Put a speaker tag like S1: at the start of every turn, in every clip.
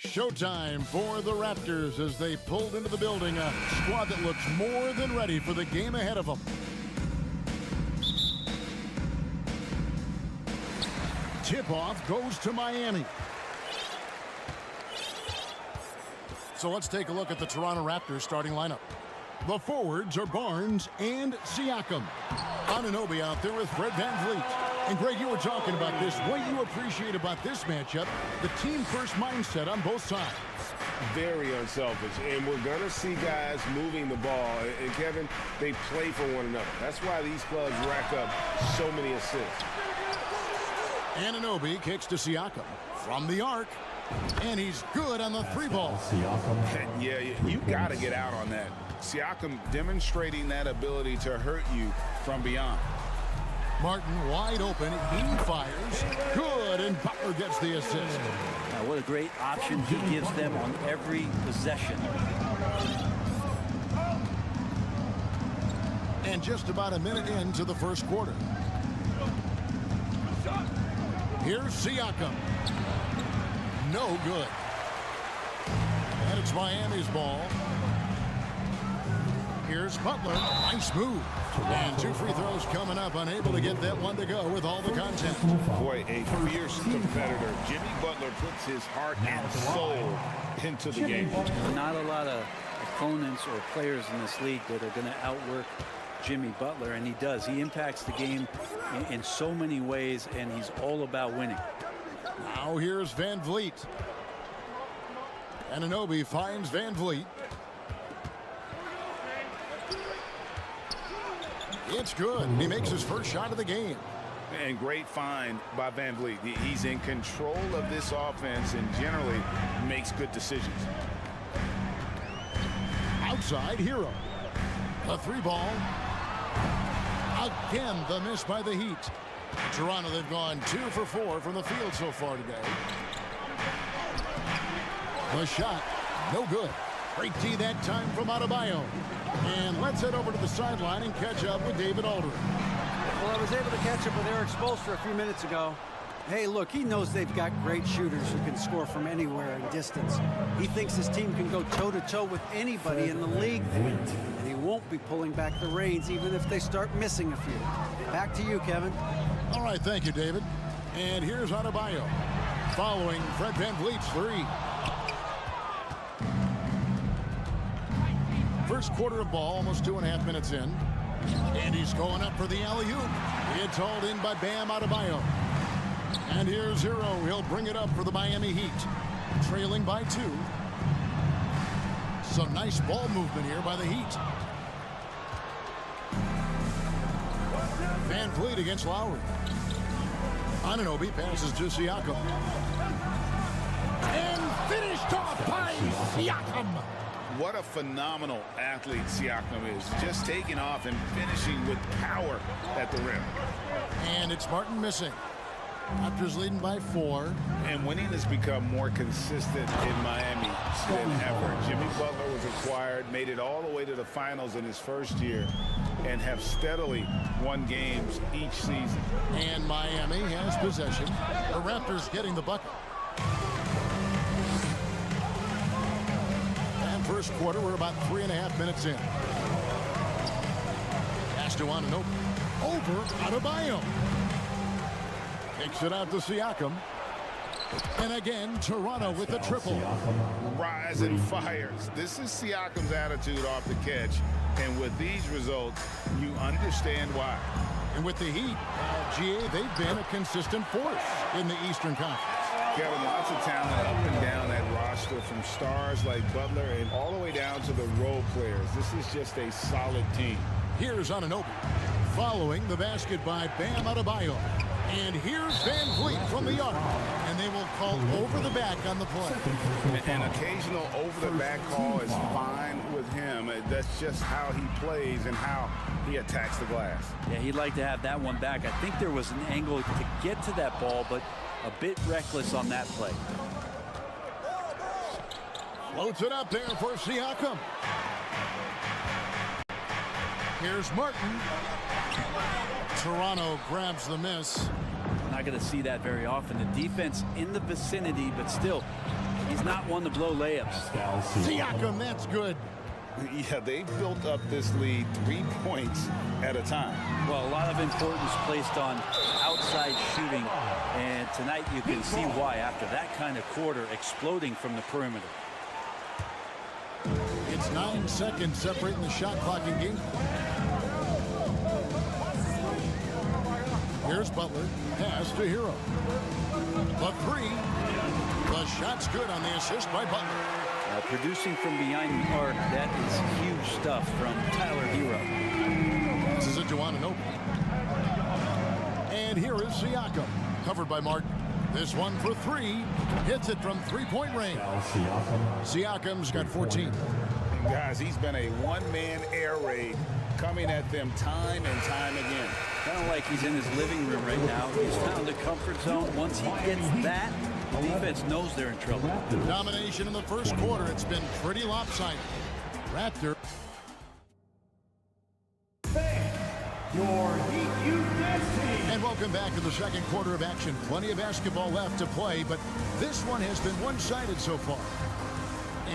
S1: Showtime for the Raptors as they pulled into the building, a squad that looks more than ready for the game ahead of them. Tip-off goes to Miami. So let's take a look at the Toronto Raptors starting lineup. The forwards are Barnes and Siakam. Anunoby out there with Fred VanVleet. And Greg, you were talking about this. What you appreciate about this matchup, the team-first mindset on both sides.
S2: Very unselfish. And we're going to see guys moving the ball. And, Kevin, they play for one another. That's why these clubs rack up so many assists.
S1: Anunoby kicks to Siakam from the arc. And he's good on the three ball.
S2: Yeah, you got to get out on that. Siakam demonstrating that ability to hurt you from beyond.
S1: Martin wide open. He fires. Good, and Butler gets the assist.
S3: What a great option he gives them on every possession.
S1: And just about a minute into the first quarter. Here's Siakam. No good. And it's Miami's ball. Here's Butler. Nice move. And two free throws coming up. Unable to get that one to go with all the contact.
S2: Boy, a fierce competitor. Jimmy Butler puts his heart and soul into the game.
S3: Not a lot of opponents or players in this league that are going to outwork Jimmy Butler, and he does. He impacts the game in so many ways, and he's all about winning.
S1: Now here's VanVleet. Anunoby finds VanVleet. It's good. He makes his first shot of the game.
S2: And great find by VanVleet. He's in control of this offense and generally makes good decisions.
S1: Outside, Hero. A three ball. Again, the miss by the Heat. Toronto, they've gone 2 for 4 from the field so far today. The shot, no good. Great D that time from Adebayo. And let's head over to the sideline and catch up with David Aldridge.
S4: Well, I was able to catch up with Eric Spoelstra a few minutes ago. Hey, look, he knows they've got great shooters who can score from anywhere in distance. He thinks his team can go toe-to-toe with anybody in the league there. And he won't be pulling back the reins even if they start missing a few. Back to you, Kevin.
S1: All right, thank you, David. And here's Adebayo following Fred VanVleet's three. First quarter of ball, almost 2.5 minutes in. And he's going up for the alley-oop. It's hauled in by Bam Adebayo. And here's Hero. He'll bring it up for the Miami Heat. Trailing by 2. Some nice ball movement here by the Heat. VanVleet against Lowry. Anunoby passes to Siakam. And finished off by Siakam.
S2: What a phenomenal athlete Siakam is. Just taking off and finishing with power at the rim.
S1: And it's Martin missing. Raptors leading by 4.
S2: And winning has become more consistent in Miami than ever. Jimmy Butler was acquired, made it all the way to the finals in his first year, and have steadily won games each season.
S1: And Miami has possession. The Raptors getting the bucket. And first quarter, we're about 3.5 minutes in. Pass to Anunoby. Over Adebayo. Kicks it out to Siakam. And again, Toronto with the triple.
S2: Rise and fires. This is Siakam's attitude off the catch. And with these results, you understand why.
S1: And with the Heat, GA, they've been a consistent force in the Eastern Conference.
S2: Kevin, lots of talent up and down that roster, from stars like Butler and all the way down to the role players. This is just a solid team.
S1: Here's Anunoby following the basket by Bam Adebayo. And here's VanVleet from the arc. And they will call over the back on the play.
S2: An occasional over-the-back call is fine with him. That's just how he plays and how he attacks the glass.
S3: Yeah, he'd like to have that one back. I think there was an angle to get to that ball, but a bit reckless on that play.
S1: Floats it up there for Siakam. Here's Martin. Toronto grabs the miss.
S3: Not going to see that very often. The defense in the vicinity, but still He's not one to blow layups.
S1: Siakam, that's good.
S2: Yeah, they built up this lead 3 points at a time.
S3: Well, a lot of importance placed on outside shooting, and tonight you can see why after that kind of quarter exploding from the perimeter.
S1: It's 9 seconds separating the shot clock and game. Here's Butler, pass to Hero. The three. The shot's good on the assist by Butler.
S3: Producing from behind the arc, that is huge stuff from Tyler Hero.
S1: This is a Joanna. And here is Siakam, covered by Martin. This one for three, hits it from three-point range. Siakam's got 14.
S2: And guys, he's been a one-man air raid coming at them time and time again.
S3: Kind of like he's in his living room right now. He's found a comfort zone. Once he gets that, the defense knows they're in trouble.
S1: Domination in the first quarter. It's been pretty lopsided. Raptor. And welcome back to the second quarter of action. Plenty of basketball left to play, but this one has been one-sided so far.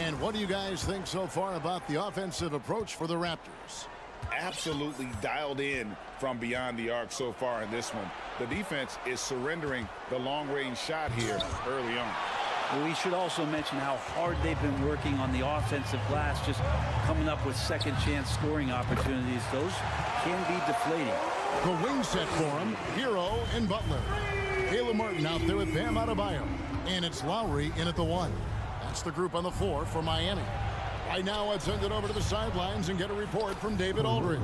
S1: And what do you guys think so far about the offensive approach for the Raptors?
S2: Absolutely dialed in from beyond the arc so far in this one. The defense is surrendering the long-range shot here early on.
S3: Well, we should also mention how hard they've been working on the offensive glass, just coming up with second-chance scoring opportunities. Those can be deflating.
S1: The wing set for him, Hero and Butler. Caleb Martin out there with Bam Adebayo. And it's Lowry in at the one. That's the group on the floor for Miami. Right now, let's send it over to the sidelines and get a report from David Aldridge.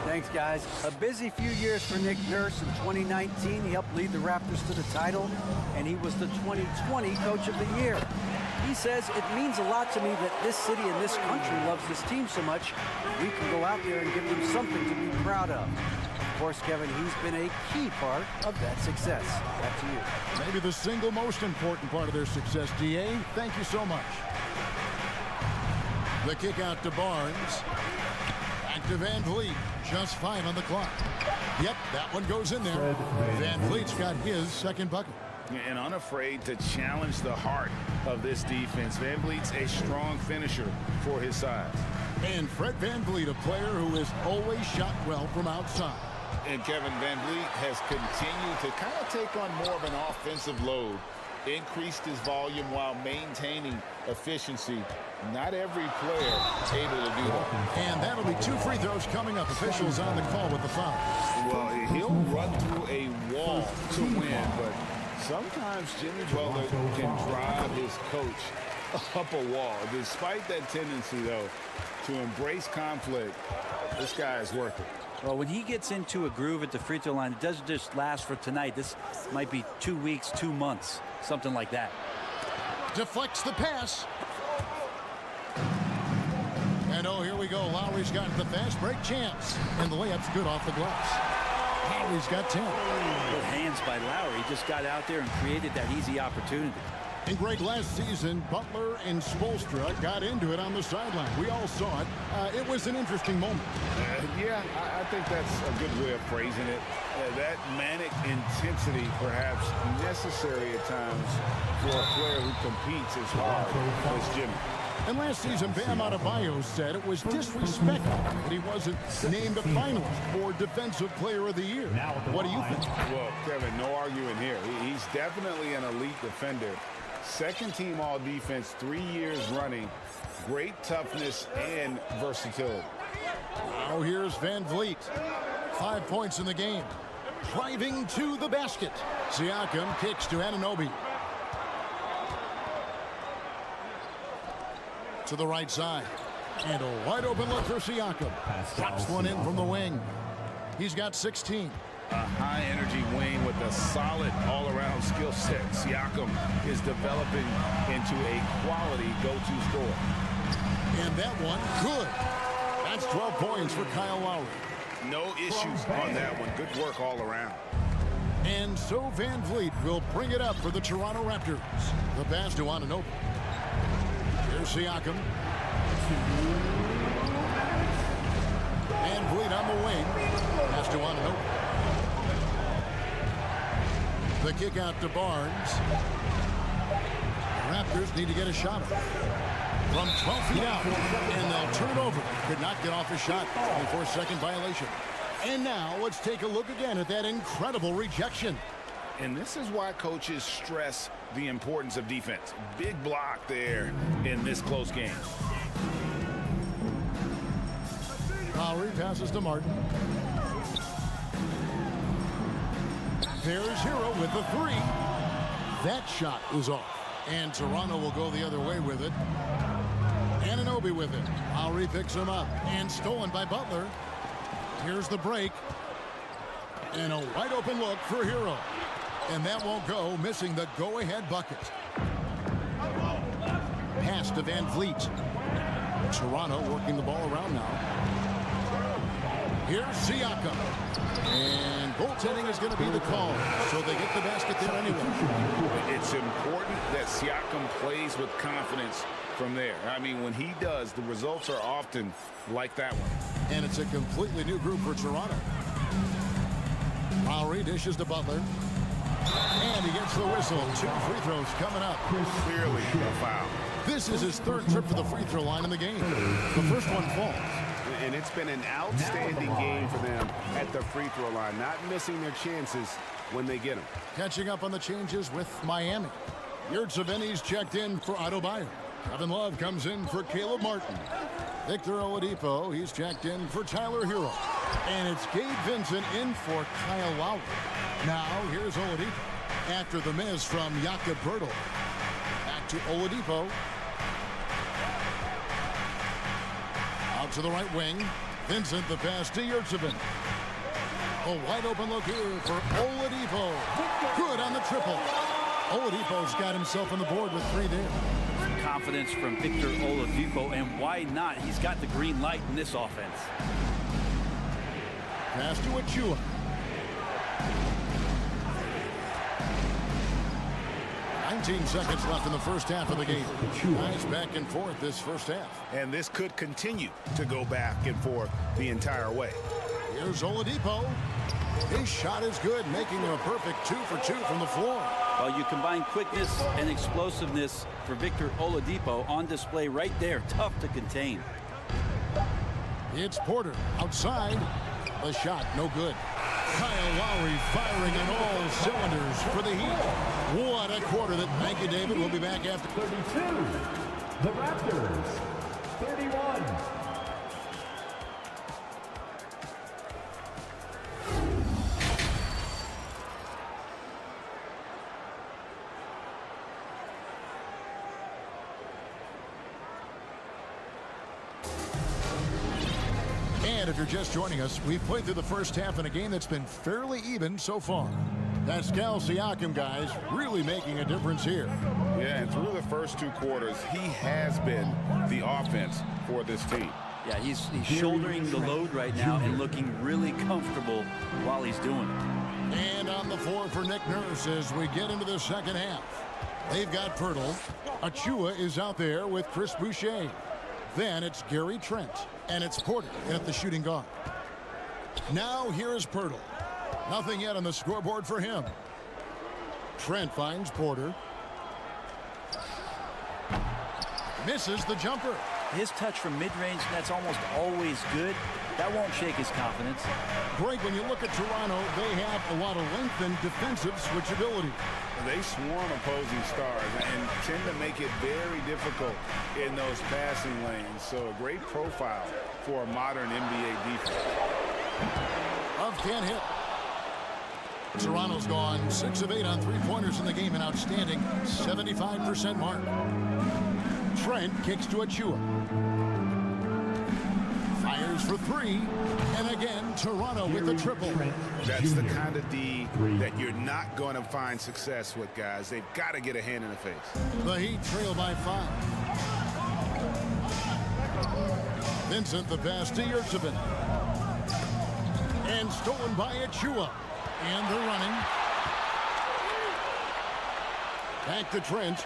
S4: Thanks, guys. A busy few years for Nick Nurse. In 2019, he helped lead the Raptors to the title, and he was the 2020 Coach of the Year. He says, it means a lot to me that this city and this country loves this team so much, we can go out there and give them something to be proud of. Of course, Kevin, he's been a key part of that success. Back to you.
S1: Maybe the single most important part of their success, DA. Thank you so much. The kick out to Barnes. Back to Van Vliet. Just 5 on the clock. Yep, that one goes in there. Van Vliet's got his second bucket.
S2: And unafraid to challenge the heart of this defense. Van Vliet's a strong finisher for his size.
S1: And Fred Van Vliet, a player who has always shot well from outside.
S2: And Kevin, Van Vliet has continued to kind of take on more of an offensive load, increased his volume while maintaining efficiency. Not every player able to do that.
S1: And that'll be 2 free throws coming up. Officials on the call with the foul.
S2: Well, he'll run through a wall to win, but sometimes Jimmy Butler can drive his coach up a wall. Despite that tendency, though, to embrace conflict, this guy is worth it.
S3: Well, when he gets into a groove at the free throw line, it doesn't just last for tonight. This might be 2 weeks, 2 months, something like that.
S1: Deflects the pass. And oh, here we go. Lowry's got the fast break chance. And the layup's good off the glass. Lowry's got 10.
S3: Good hands by Lowry. He just got out there and created that easy opportunity.
S1: And Greg, last season, Butler and Spoelstra got into it on the sideline. We all saw it. It was an interesting moment.
S2: Yeah, I think that's a good way of phrasing it. That manic intensity perhaps necessary at times for a player who competes as hard as Jimmy.
S1: And last season, Bam Adebayo said it was disrespectful that he wasn't named a finalist for Defensive Player of the Year. What do you think?
S2: Well, Kevin, no arguing here. He's definitely an elite defender. Second team all defense 3 years running. Great toughness and versatility.
S1: Now here's Van Vliet. 5 points in the game. Driving to the basket. Siakam kicks to Anunoby. To the right side. And a wide open look for Siakam. Drops one in from the wing. He's got 16.
S2: A high-energy wing with a solid all-around skill set. Siakam is developing into a quality go-to scorer.
S1: And that one, good. That's 12 points for Kyle Lowry.
S2: No issues on that one. Good work all around.
S1: And so Van Vliet will bring it up for the Toronto Raptors. The pass to Anunoby. Here's Siakam. Van Vliet on the wing. Pass to Anunoby. The kick out to Barnes. Raptors need to get a shot up. From 12 feet out, and they'll turn it over. Could not get off a shot. 24-second violation. And now let's take a look again at that incredible rejection.
S2: And this is why coaches stress the importance of defense. Big block there in this close game.
S1: Lowry passes to Martin. There's Hero with the three. That shot is off. And Toronto will go the other way with it. Anunoby with it. Lowry picks him up. And stolen by Butler. Here's the break. And a wide open look for Hero. And that won't go, missing the go-ahead bucket. Pass to Van Vliet. Toronto working the ball around now. Here's Siakam. And goaltending is going to be the call. So they get the basket there anyway.
S2: It's important that Siakam plays with confidence from there. I mean, when he does, the results are often like that one.
S1: And it's a completely new group for Toronto. Lowry dishes to Butler. And he gets the whistle. 2 free throws coming up.
S2: Clearly a foul.
S1: This is his 3rd trip to the free throw line in the game. The first one falls.
S5: And it's been an outstanding game for them at the free throw line, not missing their chances when they get them.
S1: Catching up on the changes with Miami. Yurtseven's checked in for Otto Bayer. Kevin Love comes in for Caleb Martin. Victor Oladipo, he's checked in for Tyler Hero. And it's Gabe Vincent in for Kyle Lowry. Now, here's Oladipo after the miss from Jakob Poeltl. Back to Oladipo. Out to the right wing. Vincent the pass to Yurtseven. A wide open look here for Oladipo. Good on the triple. Oladipo's got himself on the board with 3 there.
S3: Confidence from Victor Oladipo, and why not? He's got the green light in this offense.
S1: Pass to Achua. Nineteen seconds left in the first half of the game. Nice back and forth this first half.
S2: And this could continue to go back and forth the entire way.
S1: Here's Oladipo. His shot is good, making him a perfect 2 for 2 from the floor.
S3: Well, you combine quickness and explosiveness for Victor Oladipo on display right there. Tough to contain.
S1: It's Porter outside. The shot, no good. Kyle Lowry firing on all cylinders for the Heat. What a quarter that. Thank you, David. We'll be back after.
S6: 32. The Raptors. 31.
S1: And if you're just joining us, we've played through the first half in a game that's been fairly even so far. Pascal Siakam, guys, really making a difference here.
S2: Yeah, and through the first 2 quarters, he has been the offense for this team.
S3: Yeah, he's shouldering the load right now and looking really comfortable while he's doing it.
S1: And on the floor for Nick Nurse as we get into the second half. They've got Poeltl. Achua is out there with Chris Boucher. Then it's Gary Trent. And it's Porter at the shooting guard. Now here is Poeltl. Nothing yet on the scoreboard for him. Trent finds Porter. Misses the jumper.
S3: His touch from mid-range, that's almost always good. That won't shake his confidence.
S1: Greg, when you look at Toronto, they have a lot of length and defensive switchability.
S2: They swarm opposing stars and tend to make it very difficult in those passing lanes. So a great profile for a modern NBA defense.
S1: Love can't hit. Toronto's gone 6 of 8 on 3-pointers in the game, an outstanding 75% mark. Trent kicks to Achua. Fires for 3. And again, Toronto with the triple.
S2: That's the kind of D that you're not going to find success with, guys. They've got to get a hand in the face.
S1: The Heat trail by 5. Vincent the pass to Yurtseven. And stolen by Achua. And they're running. Back to Trent.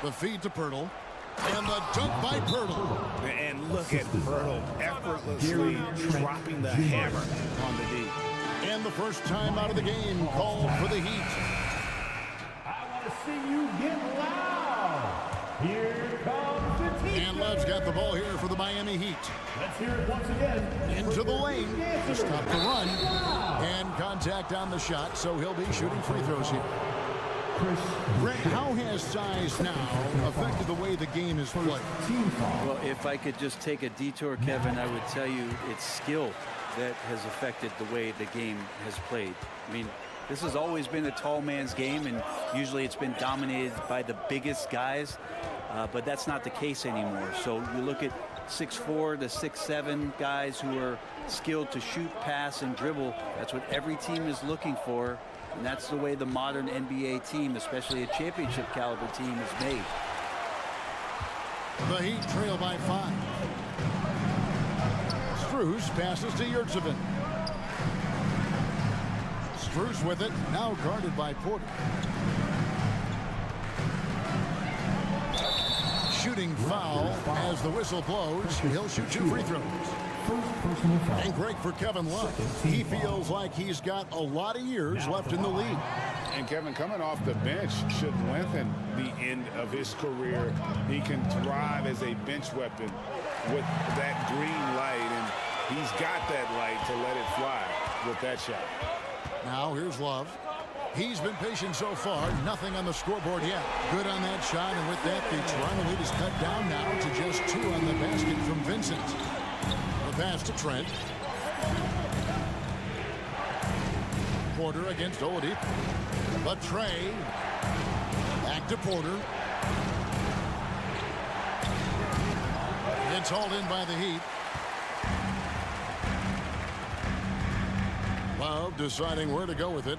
S1: The feed to Poeltl. And the dunk by Poeltl.
S2: And look at Poeltl effortlessly dropping the hammer on the D.
S1: And the first time out of the game called for the Heat.
S6: see you get loud. Here comes the team.
S1: And Love's got the ball here for the Miami Heat.
S6: Let's hear it once again.
S1: Into the lane to stop the run. And contact on the shot, so he'll be shooting free throws here. Greg, how has size now affected the way the game is played?
S3: Well, if I could just take a detour, Kevin, I would tell you it's skill that has affected the way the game has played. I mean, this has always been a tall man's game, and usually it's been dominated by the biggest guys, but that's not the case anymore. So you look at 6'4" to 6'7" guys who are skilled to shoot, pass, and dribble. That's what every team is looking for. And that's the way the modern NBA team, especially a championship caliber team, is made.
S1: The Heat trail by 5. Strus passes to Yurtsevin. Strus with it, now guarded by Porter. Shooting foul as the whistle blows. He'll shoot 2 free throws. And great for Kevin Love. He feels like he's got a lot of years left in the league.
S2: And Kevin, coming off the bench should lengthen the end of his career. He can thrive as a bench weapon with that green light, and he's got that light to let it fly with that shot.
S1: Now here's Love. He's been patient so far. Nothing on the scoreboard yet. Good on that shot, and with that, the Toronto lead is cut down now to just 2 on the basket from Vincent. The pass to Trent. Porter against Oladipo. The tray. Back to Porter. It's hauled in by the Heat. Love deciding where to go with it.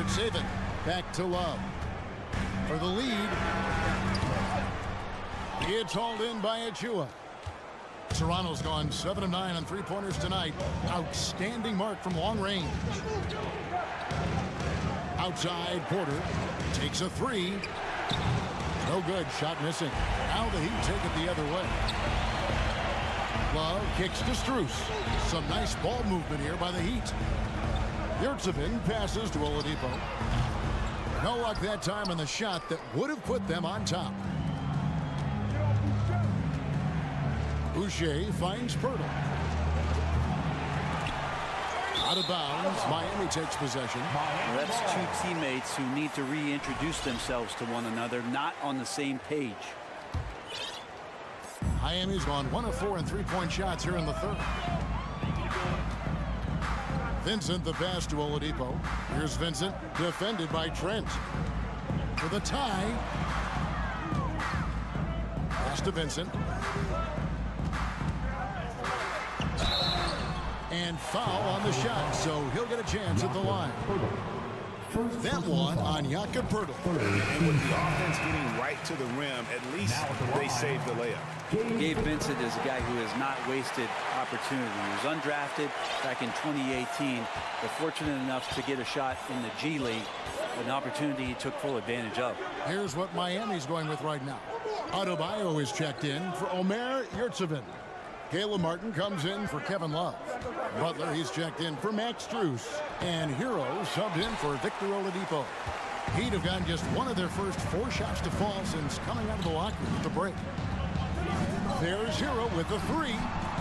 S1: It's Saban. Back to Love. For the lead. It's hauled in by Achua. Toronto's gone 7 of 9 on 3-pointers tonight. Outstanding mark from long range. Outside, Porter takes a 3. No good. Shot missing. Now the Heat take it the other way. Love kicks to Strus. Some nice ball movement here by the Heat. Yurtsevin passes to Oladipo. No luck that time on the shot that would have put them on top. Boucher finds Pirtle. Out of bounds. Miami takes possession.
S3: Well, that's 2 teammates who need to reintroduce themselves to one another, not on the same page.
S1: Miami's gone 1 of 4 in 3-point shots here in the third. Vincent the pass to Oladipo. Here's Vincent, defended by Trent. For the tie. Pass to Vincent. And foul on the shot, so he'll get a chance at the line. That one on Jakob Pirtle.
S2: And with the offense getting right to the rim, at least they saved the layup.
S3: Gabe Vincent is a guy who has not wasted opportunity. He was undrafted back in 2018, but fortunate enough to get a shot in the G League, an opportunity he took full advantage of.
S1: Here's what Miami's going with right now. Adebayo is checked in for Omer Yurtsevin. Caleb Martin comes in for Kevin Love. Butler, he's checked in for Max Strus. And Hero subbed in for Victor Oladipo. Heat have gotten just 1 of their first 4 shots to fall since coming out of the locker room at the break. There's Hero with the 3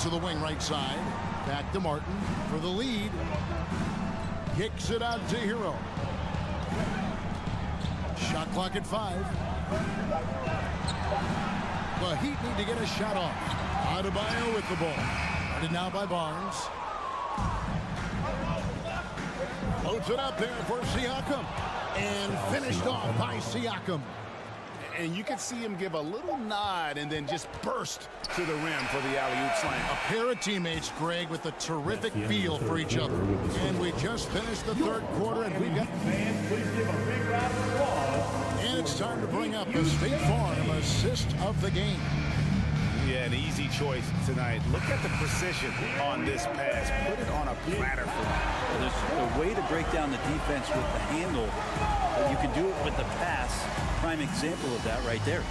S1: to the wing right side. Back to Martin for the lead. Kicks it out to Hero. Shot clock at 5. The Heat need to get a shot off. Adebayo with the ball. Guarded now by Barnes. Floats it up there for Siakam. And finished off by Siakam.
S2: And you can see him give a little nod and then just burst to the rim for the alley-oop slam.
S1: A pair of teammates, Greg, with a terrific feel for each other. And we just finished the third quarter, and we've got... And it's time to bring up the State Farm assist of the game.
S2: Yeah, an easy choice tonight. Look at the precision on this pass. Put it on a platter for him.
S3: There's a way to break down the defense with the handle. You can do it with the pass. Prime example of that right there.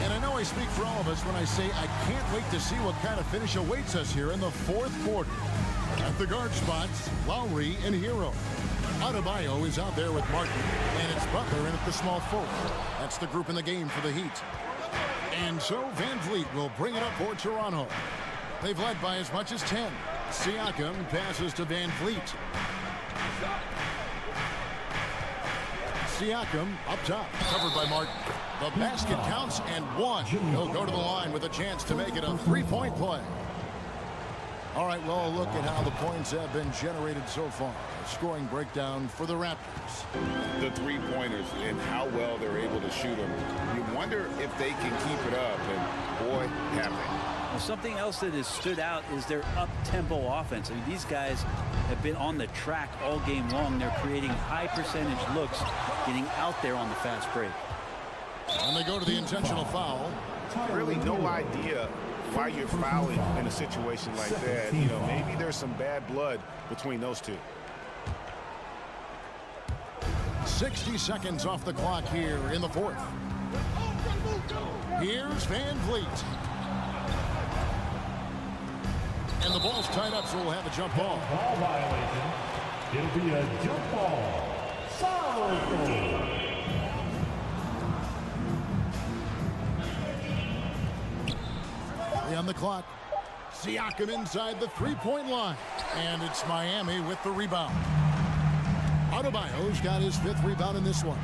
S1: And I know I speak for all of us when I say I can't wait to see what kind of finish awaits us here in the fourth quarter. At the guard spots, Lowry and Hero. Adebayo is out there with Martin, and it's Butler in at the small forward. That's the group in the game for the Heat. And so Van Vliet will bring it up for Toronto. They've led by as much as 10. Siakam passes to Van Vliet. Siakam up top, covered by Martin. The basket counts and one. He'll go to the line with a chance to make it a three-point play. All right, well, a look at how the points have been generated so far. A scoring breakdown for the Raptors.
S2: The three-pointers and how well they're able to shoot them. You wonder if they can keep it up, and boy, have they.
S3: Well, something else that has stood out is their up-tempo offense. I mean, these guys have been on the track all game long. They're creating high-percentage looks, getting out there on the fast break.
S1: And they go to the intentional foul.
S2: Really no idea why you're fouling in a situation like that. You know, maybe there's some bad blood between those two.
S1: 60 seconds off the clock here in the fourth. Here's Van Vliet. And the ball's tied up, so we'll have a jump ball.
S6: Ball violation. It'll be a jump ball. Foul.
S1: On the clock. Siakam inside the three-point line. And it's Miami with the rebound. Adebayo's got his 5th rebound in this one.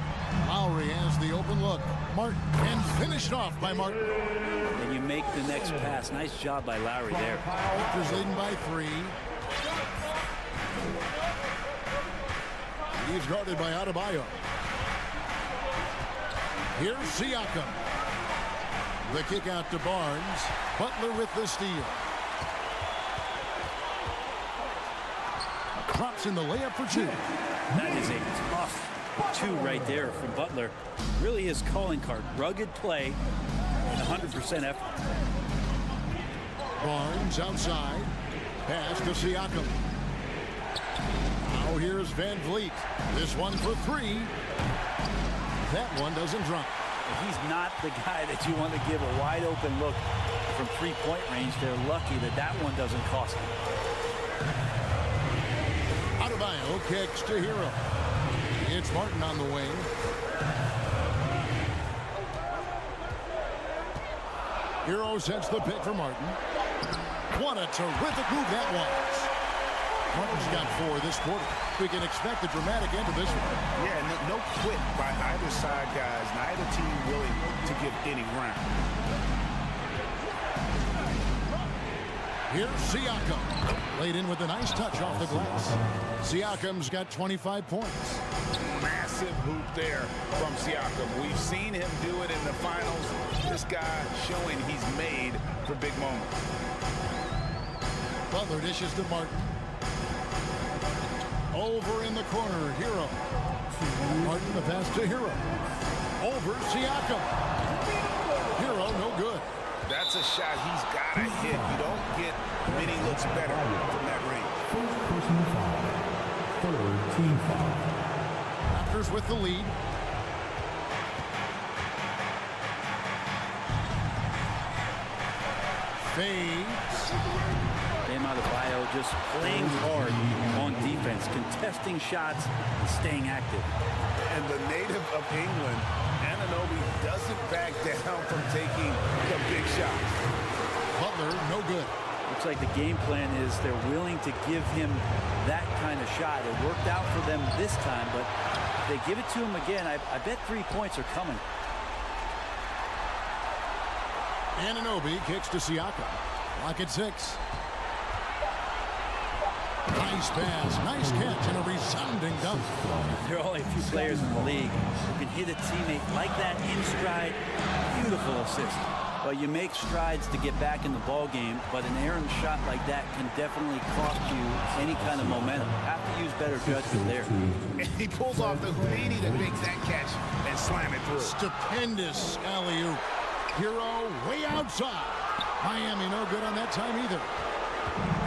S1: Lowry has the open look. Martin, and finished off by Martin.
S3: And you make the next pass. Nice job by Lowry there.
S1: Raptors leading by 3. He's guarded by Adebayo. Here's Siakam. The kick out to Barnes. Butler with the steal. Drops in the layup for 2.
S3: That is a tough 2 right there from Butler. Really his calling card. Rugged play and 100% effort.
S1: Barnes outside. Pass to Siakam. Now here's Van Vliet. This one for 3. That one doesn't drop.
S3: He's not the guy that you want to give a wide open look from three-point range. They're lucky that that one doesn't cost them.
S1: Adebayo kicks to Hero. It's Martin on the wing. Hero sets the pick for Martin. What a terrific move that was. Martin's got 4 this quarter. We can expect a dramatic end to this one.
S2: Yeah, no quit by either side, guys. Neither team willing to give any ground.
S1: Here's Siakam. Laid in with a nice touch off the glass. Siakam's got 25 points.
S2: Massive hoop there from Siakam. We've seen him do it in the finals. This guy showing he's made for big moments.
S1: Butler dishes to Martin. Over in the corner, Hero. Martin the pass to Hero. Over Siakam. Hero no good.
S2: That's a shot he's got to hit. You don't get many looks better from that range.
S6: First personal foul. Third team foul.
S1: Raptors with the lead. Fades.
S3: Bam Adebayo just playing hard on defense, contesting shots, and staying active.
S2: And the native of England, Anunoby, doesn't back down from taking the big shots.
S1: Butler no good.
S3: Looks like the game plan is they're willing to give him that kind of shot. It worked out for them this time, but if they give it to him again, I bet 3 points are coming.
S1: Anunoby kicks to Siakam. Lock at 6. Nice pass, nice catch, and a resounding dunk.
S3: There are only a few players in the league who can hit a teammate like that in stride. Beautiful assist. But you make strides to get back in the ball game, but an errant shot like that can definitely cost you any kind of momentum. Have to use better judgment there.
S2: And he pulls off the Houdini that makes that catch and slam it through.
S1: Stupendous alley-oop. Hero way outside. Miami no good on that time either.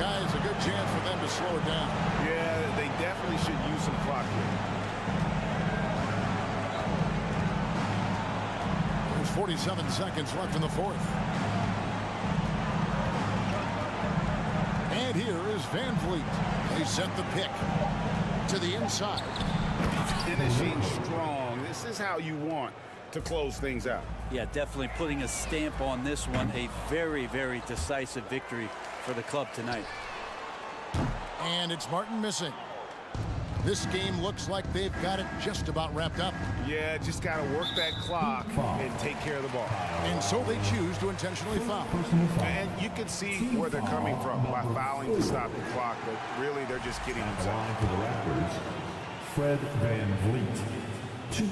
S1: Guys, a good chance for them to slow it down.
S2: Yeah, they definitely should use some clock here.
S1: There's 47 seconds left in the fourth. And here is Van Vliet. They set the pick. to the inside.
S2: Finishing strong. This is how you want to close things out.
S3: Yeah, definitely putting a stamp on this one. A very, very decisive victory for the club tonight.
S1: And it's Martin missing. This game looks like they've got it just about wrapped up.
S2: Yeah, just got to work that clock and take care of the ball.
S1: And so they choose to intentionally foul.
S2: And you can see where they're coming from by fouling to stop the clock, but really they're just kidding themselves.
S6: For the Raptors, Fred Van Vliet. 2.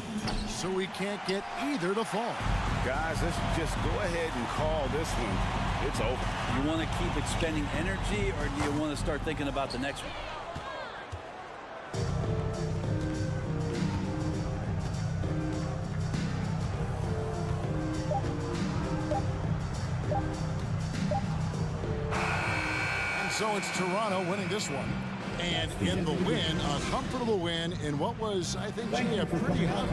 S1: So we can't get either to fall.
S2: Guys, let's just go ahead and call this one. It's over.
S3: You want to keep expending energy, or do you want to start thinking about the next one?
S1: So it's Toronto winning this one. And in the win, a comfortable win in what was, I think, Jimmy, a pretty hot.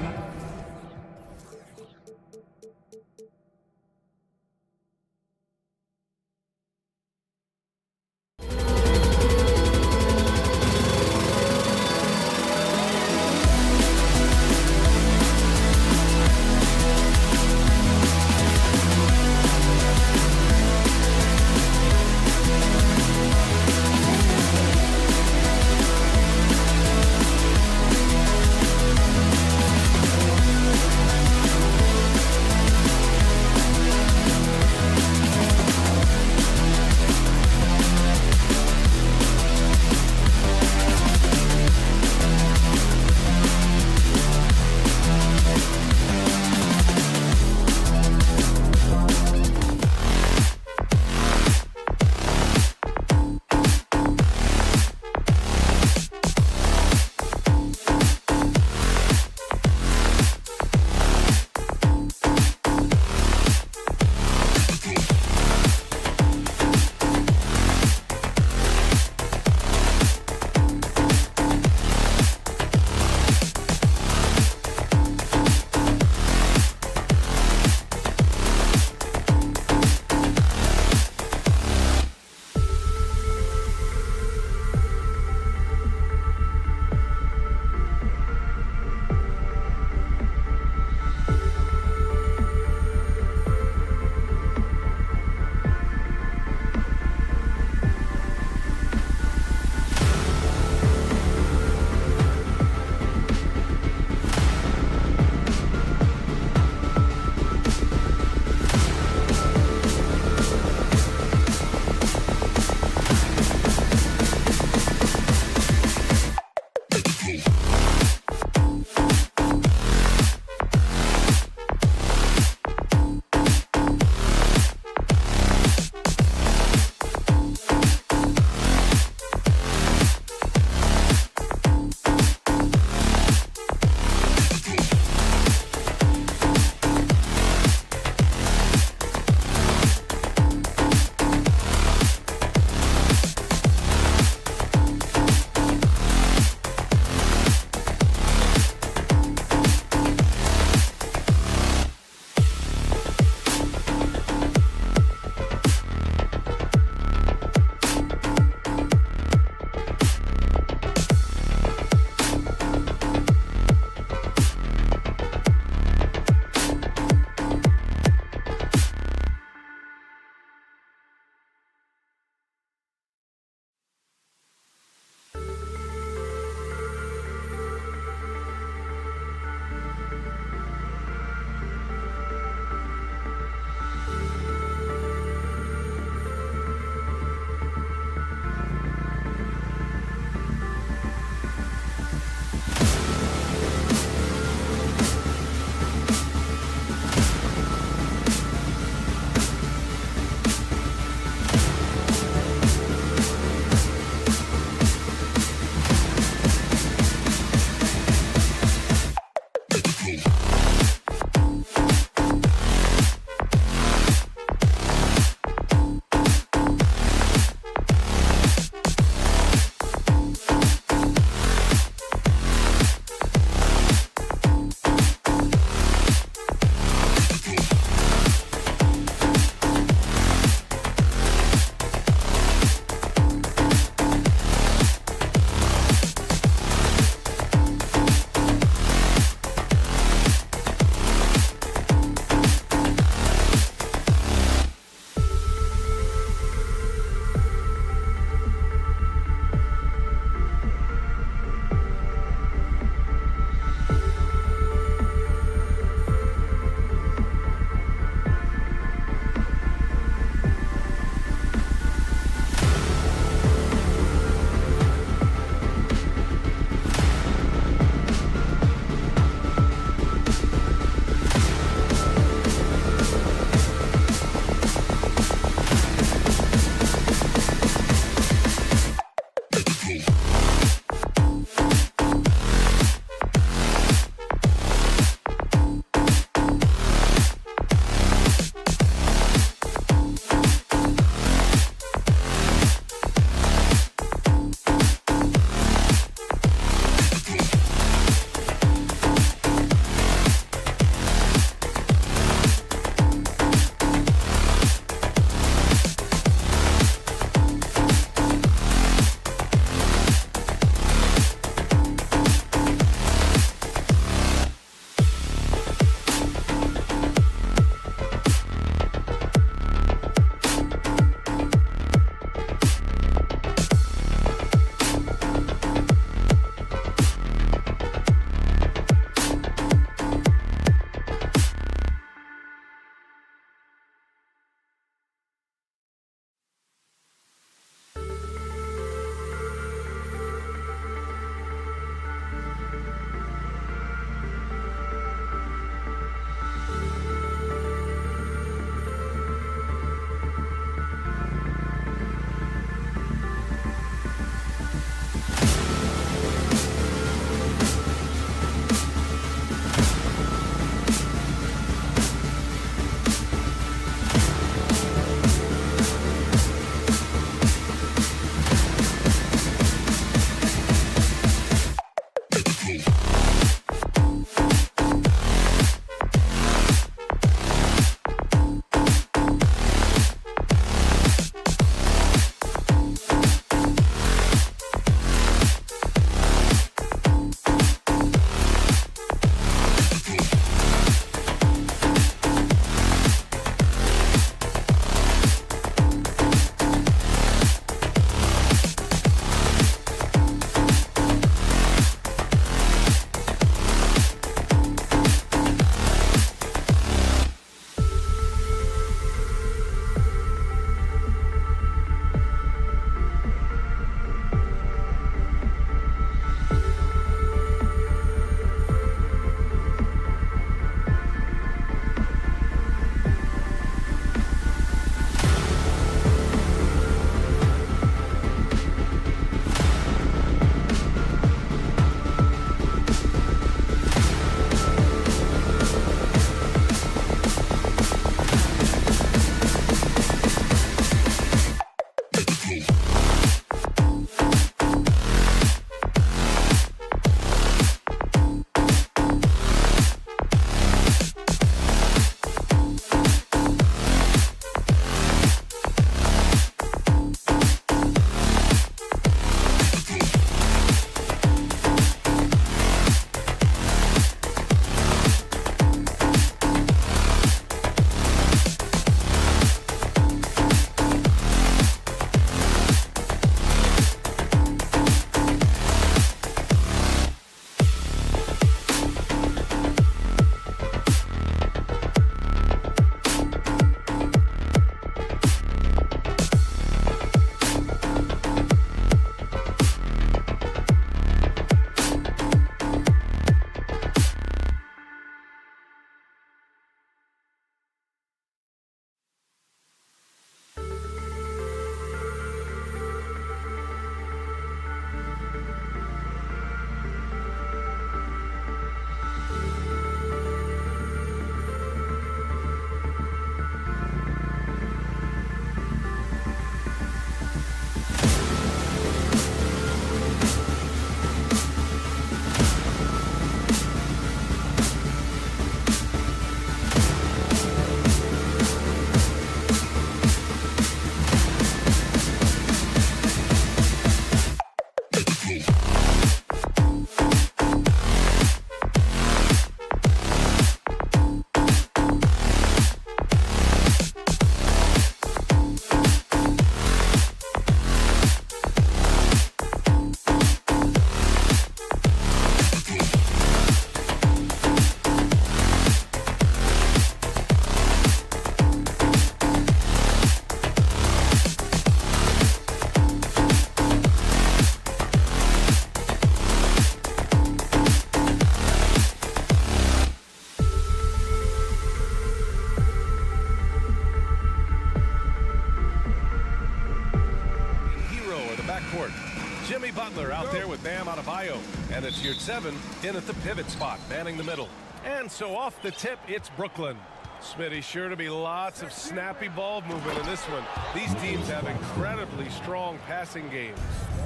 S7: Jimmy Butler out there with Bam Adebayo. And it's your 7 in at the pivot spot, manning the middle. And so off the tip, it's Brooklyn. Smitty, sure to be lots of snappy ball movement in this one. These teams have incredibly strong passing games.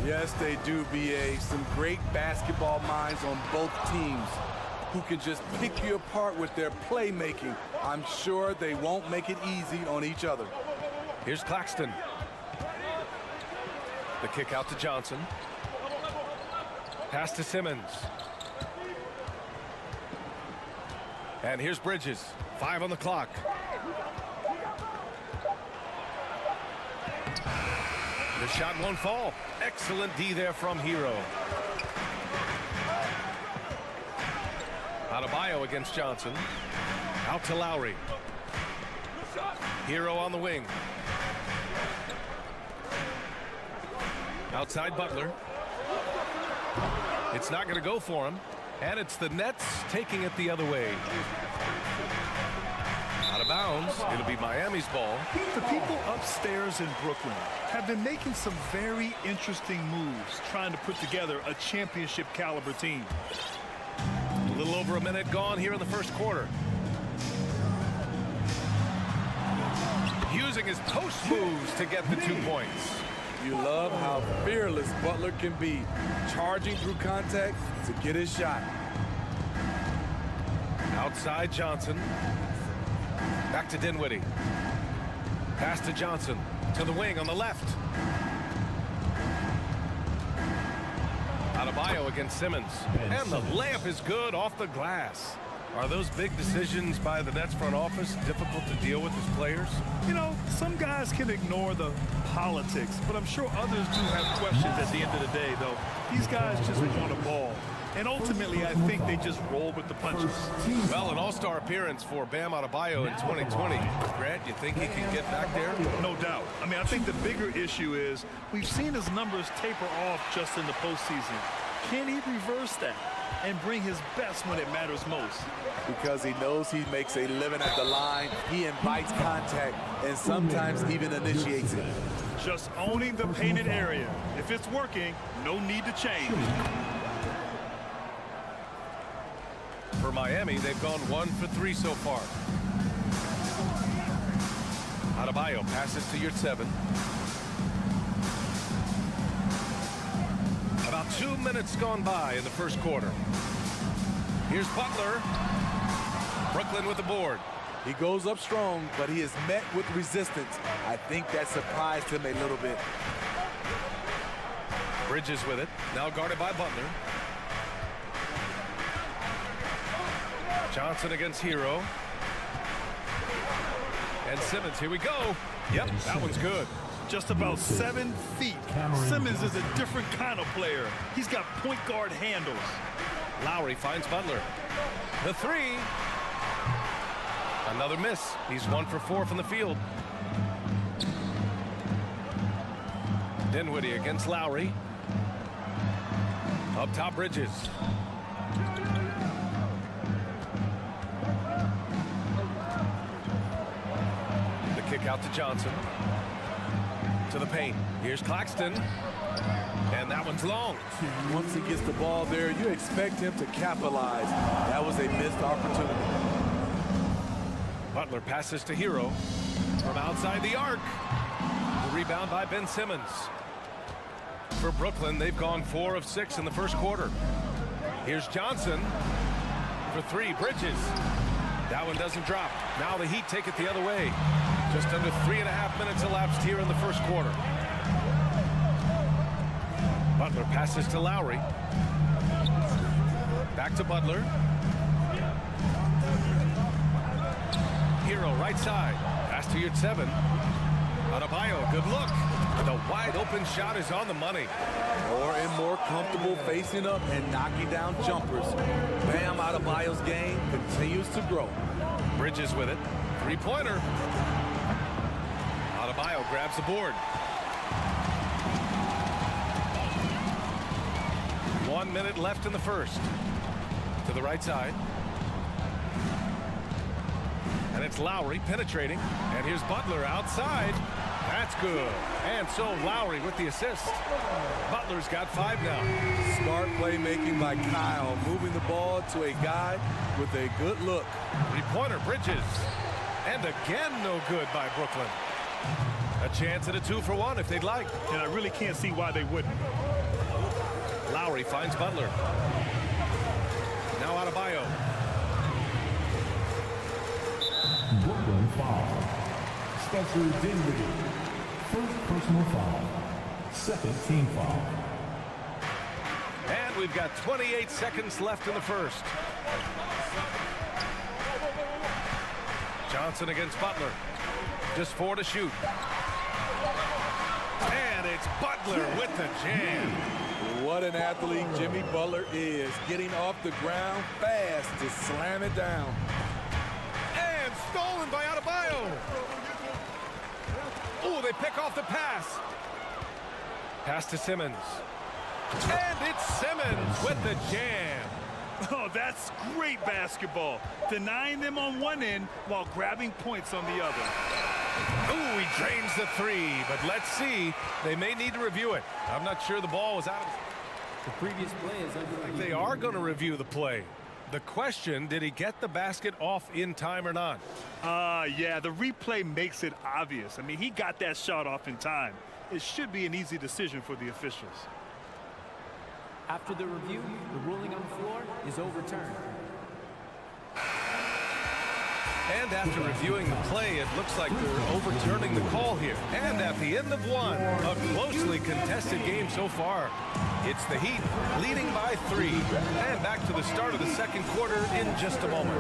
S8: Yes, they do, BA. Some great basketball minds on both teams who can just pick you apart with their playmaking. I'm sure they won't make it easy on each other.
S7: Here's Claxton. The kick out to Johnson. Pass to Simmons. And here's Bridges. 5 on the clock. The shot won't fall. Excellent D there from Hero. Adebayo against Johnson. Out to Lowry. Hero on the wing. Outside Butler. It's not going to go for him. And it's the Nets taking it the other way. Out of bounds. It'll be Miami's ball.
S9: The people upstairs in Brooklyn have been making some very interesting moves, trying to put together a championship caliber team.
S7: A little over a minute gone here in the first quarter. Using his post moves to get the 2 points.
S8: You love how fearless Butler can be, charging through contact to get his shot.
S7: Outside Johnson. Back to Dinwiddie. Pass to Johnson. To the wing on the left. Adebayo against Simmons. And the layup is good off the glass. Are those big decisions by the Nets front office difficult to deal with as players?
S9: You know, some guys can ignore the politics, but I'm sure others do have questions at the end of the day, though. These guys just want a ball. And ultimately, I think they just roll with the punches.
S7: Well, an all-star appearance for Bam Adebayo in 2020. Grant, you think he can get back there?
S9: No doubt. I mean, I think the bigger issue is we've seen his numbers taper off just in the postseason. Can he reverse that and bring his best when it matters most?
S8: Because he knows he makes a living at the line, he invites contact, and sometimes even initiates it.
S9: Just owning the painted area. If it's working, no need to change.
S7: For Miami, they've gone 1 for 3 so far. Adebayo passes to your 7. About 2 minutes gone by in the first quarter. Here's Butler. Brooklyn with the board.
S8: He goes up strong, but he is met with resistance. I think that surprised him a little bit.
S7: Bridges with it. Now guarded by Butler. Johnson against Hero. And Simmons, here we go. Yep, that one's good.
S9: Just about 7 feet. Simmons is a different kind of player. He's got point guard handles.
S7: Lowry finds Butler. The 3. Another miss. He's 1 for 4 from the field. Dinwiddie against Lowry. Up top, Bridges. The kick out to Johnson. To the paint. Here's Claxton. And that one's long.
S8: Once he gets the ball there, you expect him to capitalize. That was a missed opportunity.
S7: Butler passes to Hero from outside the arc. The rebound by Ben Simmons. For Brooklyn, they've gone 4 of 6 in the first quarter. Here's Johnson for 3. Bridges. That one doesn't drop. Now the Heat take it the other way. Just under 3.5 minutes elapsed here in the first quarter. Butler passes to Lowry. Back to Butler. Hero right side. Pass to your 7. Adebayo, good look. The wide open shot is on the money.
S8: More and more comfortable facing up and knocking down jumpers. Bam Adebayo's game continues to grow.
S7: Bridges with it. 3-pointer. Adebayo grabs the board. 1 minute left in the first. To the right side. And it's Lowry penetrating. And here's Butler outside. That's good. And so Lowry with the assist. Butler's got 5 now.
S8: Smart playmaking by Kyle, moving the ball to a guy with a good look.
S7: Three-pointer, Bridges. And again, no good by Brooklyn. A chance at a 2-for-1 if they'd like.
S9: And I really can't see why they wouldn't.
S7: Lowry finds Butler. Now Adebayo.
S6: Brooklyn foul. Spencer Dinwiddie. First personal foul. Second team foul.
S7: And we've got 28 seconds left in the first. Johnson against Butler. Just 4 to shoot. And it's Butler with the jam.
S8: What an athlete Jimmy Butler is, getting off the ground fast to slam it down.
S7: And stolen by Adebayo. Oh, they pick off the pass. Pass to Simmons. And it's Simmons with the jam.
S9: Oh, that's great basketball. Denying them on one end while grabbing points on the other.
S7: Ooh, he drains the 3, but let's see. They may need to review it. I'm not sure the ball was out.
S10: The previous play is under.
S7: They are going to review the play. The question, did he get the basket off in time or not?
S9: Yeah, the replay makes it obvious. I mean, he got that shot off in time. It should be an easy decision for the officials.
S10: After the review, the ruling on the floor is overturned.
S7: And after reviewing the play, it looks like they're overturning the call here. And at the end of one, a closely contested game so far. It's the Heat leading by 3. And back to the start of the second quarter in just a moment.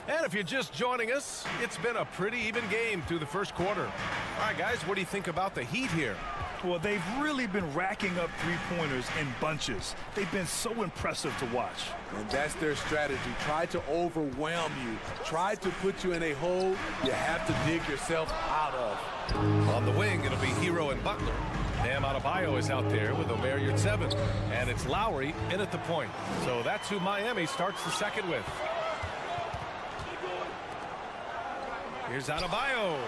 S7: And if you're just joining us, it's been a pretty even game through the first quarter. All right, guys, what do you think about the Heat here?
S9: Well, they've really been racking up three-pointers in bunches. They've been so impressive to watch.
S8: And that's their strategy. Try to overwhelm you. Try to put you in a hole you have to dig yourself out of.
S7: On the wing, it'll be Hero and Butler. Bam Adebayo is out there with Omer Yurtseven. And it's Lowry in at the point. So that's who Miami starts the second with. Here's Adebayo.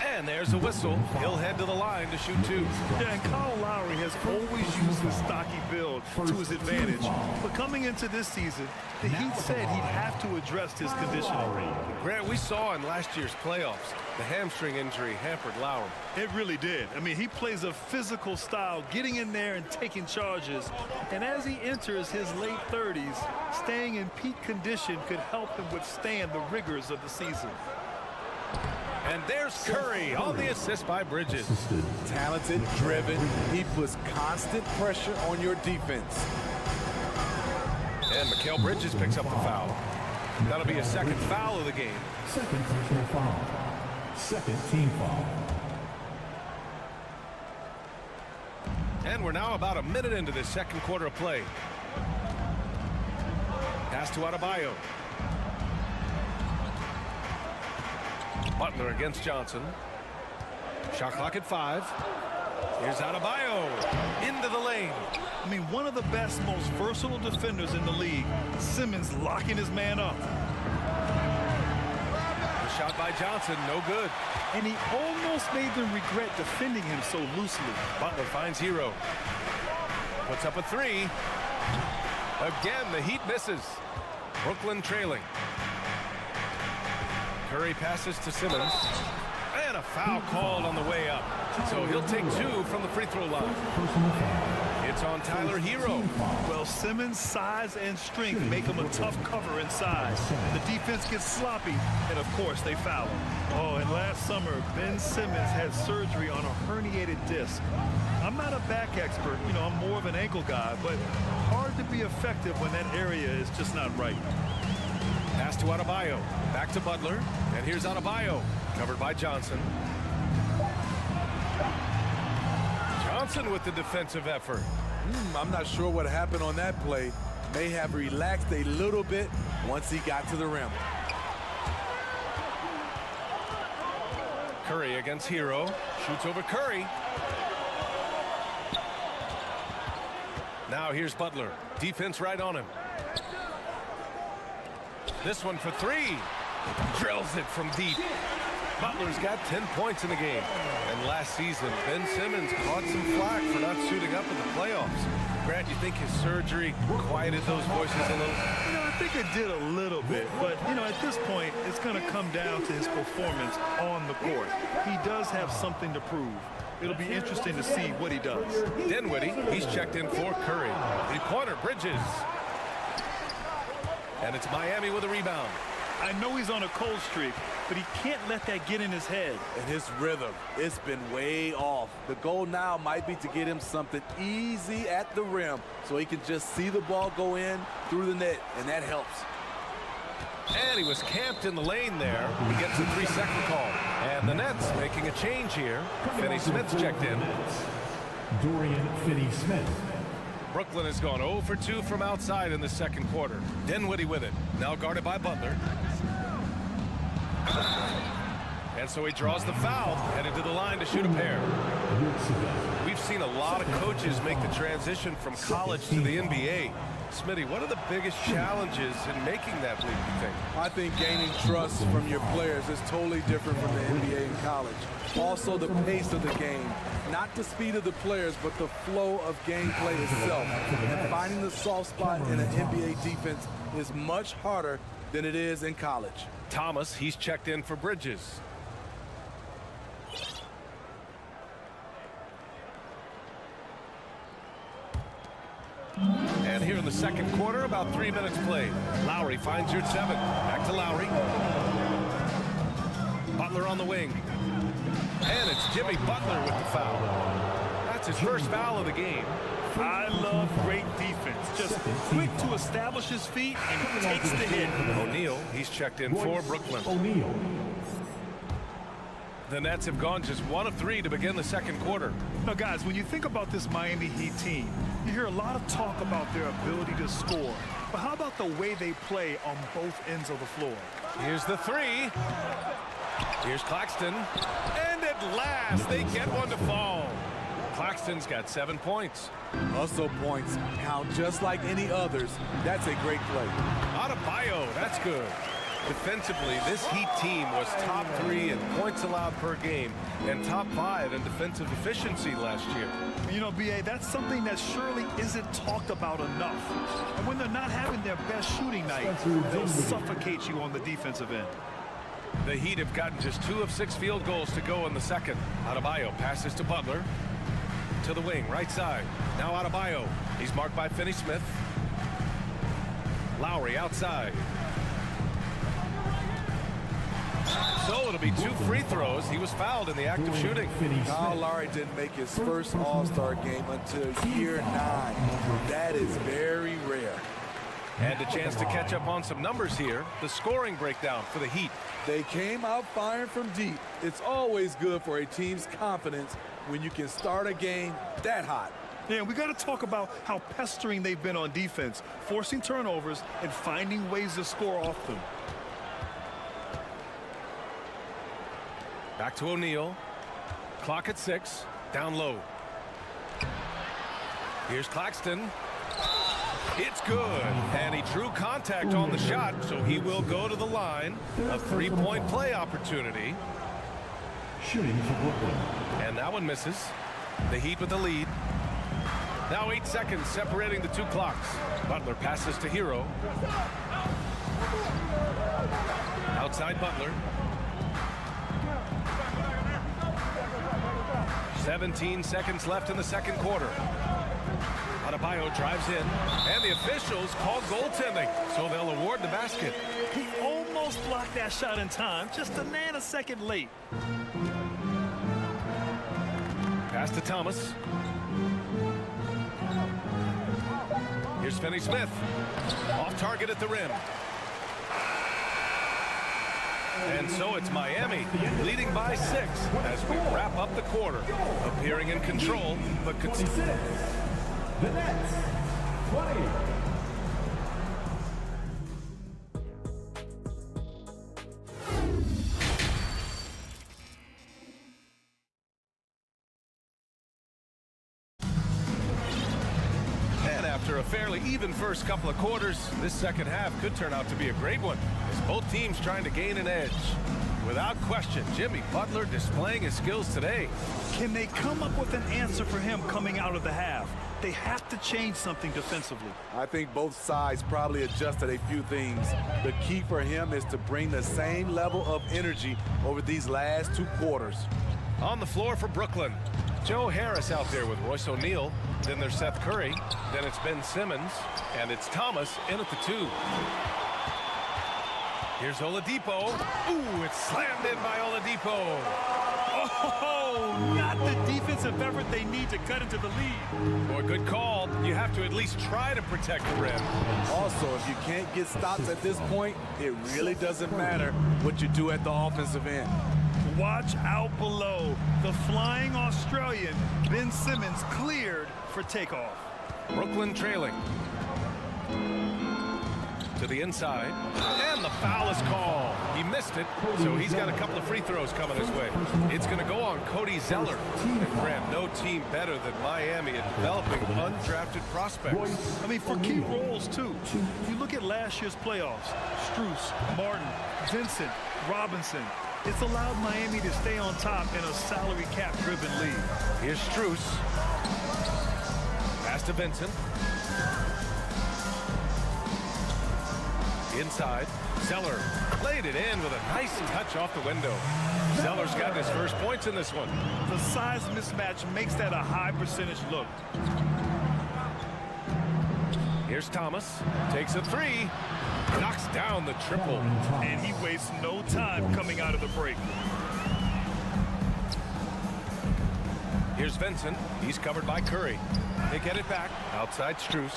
S7: And there's a whistle. He'll head to the line to shoot 2.
S9: Yeah, and Kyle Lowry has always used his stocky build to his advantage. But coming into this season, the Heat said he'd have to address his conditioning.
S7: Grant, we saw in last year's playoffs, the hamstring injury hampered Lowry.
S9: It really did. I mean, he plays a physical style, getting in there and taking charges. And as he enters his late 30s, staying in peak condition could help him withstand the rigors of the season.
S7: And there's Curry on the assist by Bridges.
S8: Talented, driven. He puts constant pressure on your defense.
S7: And Mikal Bridges picks up the foul. That'll be a second foul of the game.
S6: Second personal foul. Second team foul.
S7: And we're now about a minute into this second quarter of play. Pass to Adebayo. Butler against Johnson. Shot clock at 5. Here's Adebayo into the lane.
S9: I mean, one of the best, most versatile defenders in the league. Simmons locking his man up.
S7: The shot by Johnson, no good.
S9: And he almost made them regret defending him so loosely.
S7: Butler finds Hero. Puts up a 3. Again, the Heat misses. Brooklyn trailing. Curry passes to Simmons. And a foul called on the way up. So he'll take 2 from the free throw line. It's on Tyler Hero.
S9: Well, Simmons' size and strength make him a tough cover inside. The defense gets sloppy, and of course they foul him. Oh, and last summer, Ben Simmons had surgery on a herniated disc. I'm not a back expert, you know, I'm more of an ankle guy, but hard to be effective when that area is just not right.
S7: Pass to Adebayo. Back to Butler. And here's Adebayo. Covered by Johnson. Johnson with the defensive effort.
S8: I'm not sure what happened on that play. May have relaxed a little bit once he got to the rim.
S7: Curry against Hero. Shoots over Curry. Now here's Butler. Defense right on him. This one for three. Drills it from deep. Butler's got 10 points in the game. And last season, Ben Simmons caught some flack for not suiting up in the playoffs. Grant, you think his surgery quieted those voices a little?
S9: You know, I think it did a little bit, but, you know, at this point, it's going to come down to his performance on the court. He does have something to prove. It'll be interesting to see what he does.
S7: Dinwiddie, he's checked in for Curry. Three-pointer, Bridges. And it's Miami with a rebound.
S9: I know he's on a cold streak, but he can't let that get in his head.
S8: And his rhythm, it's been way off. The goal now might be to get him something easy at the rim so he can just see the ball go in through the net, and that helps.
S7: And he was camped in the lane there. He gets a 3-second call. And the Nets making a change here. Finney-Smith's checked in.
S6: Dorian Finney-Smith.
S7: Brooklyn has gone 0 for 2 from outside in the second quarter. Dinwiddie with it. Now guarded by Butler. And so he draws the foul, headed to the line to shoot a pair. We've seen a lot of coaches make the transition from college to the NBA. Smitty, what are the biggest challenges in making that leap, you think?
S8: I think gaining trust from your players is totally different from the NBA and college. Also, the pace of the game. Not the speed of the players, but the flow of gameplay itself. And finding the soft spot in an NBA defense is much harder than it is in college.
S7: Thomas, he's checked in for Bridges. And here in the second quarter, about 3 minutes played. Lowry finds you at 7. Back to Lowry. Butler on the wing. And it's Jimmy Butler with the foul. That's his first foul of the game.
S9: I love great defense. Just quick to establish his feet and takes the hit.
S7: O'Neal, he's checked in for Brooklyn.
S6: O'Neal.
S7: The Nets have gone just 1 of 3 to begin the second quarter.
S9: Now, guys, when you think about this Miami Heat team, you hear a lot of talk about their ability to score. But how about the way they play on both ends of the floor?
S7: Here's the 3. Here's Claxton. And at last, they get one to fall. Claxton's got 7 points.
S8: Hustle points count just like any others. That's a great play.
S7: Adebayo, that's good. Defensively, this Heat team was top 3 in points allowed per game and top 5 in defensive efficiency last year.
S9: You know, B.A., that's something that surely isn't talked about enough. And when they're not having their best shooting night, they'll suffocate you on the defensive end.
S7: The Heat have gotten just 2 of 6 field goals to go in the second. Adebayo passes to Butler. To the wing, right side. Now Adebayo. He's marked by Finney-Smith. Lowry outside. So it'll be 2 free throws. He was fouled in the act of shooting.
S8: Kyle Lowry didn't make his first All-Star game until year 9. That is very rare.
S7: And a chance to catch up on some numbers here. The scoring breakdown for the Heat.
S8: They came out firing from deep. It's always good for a team's confidence when you can start a game that hot.
S9: Yeah, we got to talk about how pestering they've been on defense, forcing turnovers and finding ways to score off them.
S7: Back to O'Neal. Clock at 6. Down low. Here's Claxton. It's good. And he drew contact on the shot, so he will go to the line. A 3-point play opportunity.
S6: Shooting for Brooklyn.
S7: And that one misses. The Heat with the lead. Now 8 seconds separating the 2 clocks. Butler passes to Hero. Outside Butler. 17 seconds left in the second quarter. Adebayo drives in, and the officials call goaltending, so they'll award the basket.
S9: He almost blocked that shot in time, just a nanosecond late.
S7: Pass to Thomas. Here's Finney-Smith. Off target at the rim. And so it's Miami leading by 6 as we wrap up the quarter. Appearing in control, but
S6: The Nets, 20.
S7: and after a fairly even first couple of quarters, this second half could turn out to be a great one, as both teams trying to gain an edge. Without question, Jimmy Butler displaying his skills today.
S9: Can they come up with an answer for him coming out of the half? They have to change something defensively.
S8: I think both sides probably adjusted a few things. The key for him is to bring the same level of energy over these last 2 quarters.
S7: On the floor for Brooklyn, Joe Harris out there with Royce O'Neal. Then there's Seth Curry. Then it's Ben Simmons. And it's Thomas in at the 2. Here's Oladipo. Ooh, it's slammed in by Oladipo.
S9: Oh, not the defensive effort they need to cut into the lead.
S7: Boy, good call. You have to at least try to protect the rim.
S8: Also, if you can't get stops at this point, it really doesn't matter what you do at the offensive end.
S9: Watch out below. The flying Australian, Ben Simmons, cleared for takeoff.
S7: Brooklyn trailing. To the inside, and the foul is called. He missed it, so he's got a couple of free throws coming his way. It's going to go on Cody Zeller. And Graham, no team better than Miami at developing undrafted prospects.
S9: I mean, for key roles, too. You look at last year's playoffs, Strus, Martin, Vincent, Robinson. It's allowed Miami to stay on top in a salary cap-driven league.
S7: Here's Strus. Pass to Vincent. Inside, Zeller laid it in with a nice touch off the window. Zeller's got his first points in this one.
S9: The size mismatch makes that a high percentage look.
S7: Here's Thomas, takes a 3, knocks down the triple.
S9: And he wastes no time coming out of the break.
S7: Here's Vincent, he's covered by Curry. They get it back, outside Strus.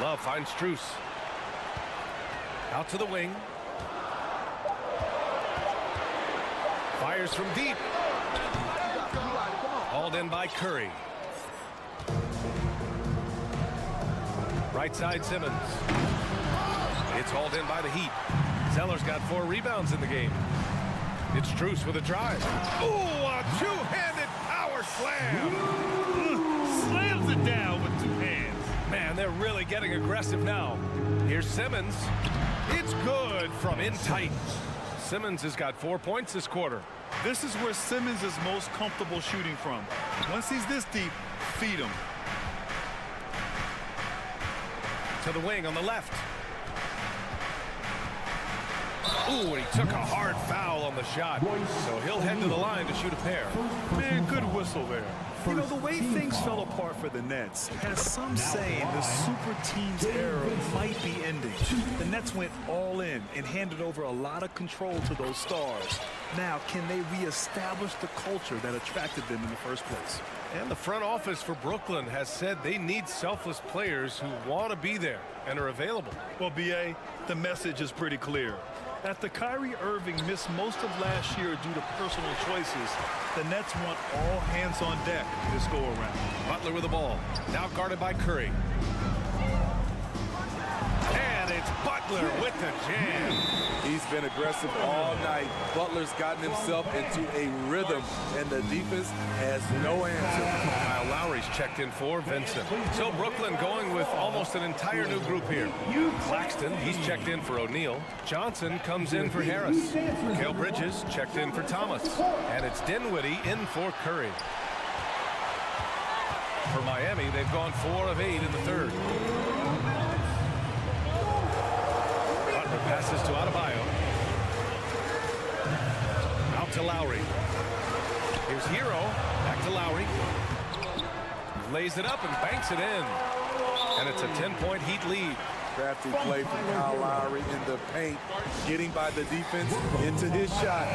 S7: Love finds Strus. Out to the wing. Fires from deep. Hauled in by Curry. Right side Simmons. It's hauled in by the Heat. Zeller's got 4 rebounds in the game. It's Strus with a drive. Ooh, a two-handed power slam.
S9: Slams it down with 2 hands.
S7: Man, they're really getting aggressive now. Here's Simmons. It's good from in tight. Simmons has got 4 points this quarter.
S9: This is where Simmons is most comfortable shooting from. Once he's this deep, feed him.
S7: To the wing on the left. Ooh, and he took a hard foul on the shot. So he'll head to the line to shoot a pair.
S9: Man, good whistle there. You know, the way things fell apart for the Nets has some saying the super team's era might be ending. The Nets went all in and handed over a lot of control to those stars. Now, can they reestablish the culture that attracted them in the first place?
S7: And the front office for Brooklyn has said they need selfless players who want to be there and are available.
S9: Well, B.A., the message is pretty clear. After Kyrie Irving missed most of last year due to personal choices, the Nets want all hands on deck this go-around.
S7: Butler with the ball, now guarded by Curry. And it's Butler with the jam.
S8: He's been aggressive all night. Butler's gotten himself into a rhythm, and the defense has no answer.
S7: Kyle Lowry's checked in for Vincent. So Brooklyn going with almost an entire new group here. Claxton, he's checked in for O'Neal. Johnson comes in for Harris. Mikal Bridges checked in for Thomas. And it's Dinwiddie in for Curry. For Miami, they've gone 4 of 8 in the third. Butler passes to Adebayo. Out to Lowry. Here's Hero. Back to Lowry. Lays it up and banks it in. And it's a 10-point Heat lead.
S8: Crafty play from Kyle Lowry in the paint, getting by the defense into his shot.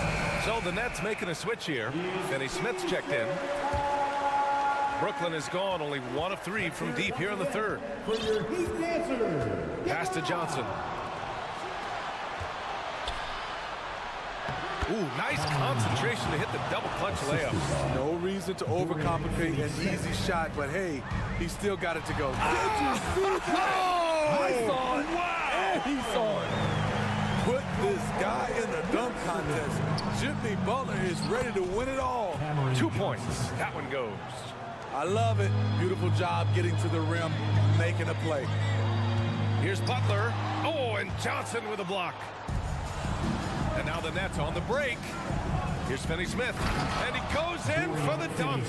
S7: So the Nets making a switch here. Finney Smith's checked in. Brooklyn has gone only 1 of 3 from deep here in the third. Pass to Johnson. Ooh, nice concentration to hit the double clutch layup.
S8: No reason to overcomplicate an easy shot, but hey, he still got it to go. I saw it. Wow. And he saw it. Put this guy in the dunk contest. Jimmy Butler is ready to win it all.
S7: 2 points. That one goes.
S8: I love it. Beautiful job getting to the rim, making a play.
S7: Here's Butler. Oh, and Johnson with a block. And now the Nets on the break. Here's Finney Smith. And he goes in for the dunk.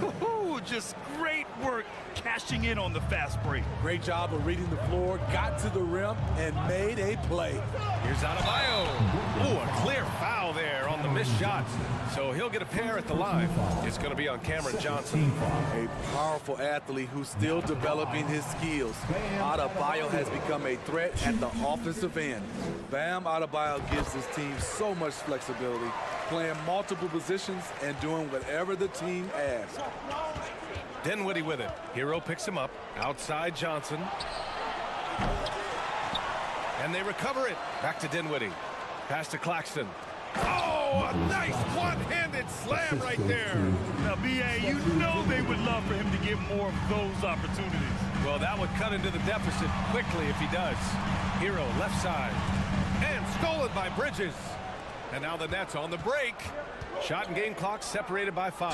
S9: Woo-hoo, just great work cashing in on the fast break.
S8: Great job of reading the floor, got to the rim, and made a play.
S7: Here's Adebayo. Oh, a clear foul there on the missed shot. So he'll get a pair at the line. It's going to be on Cameron Johnson.
S8: A powerful athlete who's still developing his skills. Adebayo has become a threat at the offensive end. Bam Adebayo gives his team so much flexibility, playing multiple positions and doing whatever the team asks.
S7: Dinwiddie with it. Hero picks him up. Outside Johnson. And they recover it. Back to Dinwiddie. Pass to Claxton. Oh, a nice one-handed slam right there.
S9: Now, B.A., you know they would love for him to get more of those opportunities.
S7: Well, that would cut into the deficit quickly if he does. Hero left side. And stolen by Bridges. And now the Nets on the break. Shot and game clock separated by 5.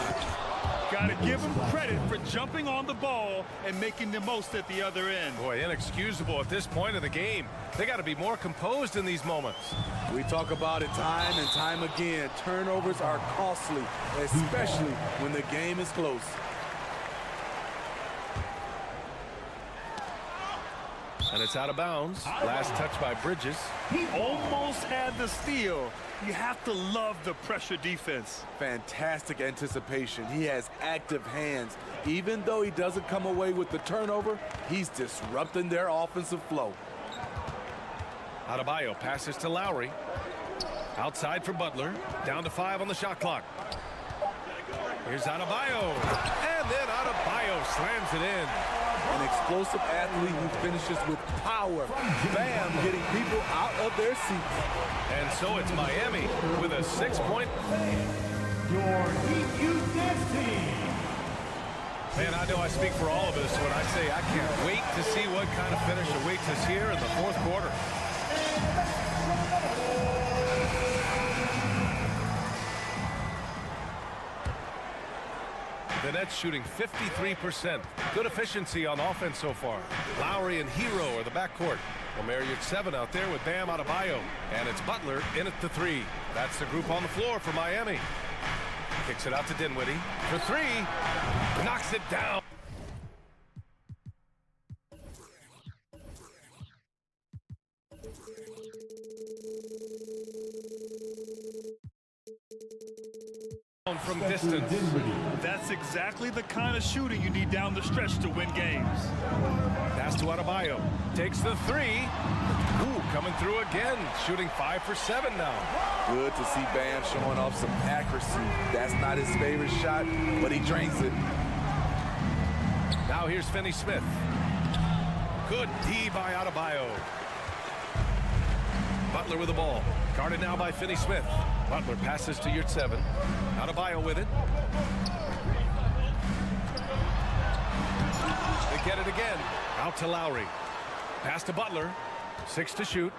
S9: Got to give him credit for jumping on the ball and making the most at the other end.
S7: Boy, inexcusable at this point of the game. They got to be more composed in these moments.
S8: We talk about it time and time again. Turnovers are costly, especially when the game is close.
S7: And it's out of bounds. Last touch by Bridges.
S9: He almost had the steal. You have to love the pressure defense.
S8: Fantastic anticipation. He has active hands. Even though he doesn't come away with the turnover, he's disrupting their offensive flow.
S7: Adebayo passes to Lowry. Outside for Butler. Down to 5 on the shot clock. Here's Adebayo. And then Adebayo slams it in.
S8: An explosive athlete who finishes with power. Bam, getting people out of their seats.
S7: And so it's Miami with a 6-point.
S6: Your EQ dance team.
S7: Man, I know I speak for all of us when I say I can't wait to see what kind of finish awaits us here in the fourth quarter. The Nets shooting 53%. Good efficiency on offense so far. Lowry and Hero are the backcourt. Omariyat 7 out there with Bam Adebayo. And it's Butler in at the 3. That's the group on the floor for Miami. Kicks it out to Dinwiddie for 3. Knocks it down. From distance.
S9: That's exactly the kind of shooting you need down the stretch to win games.
S7: Pass to Adebayo. Takes the 3. Ooh, coming through again. Shooting 5 for 7 now.
S8: Good to see Bam showing off some accuracy. That's not his favorite shot, but he drains it.
S7: Now here's Finney Smith. Good D by Adebayo. Butler with the ball. Guarded now by Finney Smith. Butler passes to Yurt 7. Adebayo with it. They get it again. Out to Lowry. Pass to Butler. 6 to shoot.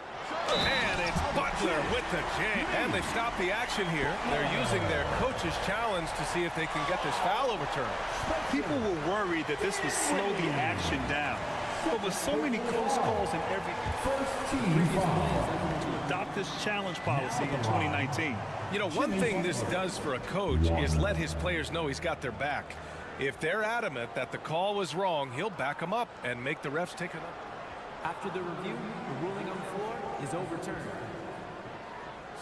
S7: And it's Butler with the jam. And they stop the action here. They're using their coach's challenge to see if they can get this foul overturned.
S9: People were worried that this would slow the action down. But with so many close calls in every to adopt this challenge policy in 2019.
S7: You know, one thing this does for a coach is let his players know he's got their back. If they're adamant that the call was wrong, he'll back them up and make the refs take it up.
S10: After the review, the ruling on the floor is overturned.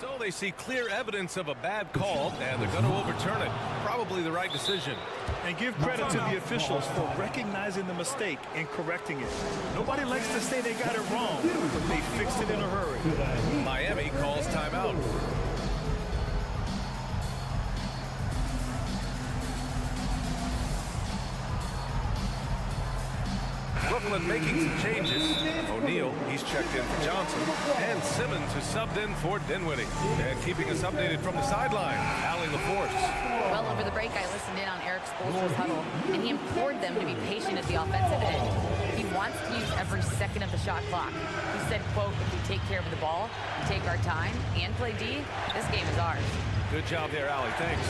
S7: So they see clear evidence of a bad call, and they're going to overturn it. Probably the right decision.
S9: And give credit to the officials for recognizing the mistake and correcting it. Nobody likes to say they got it wrong, but they fixed it in a hurry.
S7: Miami calls timeout. Brooklyn making some changes. O'Neal, he's checked in for Johnson. And Simmons is subbed in for Dinwiddie. And keeping us updated from the sideline, Allie LaForce.
S11: Well, over the break, I listened in on Eric Spoelstra's huddle, and he implored them to be patient at the offensive end. He wants to use every second of the shot clock. He said, quote, if we take care of the ball, take our time, and play D, this game is ours.
S7: Good job there, Allie. Thanks.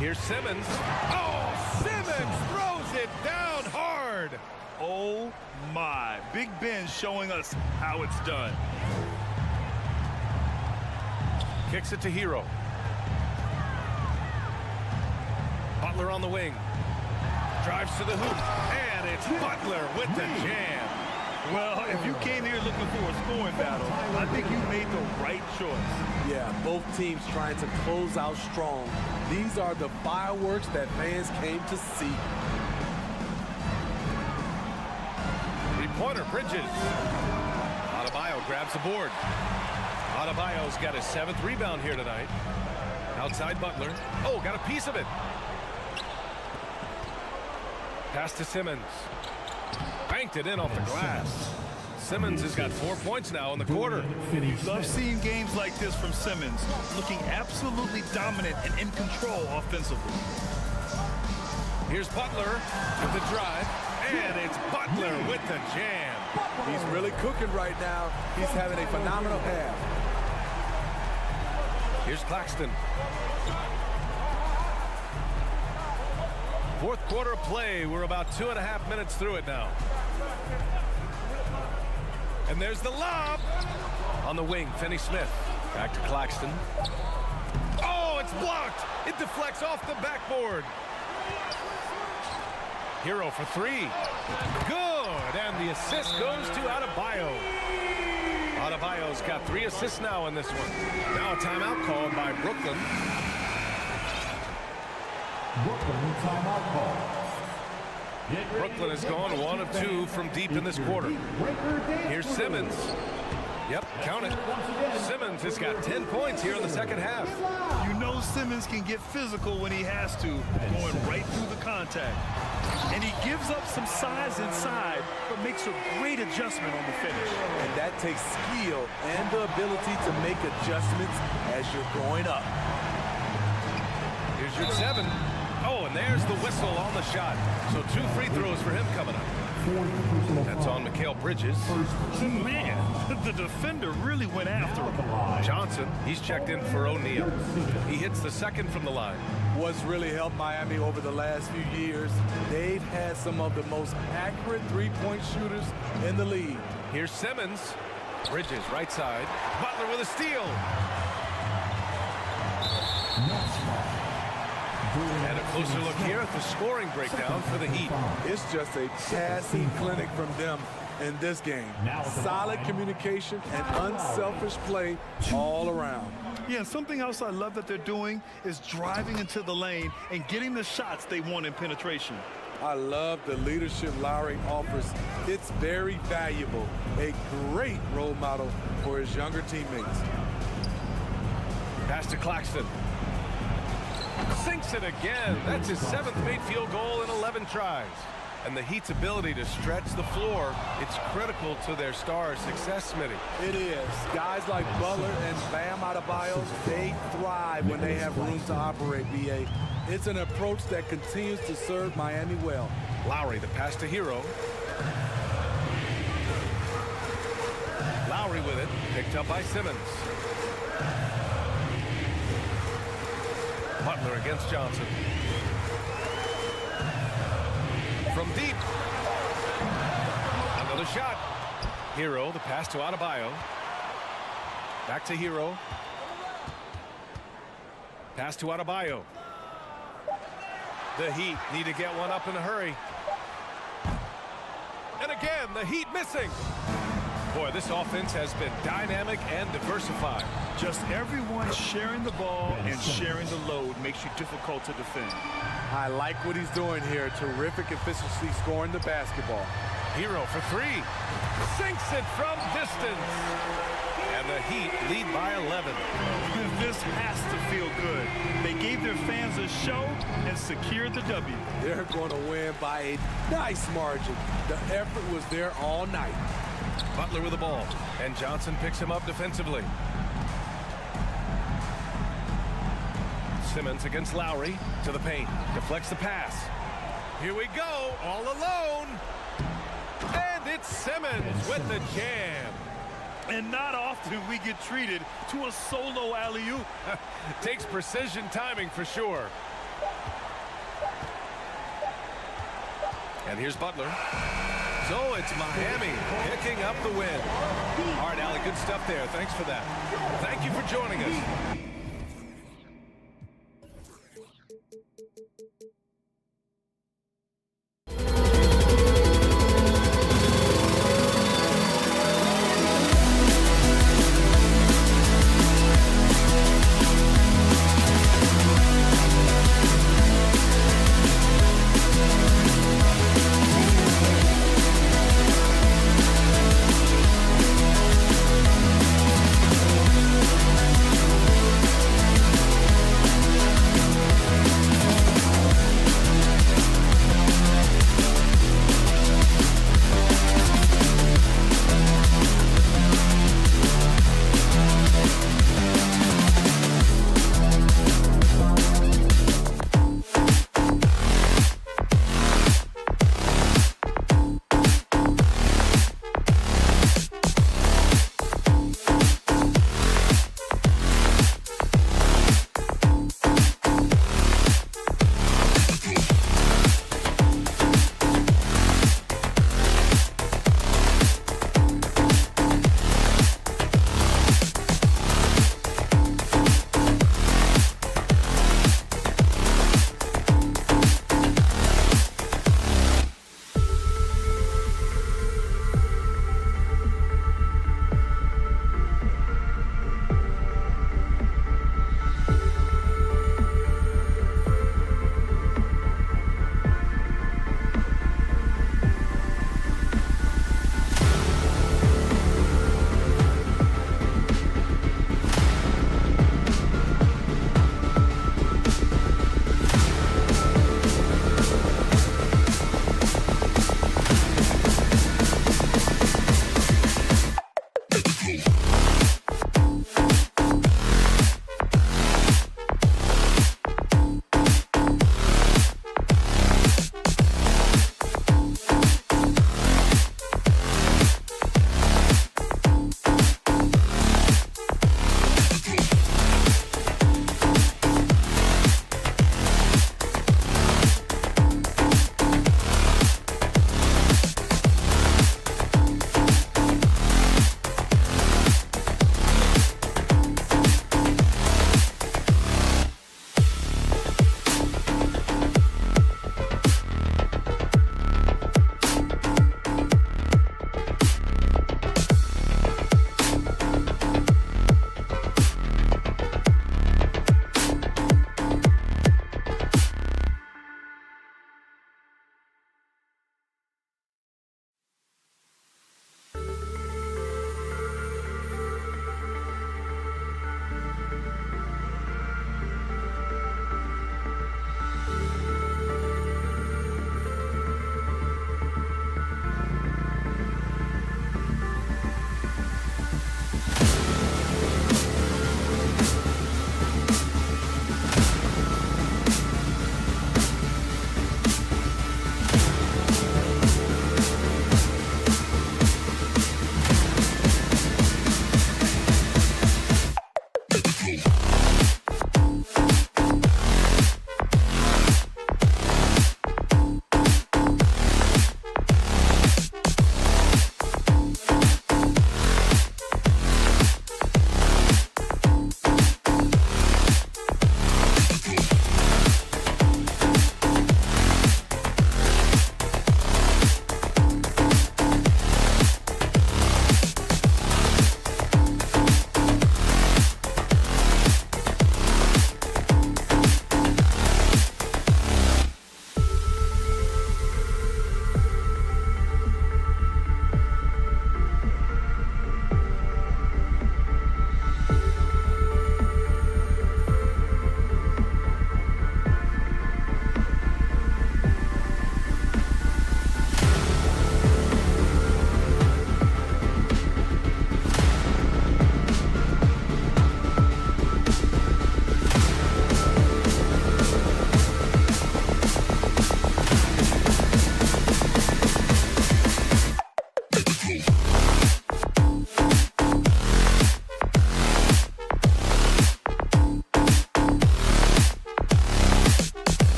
S7: Here's Simmons. Oh, Simmons throws it down hard.
S9: Oh my, Big Ben showing us how it's done.
S7: Kicks it to Hero. Butler on the wing. Drives to the hoop. And it's Butler with the jam.
S9: Well, if you came here looking for a scoring battle, I think you made the right choice.
S8: Yeah, both teams trying to close out strong. These are the fireworks that fans came to see.
S7: Three-pointer, Bridges. Adebayo grabs the board. Adebayo's got his 7th rebound here tonight. Outside Butler. Oh, got a piece of it. Pass to Simmons. Banked it in off the glass. Simmons has got 4 points now in the quarter.
S9: Love seeing games like this from Simmons, looking absolutely dominant and in control offensively.
S7: Here's Butler with the drive, and it's Butler with the jam.
S8: He's really cooking right now. He's having a phenomenal half.
S7: Here's Claxton. Fourth quarter of play. We're about 2.5 minutes through it now. And there's the lob. On the wing, Finney-Smith. Back to Claxton. Oh, it's blocked. It deflects off the backboard. Hero for 3. Good. And the assist goes to Adebayo. Adebayo's got 3 assists now in this one. Now a timeout called by Brooklyn.
S6: Brooklyn timeout call.
S7: Brooklyn has gone 1 of 2 from deep in this quarter. Here's Simmons. Yep, count it. Simmons has got 10 points here in the second half.
S9: You know Simmons can get physical when he has to, going right through the contact. And he gives up some size inside, but makes a great adjustment on the finish.
S8: And that takes skill and the ability to make adjustments as you're going up.
S7: Here's your 7. Oh, and there's the whistle on the shot. So 2 free throws for him coming up. That's on Mikal Bridges.
S9: Man, the defender really went after him.
S7: Johnson, he's checked in for O'Neal. He hits the 2nd from the line.
S8: What's really helped Miami over the last few years, they've had some of the most accurate three-point shooters in the league.
S7: Here's Simmons. Bridges, right side. Butler with a steal. And a closer look here at the scoring breakdown for the Heat.
S8: It's just a passing clinic from them in this game. Solid communication and unselfish play all around.
S9: Yeah, and something else I love that they're doing is driving into the lane and getting the shots they want in penetration.
S8: I love the leadership Lowry offers. It's very valuable. A great role model for his younger teammates.
S7: Pass to Claxton. Sinks it again. That's his 7th made field goal in 11 tries. And the Heat's ability to stretch the floor, it's critical to their star success, Smitty.
S8: It is. Guys like Butler and Bam Adebayo, they thrive when they have room to operate, B.A. It's an approach that continues to serve Miami well.
S7: Lowry, the pass to Hero. Lowry with it, picked up by Simmons. Butler against Johnson. From deep. Another shot. Hero, the pass to Adebayo. Back to Hero. Pass to Adebayo. The Heat need to get one up in a hurry. And again, the Heat missing. Boy, this offense has been dynamic and diversified.
S9: Just everyone sharing the ball and sharing the load makes you difficult to defend.
S8: I like what he's doing here. Terrific efficiency scoring the basketball.
S7: Hero for 3. Sinks it from distance. And the Heat lead by 11.
S9: This has to feel good. They gave their fans a show and secured the W.
S8: They're going to win by a nice margin. The effort was there all night.
S7: Butler with the ball, and Johnson picks him up defensively. Simmons against Lowry to the paint, deflects the pass. Here we go, all alone. And it's Simmons with the jam.
S9: And not often we get treated to a solo alley-oop.
S7: Takes precision timing for sure. And here's Butler. So it's Miami picking up the win. All right, Allie, good stuff there. Thanks for that. Thank you for joining us.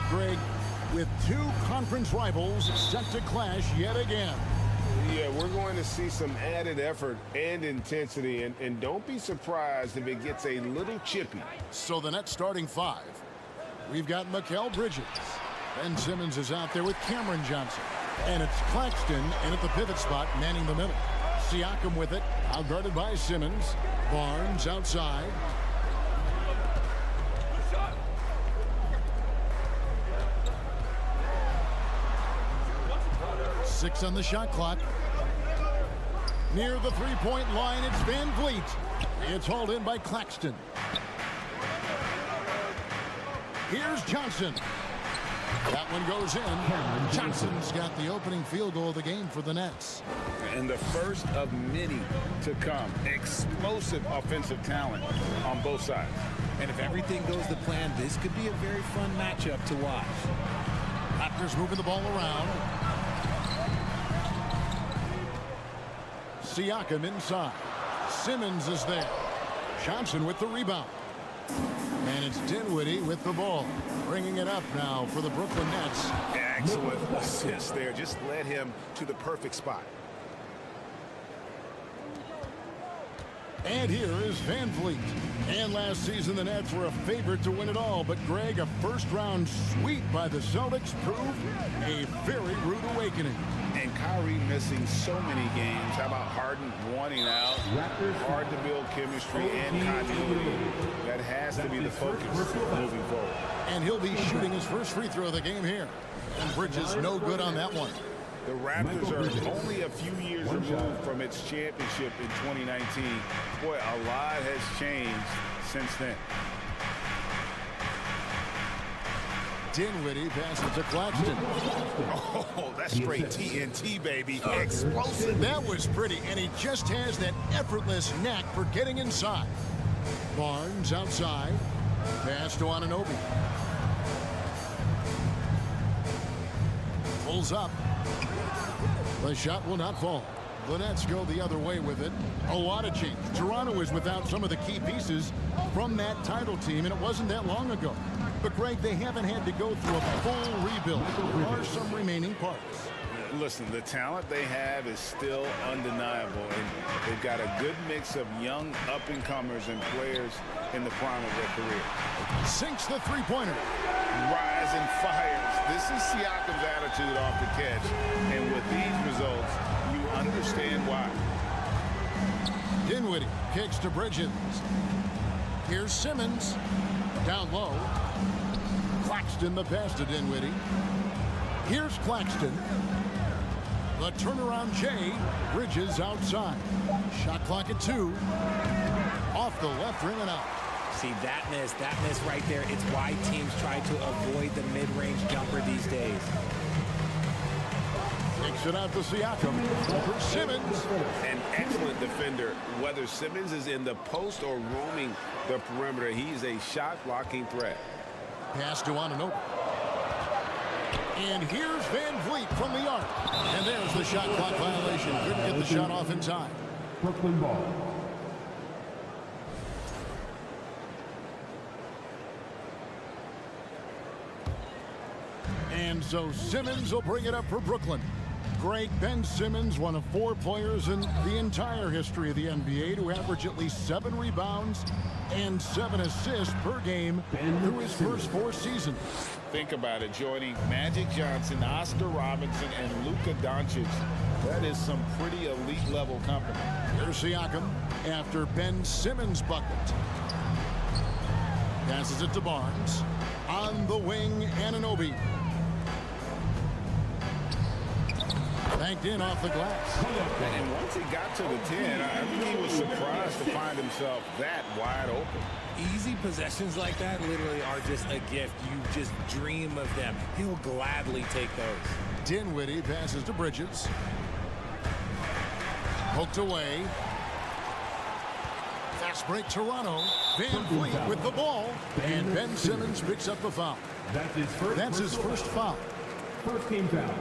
S1: Greg, with two conference rivals set to clash yet again.
S2: Yeah, we're going to see some added effort and intensity, and don't be surprised if it gets a little chippy.
S1: So the net starting five. We've got Mikal Bridges. Ben Simmons is out there with Cameron Johnson. And it's Claxton in at the pivot spot, manning the middle. Siakam with it, outguarded by Simmons. Barnes outside. Six on the shot clock. Near the three-point line, it's Van Vliet. It's hauled in by Claxton. Here's Johnson. That one goes in. Johnson's got the opening field goal of the game for the Nets.
S2: And the first of many to come. Explosive offensive talent on both sides.
S12: And if everything goes to plan, this could be a very fun matchup to watch.
S1: Raptors moving the ball around. Siakam inside. Simmons is there. Johnson with the rebound. And it's Dinwiddie with the ball. Bringing it up now for the Brooklyn Nets.
S2: Excellent assist there. Just led him to the perfect spot.
S1: And here is Van Vliet. And last season, the Nets were a favorite to win it all. But, Greg, a first-round sweep by the Celtics proved a very rude awakening.
S2: And Kyrie missing so many games. How about Harden wanting out? Hard to build chemistry and continuity. That has to be the focus moving forward.
S1: And he'll be shooting his first free throw of the game here. And Bridges no good on that one.
S2: The Raptors are only a few years removed from its championship in 2019. Boy, a lot has changed since then.
S1: Dinwiddie passes to Claxton.
S2: Oh, that's straight TNT, baby. Explosive.
S1: That was pretty, and he just has that effortless knack for getting inside. Barnes outside. Pass to Anunoby. Pulls up. The shot will not fall. The Nets go the other way with it. A lot of change. Toronto is without some of the key pieces from that title team, and it wasn't that long ago. But, Greg, they haven't had to go through a full rebuild. There are some remaining parts.
S2: Listen, the talent they have is still undeniable, and they've got a good mix of young up-and-comers and players in the prime of their career.
S1: Sinks the three-pointer.
S2: Rise and fires. This is Siakam's attitude off the catch, and with these results, you understand why.
S1: Dinwiddie kicks to Bridges. Here's Simmons. Down low. Claxton the pass to Dinwiddie. Here's Claxton. The turnaround Jay. Bridges outside. Shot clock at 2. Off the left rim and out.
S12: See, that miss right there. It's why teams try to avoid the mid-range jumper these days.
S1: Takes it out to Siakam. For Simmons.
S2: An excellent defender. Whether Simmons is in the post or roaming the perimeter, he's a shot-blocking threat.
S1: Pass to Anunoby. And here's Van Vliet from the arc. And there's the shot clock violation. Couldn't get the shot off in time.
S6: Brooklyn ball.
S1: And so Simmons will bring it up for Brooklyn. Greg, Ben Simmons, one of 4 players in the entire history of the NBA to average at least 7 rebounds and 7 assists per game through his first 4 seasons.
S2: Think about it, joining Magic Johnson, Oscar Robinson, and Luka Doncic. That is some pretty elite-level company.
S1: Here's Siakam after Ben Simmons' bucket. Passes it to Barnes. On the wing, Anunoby. Banked in off the glass.
S2: And once he got to the 10, I think he was surprised to find himself that wide open.
S12: Easy possessions like that literally are just a gift. You just dream of them. He'll gladly take those.
S1: Dinwiddie passes to Bridges. Poked away. Fast break Toronto. Van Vliet with the ball. And Ben Simmons picks up the foul. That's his first foul.
S6: First team foul.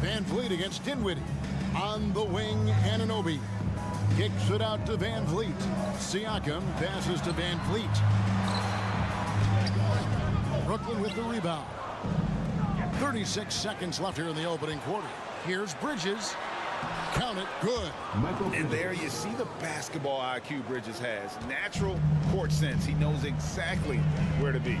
S1: Van Vliet against Dinwiddie. On the wing, Anunoby. Kicks it out to Van Vliet. Siakam passes to Van Vliet. Brooklyn with the rebound. 36 seconds left here in the opening quarter. Here's Bridges. Count it, good.
S2: And there you see the basketball IQ Bridges has. Natural court sense. He knows exactly where to be.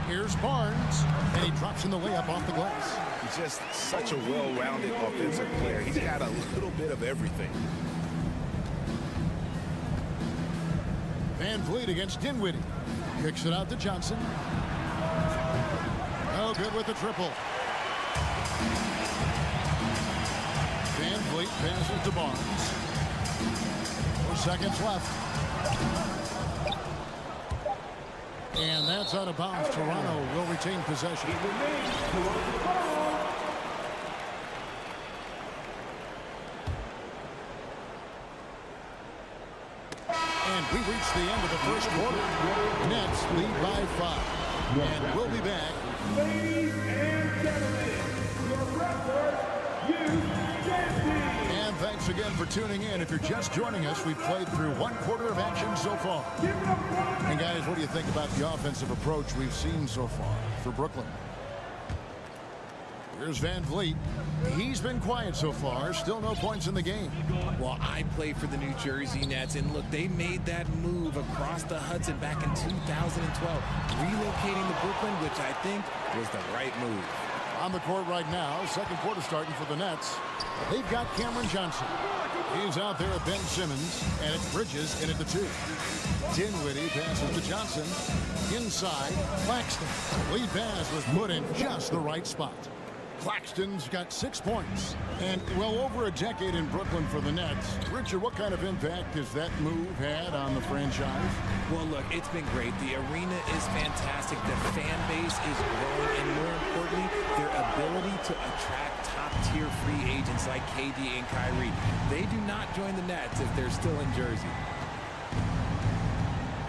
S1: Here's Barnes, and he drops in the layup off the glass.
S2: He's just such a well-rounded offensive player. He's got a little bit of everything.
S1: Van Vliet against Dinwiddie. Kicks it out to Johnson. No good with the triple. Van Vliet passes to Barnes. 4 seconds left. And that's out of bounds. Toronto will retain possession. And we reach the end of the first quarter. Nets lead by 5. And we'll be back.
S6: Ladies and gentlemen, your Raptors,
S1: and thanks again for tuning in. If you're just joining us, we've played through 1 quarter of action so far. And guys, what do you think about the offensive approach we've seen so far for Brooklyn? Here's Van Vliet. He's been quiet so far. Still no points in the game.
S12: Well, I play for the New Jersey Nets, and look, they made that move across the Hudson back in 2012, relocating to Brooklyn, which I think was the right move.
S1: On the court right now, second quarter starting for the Nets. They've got Cameron Johnson. He's out there at Ben Simmons, and it's Bridges in at the 2. Dinwiddie passes to Johnson. Inside, Claxton. Lead pass was put in just the right spot. Claxton's got 6 points. And well over a decade in Brooklyn for the Nets. Richard, what kind of impact has that move had on the franchise?
S12: Well, look, it's been great. The arena is fantastic. The fan base is growing. And more importantly, their ability to attract top-tier free agents like KD and Kyrie. They do not join the Nets if they're still in Jersey.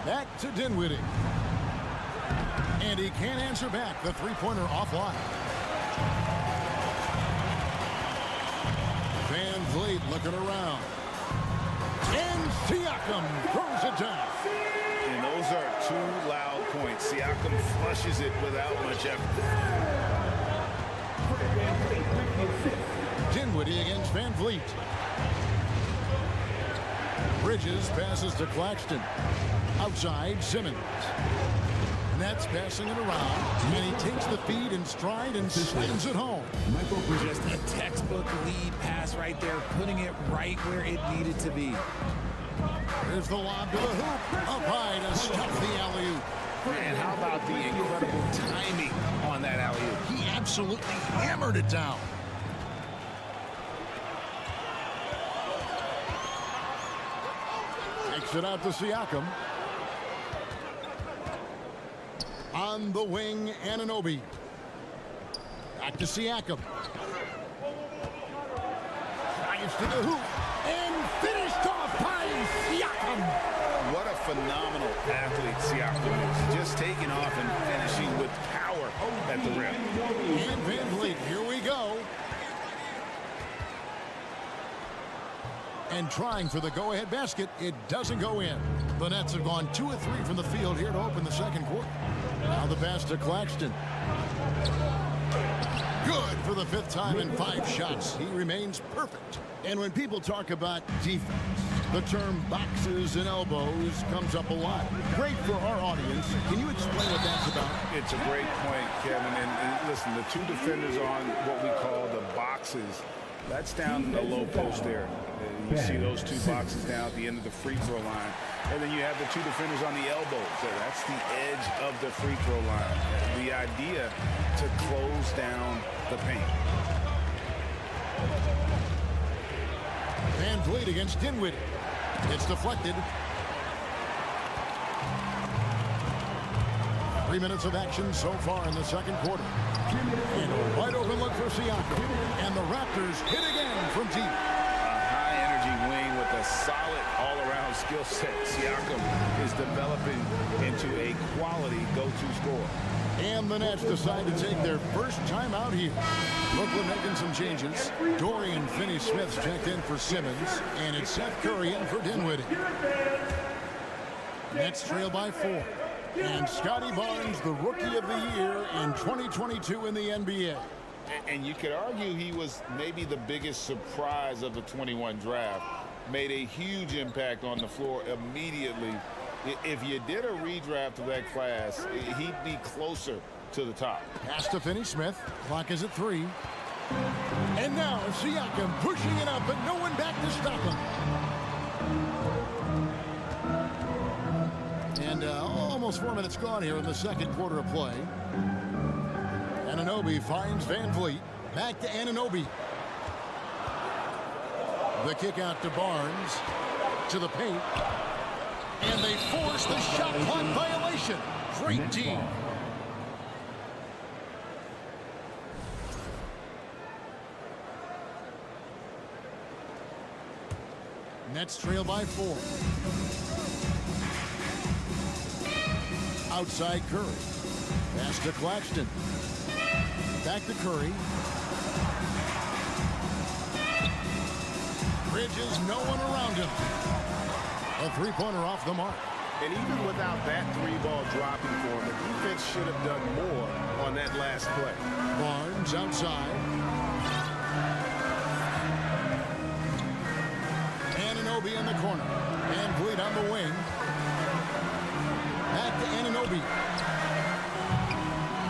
S1: Back to Dinwiddie. And he can't answer back. The three-pointer offline. Van Vliet looking around. And Siakam throws it down.
S2: And those are 2 loud points. Siakam flushes it without much effort.
S1: Dinwiddie against Van Vliet. Bridges passes to Claxton. Outside, Simmons. Nets passing it around, and he takes the feed in stride and sends it home.
S12: Just a textbook lead pass right there, putting it right where it needed to be.
S1: Here's the lob to the hoop. Up high to stuff the alley-oop.
S2: And how about the incredible timing on that alley-oop?
S1: He absolutely hammered it down. Takes it out to Siakam. On the wing, Anunoby. Back to Siakam. Drives to the hoop. And finished off by Siakam.
S2: What a phenomenal athlete Siakam is. Just taking off and finishing with power at the rim.
S1: And Van Vliet, here we go. And trying for the go-ahead basket. It doesn't go in. The Nets have gone 2 of 3 from the field here to open the second quarter. Now the pass to Claxton. Good for the 5th time in 5 shots. He remains perfect. And when people talk about defense, the term boxes and elbows comes up a lot. Great for our audience. Can you explain what that's about?
S2: It's a great point, Kevin. And listen, the 2 defenders on what we call the boxes, that's down in the low post there. You see those 2 boxes down at the end of the free throw line. And then you have the 2 defenders on the elbows. So that's the edge of the free throw line. The idea to close down the paint.
S1: Van Vliet against Dinwiddie. It's deflected. 3 minutes of action so far in the second quarter. And a wide open look for Siakam. And the Raptors hit again from deep.
S2: Wing with a solid all-around skill set. Siakam is developing into a quality go-to scorer.
S1: And the Nets decide to take their first time out here. Brooklyn making some changes. Dorian Finney-Smith's checked in for Simmons. And it's Seth Curry in for Dinwiddie. Nets trail by 4. And Scotty Barnes, the Rookie of the Year in 2022 in the NBA.
S2: And you could argue he was maybe the biggest surprise of the 21 draft. Made a huge impact on the floor immediately. If you did a redraft of that class, he'd be closer to the top.
S1: Pass to Finney-Smith. Clock is at 3. And now Siakam pushing it up, but no one back to stop him. And almost 4 minutes gone here in the second quarter of play. Anunoby finds Van Vliet. Back to Anunoby. The kick out to Barnes. To the paint. And they force the shot clock violation. Great team. Nets trail by 4. Outside Curry. Pass to Claxton. Back to Curry. Bridges, no one around him. A three-pointer off the mark.
S5: And even without that 3-ball dropping for him, the defense should have done more on that last play.
S1: Barnes outside. Anunoby in the corner. Van Vliet on the wing. Back to Anunoby.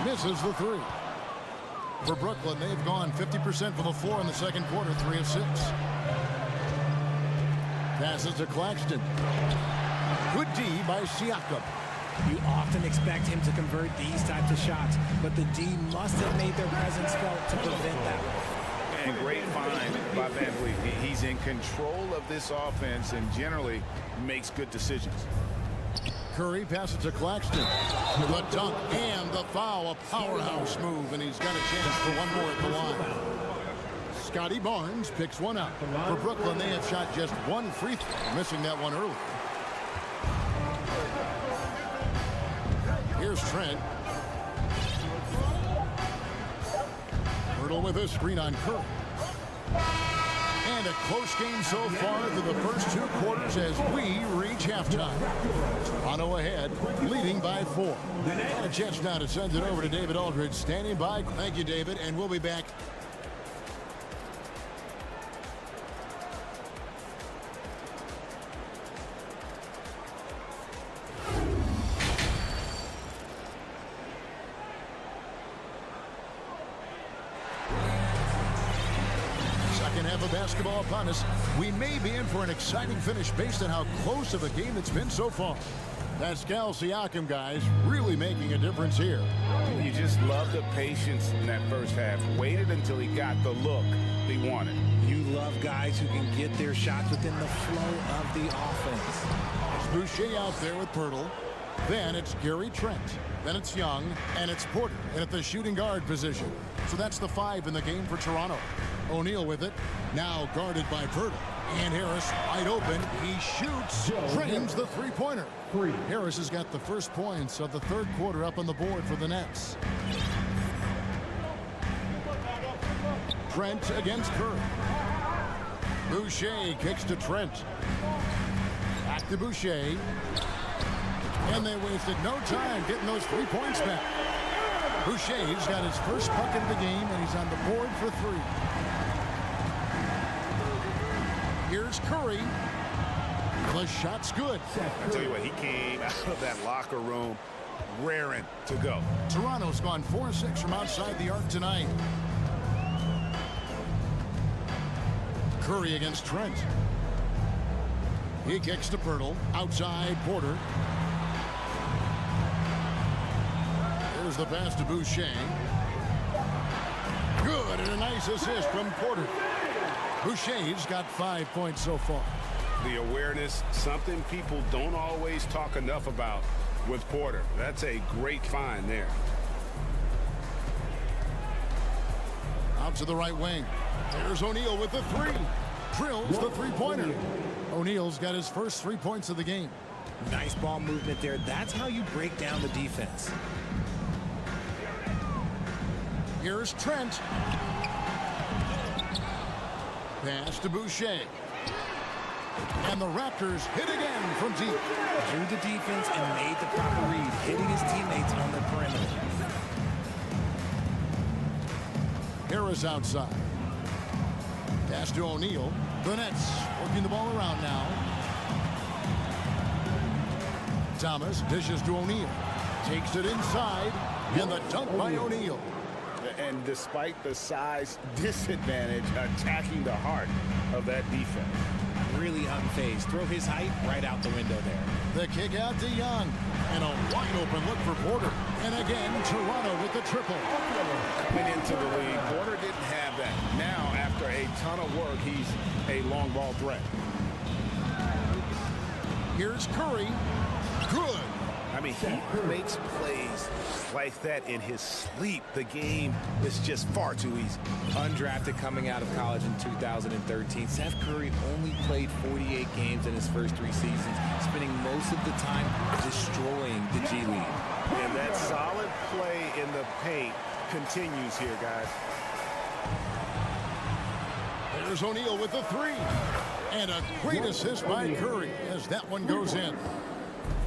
S1: Misses the 3. For Brooklyn, they've gone 50% from the floor in the second quarter, 3 of 6. Passes to Claxton. Good D by Siakam.
S12: You often expect him to convert these types of shots, but the D must have made their presence felt to prevent that.
S2: And great find by Van Vliet. He's in control of this offense and generally makes good decisions.
S1: Curry passes to Claxton. The dunk and the foul. A powerhouse move, and he's got a chance for one more at the line. Scotty Barnes picks one up. For Brooklyn, they have shot just one free throw, missing that one early. Here's Trent. Hurdle with a screen on Curry. And a close game so far through the first 2 quarters as we reach halftime. Toronto ahead, leading by 4. And a chance now to send it over to David Aldridge, standing by. Thank you, David, and we'll be back. Half of basketball upon us. We may be in for an exciting finish based on how close of a game it's been so far. Pascal Siakam, guys, really making a difference here.
S2: You just love the patience in that first half. Waited until he got the look he wanted.
S12: You love guys who can get their shots within the flow of the offense.
S1: It's Boucher out there with Pirtle. Then it's Gary Trent. Then it's Young, and it's Porter at the shooting guard position. So that's the 5 in the game for Toronto. O'Neal with it, now guarded by Pirtle. And Harris wide open. He shoots, drains the three-pointer. Harris has got the first points of the third quarter up on the board for the Nets. Trent against Curry. Boucher kicks to Trent. Back to Boucher. And they wasted no time getting those 3 points back. Boucher's got his first bucket of the game, and he's on the board for 3. Here's Curry. The shot's good.
S2: I tell you what, he came out of that locker room raring to go.
S1: Toronto's gone 4-6 from outside the arc tonight. Curry against Trent. He kicks to Pirtle. Outside Porter. There's the pass to Boucher. Good, and a nice assist from Porter. Boucher's got 5 points so far.
S5: The awareness, something people don't always talk enough about with Porter. That's a great find there.
S1: Out to the right wing. There's O'Neal with the 3. Drills the three-pointer. O'Neal's got his first 3 points of the game.
S12: Nice ball movement there. That's how you break down the defense.
S1: Here's Trent. Pass to Boucher. And the Raptors hit again from deep.
S12: Drew the defense and made the proper read, hitting his teammates on the perimeter.
S1: Harris outside. Pass to O'Neal. The Nets working the ball around now. Thomas dishes to O'Neal. Takes it inside. And the dunk by O'Neal.
S2: And despite the size disadvantage, attacking the heart of that defense.
S12: Really unfazed. Throw his height right out the window there.
S1: The kick out to Young. And a wide open look for Porter. And again, Toronto with the triple.
S2: Coming into the league, Porter didn't have that. Now, after a ton of work, he's a long ball threat.
S1: Here's Curry. Good.
S2: I mean, he makes plays like that in his sleep. The game is just far too easy.
S12: Undrafted coming out of college in 2013, Seth Curry only played 48 games in his first 3 seasons, spending most of the time destroying the G League.
S2: And that solid play in the paint continues here, guys.
S1: There's O'Neal with the 3. And a great assist by Curry as that one goes in.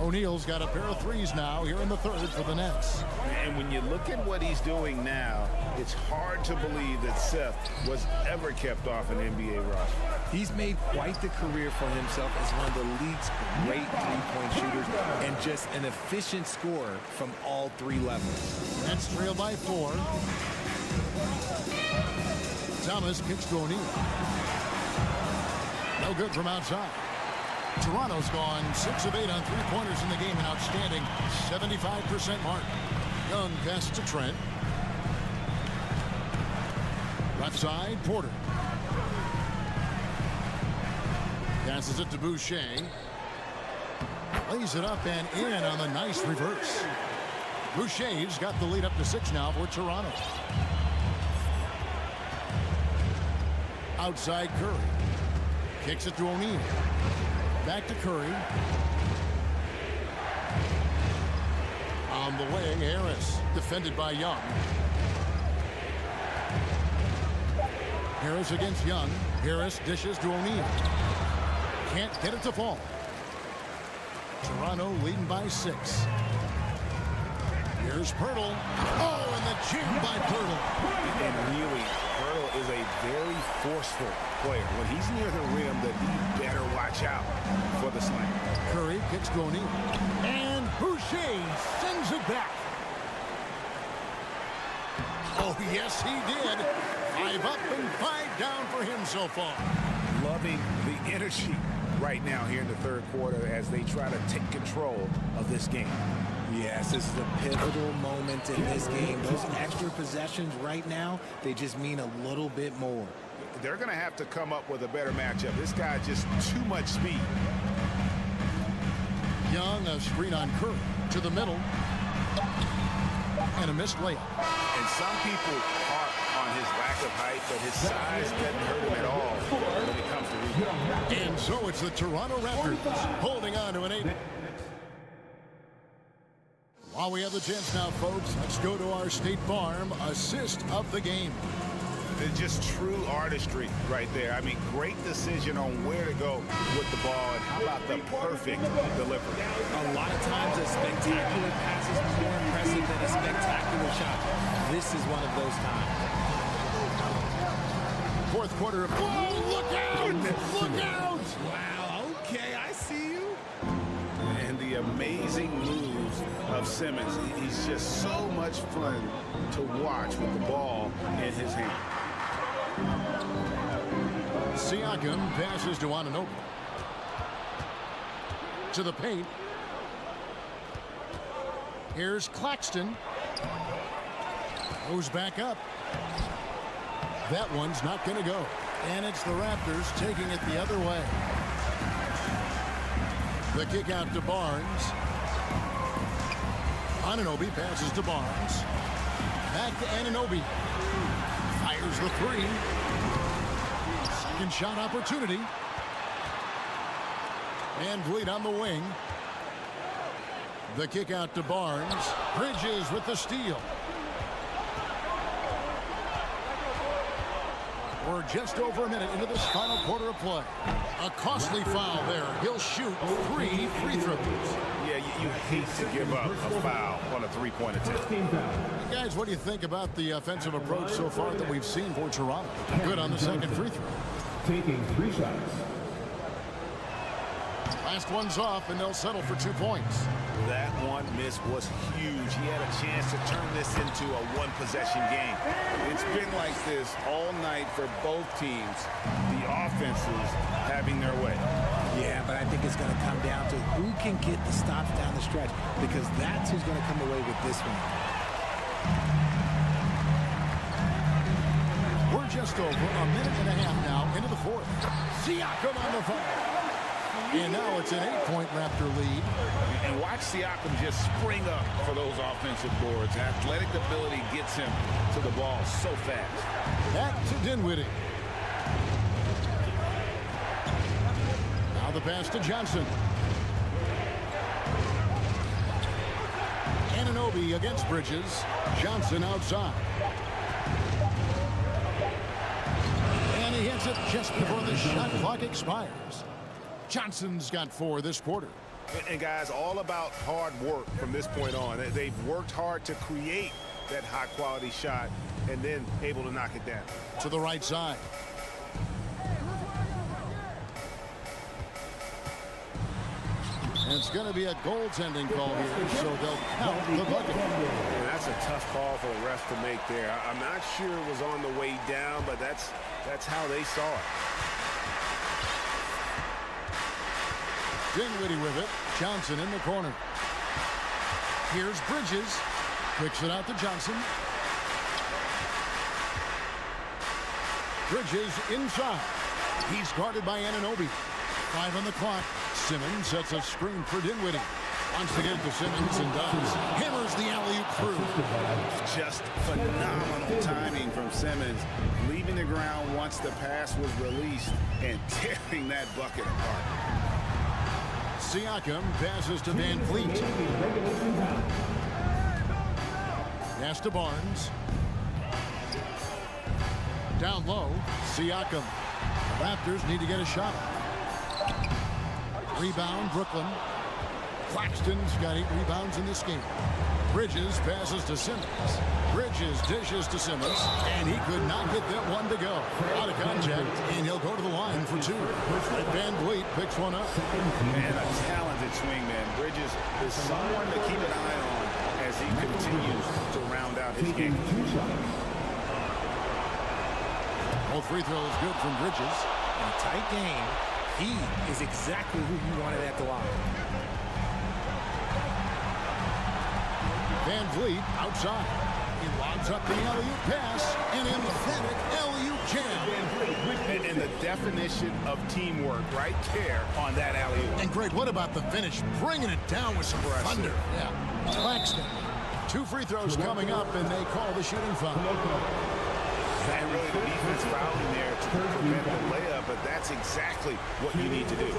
S1: O'Neal's got a pair of 3s now here in the 3rd for the Nets.
S2: And when you look at what he's doing now, it's hard to believe that Seth was ever kept off an NBA roster.
S12: He's made quite the career for himself as one of the league's great three-point shooters and just an efficient scorer from all 3 levels.
S1: Nets trail by 4. Thomas kicks to O'Neal. No good from outside. Toronto's gone 6 of 8 on 3-pointers in the game, an outstanding 75% mark. Young passes to Trent. Left side, Porter. Passes it to Boucher. Lays it up and in on the nice reverse. Boucher's got the lead up to 6 now for Toronto. Outside Curry. Kicks it to O'Neal. Back to Curry. On the wing, Harris. Defended by Young. Harris against Young. Harris dishes to O'Neal. Can't get it to fall. Toronto leading by 6. Here's Pirtle. Oh, and the jam by Pirtle.
S2: And really, Pirtle is a very forceful player. When he's near the rim, that he better watch out for the slam.
S1: Curry kicks to O'Neal. And Boucher sends it back. Oh, yes, he did. 5 up and 5 down for him so far.
S2: Loving the energy right now here in the 3rd quarter as they try to take control of this game.
S12: Yes, this is a pivotal moment in this game. Those extra possessions right now, they just mean a little bit more.
S2: They're going to have to come up with a better matchup. This guy just too much speed.
S1: Young, a screen on Curry to the middle. And a missed layup.
S2: And some people harp on his lack of height, but his size doesn't hurt him at all when it comes to rebounding.
S1: And so it's the Toronto Raptors holding on to an 8. While we have the chance now, folks, let's go to our State Farm assist of the game.
S2: It's just true artistry right there. I mean, great decision on where to go with the ball, and how about the perfect delivery.
S12: A lot of times a spectacular pass is more impressive than a spectacular shot. This is one of those times.
S1: 4th quarter of... Whoa, look out! Look out!
S12: Wow, okay, I see you.
S2: And the amazing moves of Simmons. He's just so much fun to watch with the ball in his hand.
S1: Siakam passes to Anunoby. To the paint. Here's Claxton. Goes back up. That one's not going to go. And it's the Raptors taking it the other way. The kick out to Barnes. Anunoby passes to Barnes. Back to Anunoby. Fires the 3. Second shot opportunity. Van Vliet on the wing. The kick out to Barnes. Bridges with the steal. We're just over a minute into this final quarter of play. A costly foul there. He'll shoot 3 free throws.
S2: Yeah, you hate to give up a foul on a three-point attempt.
S1: Guys, what do you think about the offensive approach so far that we've seen for Toronto? Good on the second free throw.
S6: Taking 3 shots.
S1: Last one's off, and they'll settle for 2 points.
S2: That one miss was huge. He had a chance to turn this into a one-possession game. It's been like this all night for both teams. The offenses having their way.
S12: Yeah, but I think it's going to come down to who can get the stops down the stretch, because that's who's going to come away with this one.
S1: We're just over a minute and a half now into the fourth. Siakam on the phone. And now it's an 8-point Raptor lead.
S2: And watch Siakam just spring up for those offensive boards. Athletic ability gets him to the ball so fast.
S1: Back to Dinwiddie. Now the pass to Johnson. Anunoby against Bridges. Johnson outside. And he hits it just before the shot clock expires. Johnson's got 4 this quarter.
S2: And guys, all about hard work from this point on. They've worked hard to create that high-quality shot and then able to knock it down.
S1: To the right side. And it's going to be a goaltending call here, so they'll count the bucket.
S5: Yeah, that's a tough call for the refs to make there. I'm not sure it was on the way down, but that's how they saw it.
S1: Dinwiddie with it. Johnson in the corner. Here's Bridges. Kicks it out to Johnson. Bridges inside. He's guarded by Anunoby. 5 on the clock. Simmons sets a screen for Dinwiddie. Wants to get it to Simmons and does. Hammers the alley-oop through.
S2: Just phenomenal timing from Simmons. Leaving the ground once the pass was released and tearing that bucket apart.
S1: Siakam passes to Van Fleet. Pass to Barnes. Down low, Siakam. The Raptors need to get a shot. Rebound, Brooklyn. Claxton's got 8 rebounds in this game. Bridges passes to Simmons. Bridges dishes to Simmons, and he could not get that one to go. Out of contact, and he'll go to the line for 2. Van Vliet picks one up.
S2: And a talented swingman. Bridges is someone to keep an eye on as he continues to round out his game.
S1: Both free throws good from Bridges.
S12: In a tight game, he is exactly who you wanted at the line.
S1: Van Vliet outside. He lobs up the alley-oop pass, an emphatic alley-oop jam.
S2: And the definition of teamwork right there on that alley-oop.
S1: And Greg, what about the finish? Bringing it down with some thunder. Yeah, Claxton. 2 free throws coming up, and they call the shooting foul.
S2: And really the defense fouling there to prevent the layup, but that's exactly what you need to do.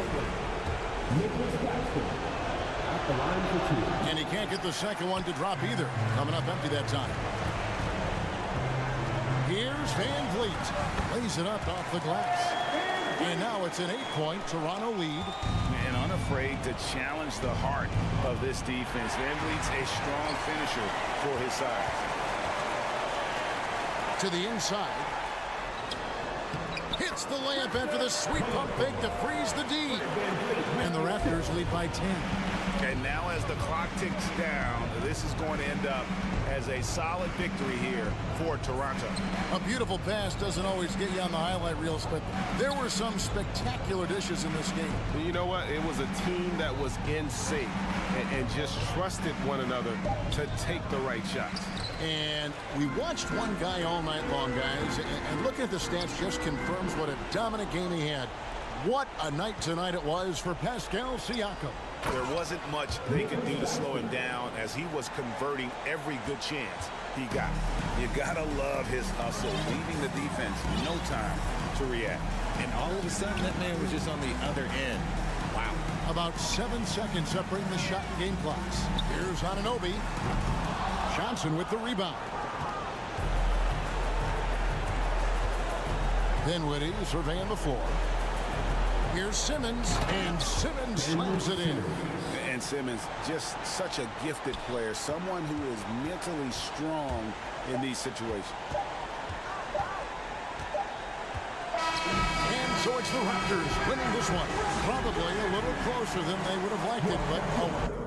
S1: And he can't get the second one to drop either. Coming up empty that time. Here's Van Vliet. Lays it up off the glass. And now it's an 8-point Toronto lead.
S2: And unafraid to challenge the heart of this defense. Van Vliet's a strong finisher for his size.
S1: To the inside. Hits the layup after the sweep pump fake to freeze the D. And the Raptors lead by 10.
S2: And now as the clock ticks down, this is going to end up as a solid victory here for Toronto.
S1: A beautiful pass doesn't always get you on the highlight reels, but there were some spectacular dishes in this game.
S5: You know what? It was a team that was in sync and just trusted one another to take the right shots.
S1: And we watched one guy all night long, guys, and looking at the stats just confirms what a dominant game he had. What a night tonight it was for Pascal Siakam.
S2: There wasn't much they could do to slow him down as he was converting every good chance he got. You gotta love his hustle, leaving the defense no time to react.
S12: And all of a sudden, that man was just on the other end. Wow.
S1: About 7 seconds separating the shot and game clocks. Here's Anunoby. Johnson with the rebound. Dinwiddie surveying the floor. Here's Simmons, and Simmons slams it in.
S2: And Simmons, just such a gifted player, someone who is mentally strong in these situations.
S1: And so it's the Raptors winning this one. Probably a little closer than they would have liked it, but oh well.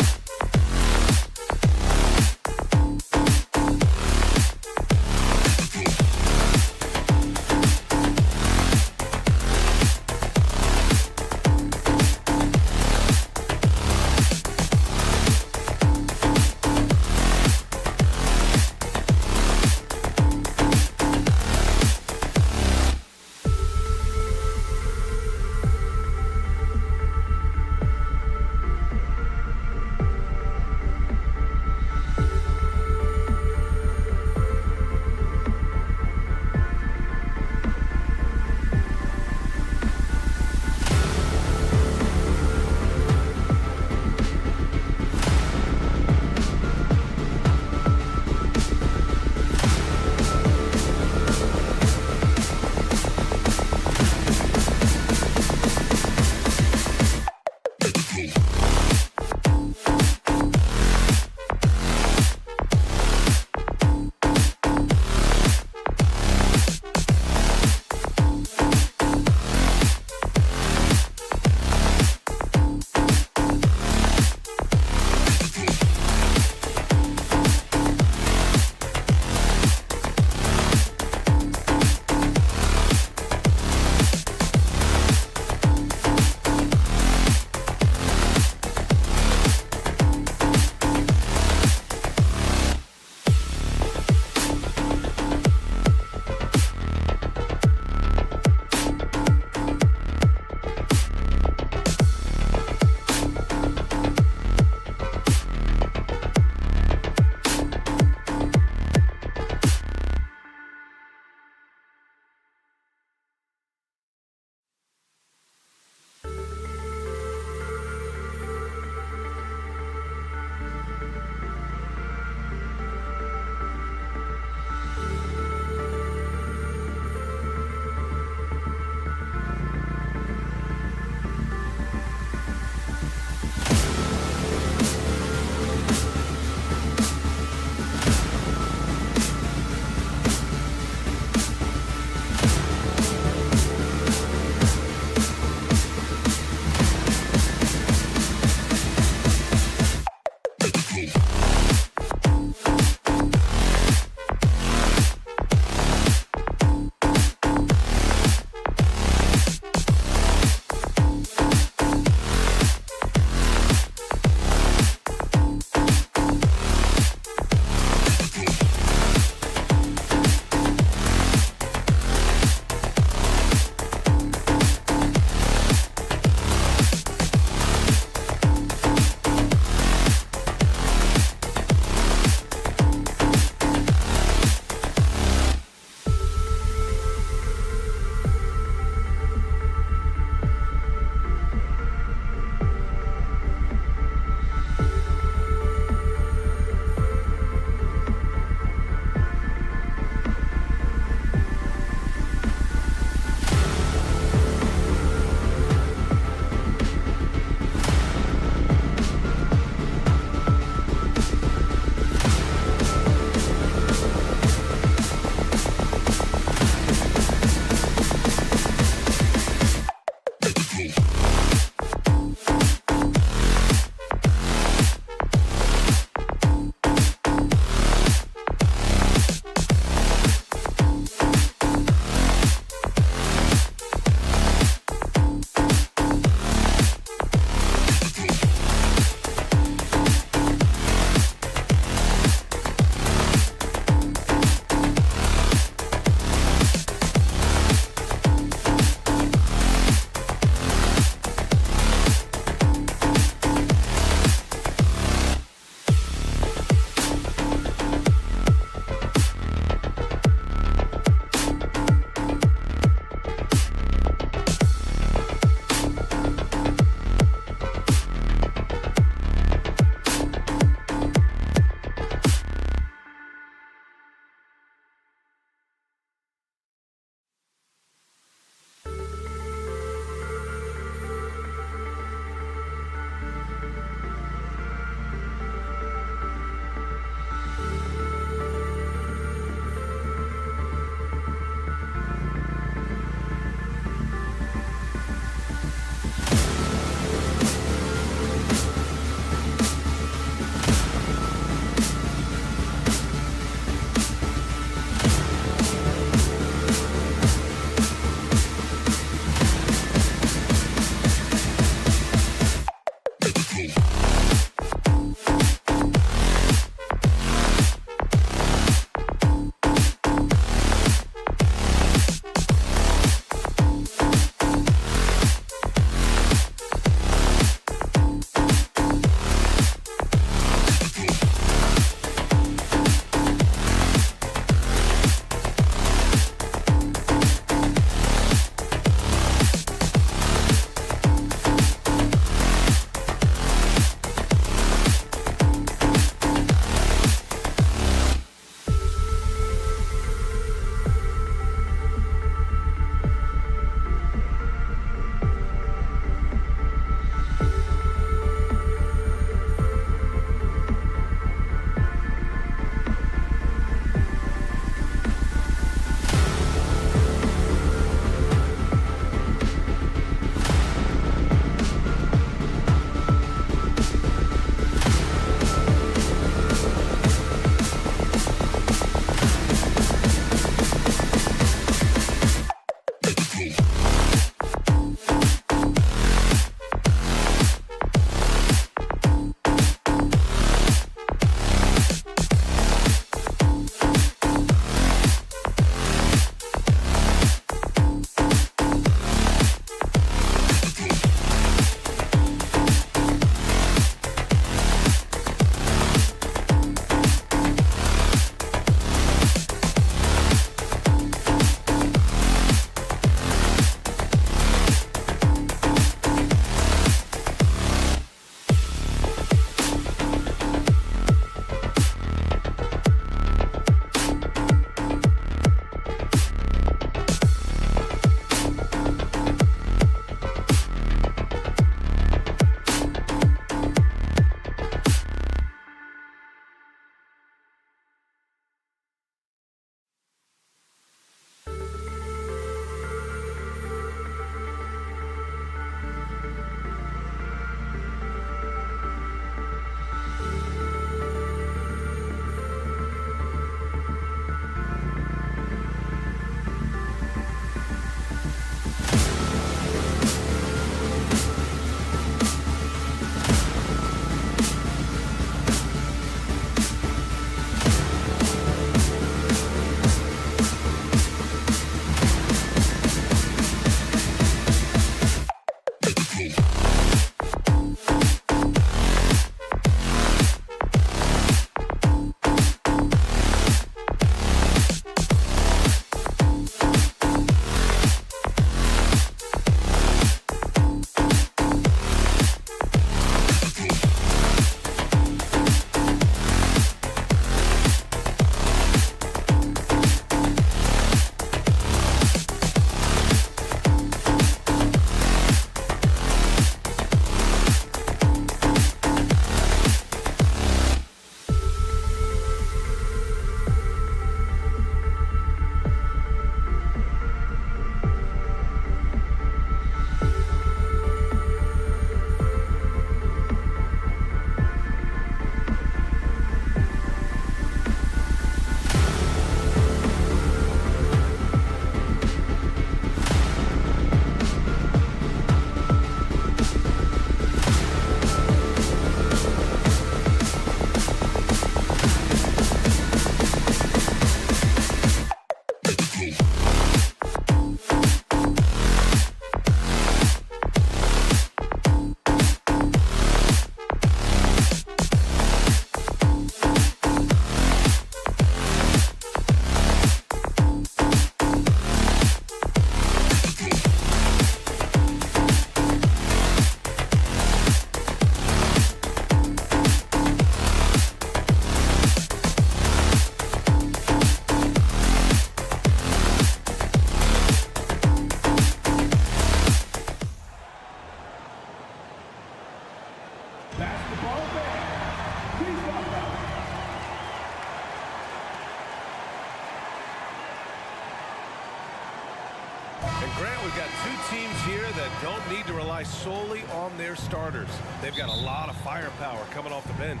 S7: And Grant, we've got two teams here that don't need to rely solely on their starters. They've got a lot of firepower coming off the bench.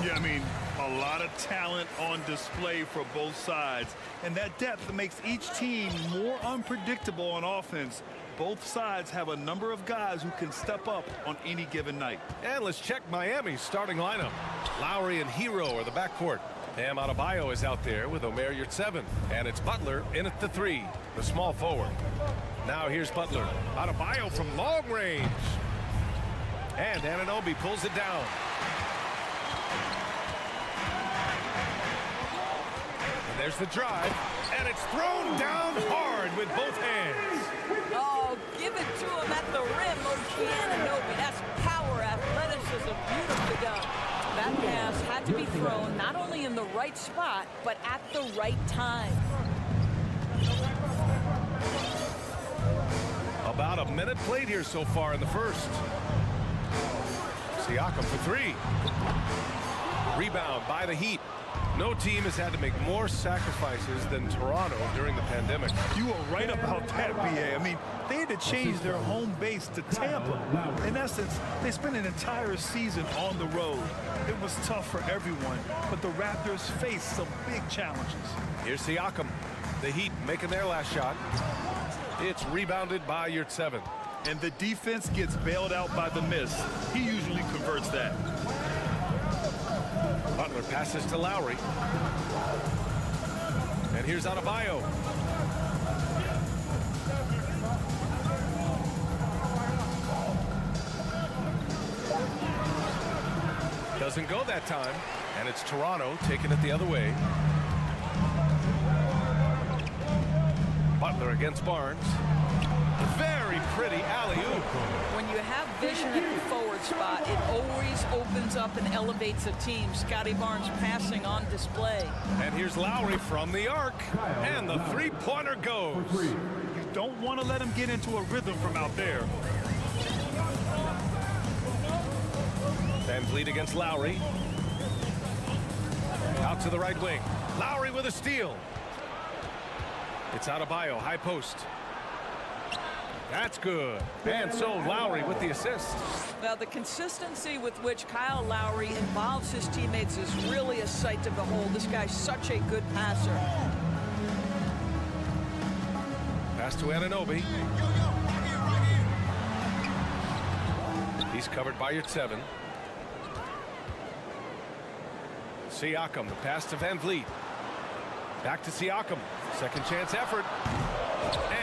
S9: Yeah, I mean, a lot of talent on display for both sides. And that depth makes each team more unpredictable on offense. Both sides have a number of guys who can step up on any given night.
S7: And let's check Miami's starting lineup. Lowry and Hero are the backcourt. Bam Adebayo is out there with Omer Yurtseven. And it's Butler in at the 3, the small forward. Now here's Butler. Adebayo from long range. And Anunoby pulls it down. And there's the drive. And it's thrown down hard with both hands.
S13: Oh, give it to him at the rim, Anunoby. That's power, athleticism, beautifully done. That pass had to be thrown not only in the right spot, but at the right time.
S7: About a minute played here so far in the first. Siakam for 3. Rebound by the Heat. No team has had to make more sacrifices than Toronto during the pandemic.
S9: You are right about that, BA. I mean, they had to change their home base to Tampa. In essence, they spent an entire season on the road. It was tough for everyone, but the Raptors faced some big challenges.
S7: Here's Siakam. The Heat making their last shot. It's rebounded by Yurtseven.
S9: And the defense gets bailed out by the miss. He usually converts that.
S7: Butler passes to Lowry. And here's Adebayo. Doesn't go that time. And it's Toronto taking it the other way. Butler against Barnes. Very pretty alley-oop.
S13: When you have vision at the forward spot, it always opens up and elevates a team. Scotty Barnes passing on display.
S7: And here's Lowry from the arc. And the three-pointer goes.
S9: You don't want to let him get into a rhythm from out there.
S7: Van Vliet against Lowry. Out to the right wing. Lowry with a steal. It's Adebayo, high post. That's good. And so Lowry with the assist.
S13: Now, the consistency with which Kyle Lowry involves his teammates is really a sight to behold. This guy's such a good passer.
S7: Pass to Anunoby. He's covered by Yurtseven. Siakam, the pass to Van Vliet. Back to Siakam. Second chance effort.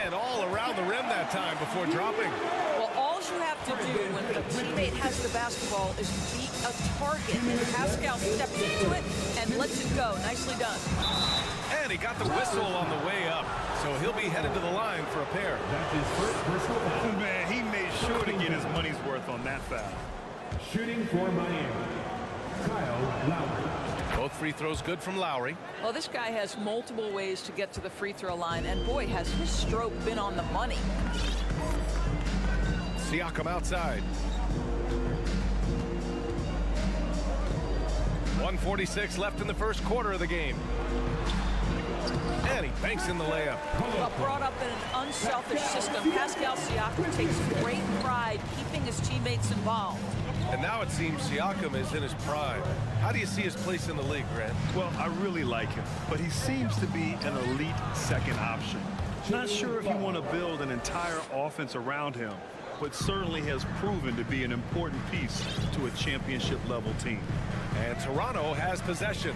S7: And all around the rim that time before dropping.
S13: Well, all you have to do when a teammate has the basketball is beat a target. And Pascal steps into it and lets it go. Nicely done.
S7: And he got the whistle on the way up. So he'll be headed to the line for a pair.
S6: That's his first personal foul.
S9: Man, he made sure to get his money's worth on that foul.
S6: Shooting for Miami, Kyle Lowry.
S7: Both free throws good from Lowry.
S13: Well, this guy has multiple ways to get to the free throw line, and boy, has his stroke been on the money.
S7: Siakam outside. 1:46 left in the first quarter of the game. And he banks in the layup.
S13: Well, brought up in an unselfish system, Pascal Siakam takes great pride keeping his teammates involved.
S7: And now it seems Siakam is in his prime. How do you see his place in the league, Grant?
S9: Well, I really like him, but he seems to be an elite second option. Not sure if you want to build an entire offense around him, but certainly has proven to be an important piece to a championship-level team.
S7: And Toronto has possession,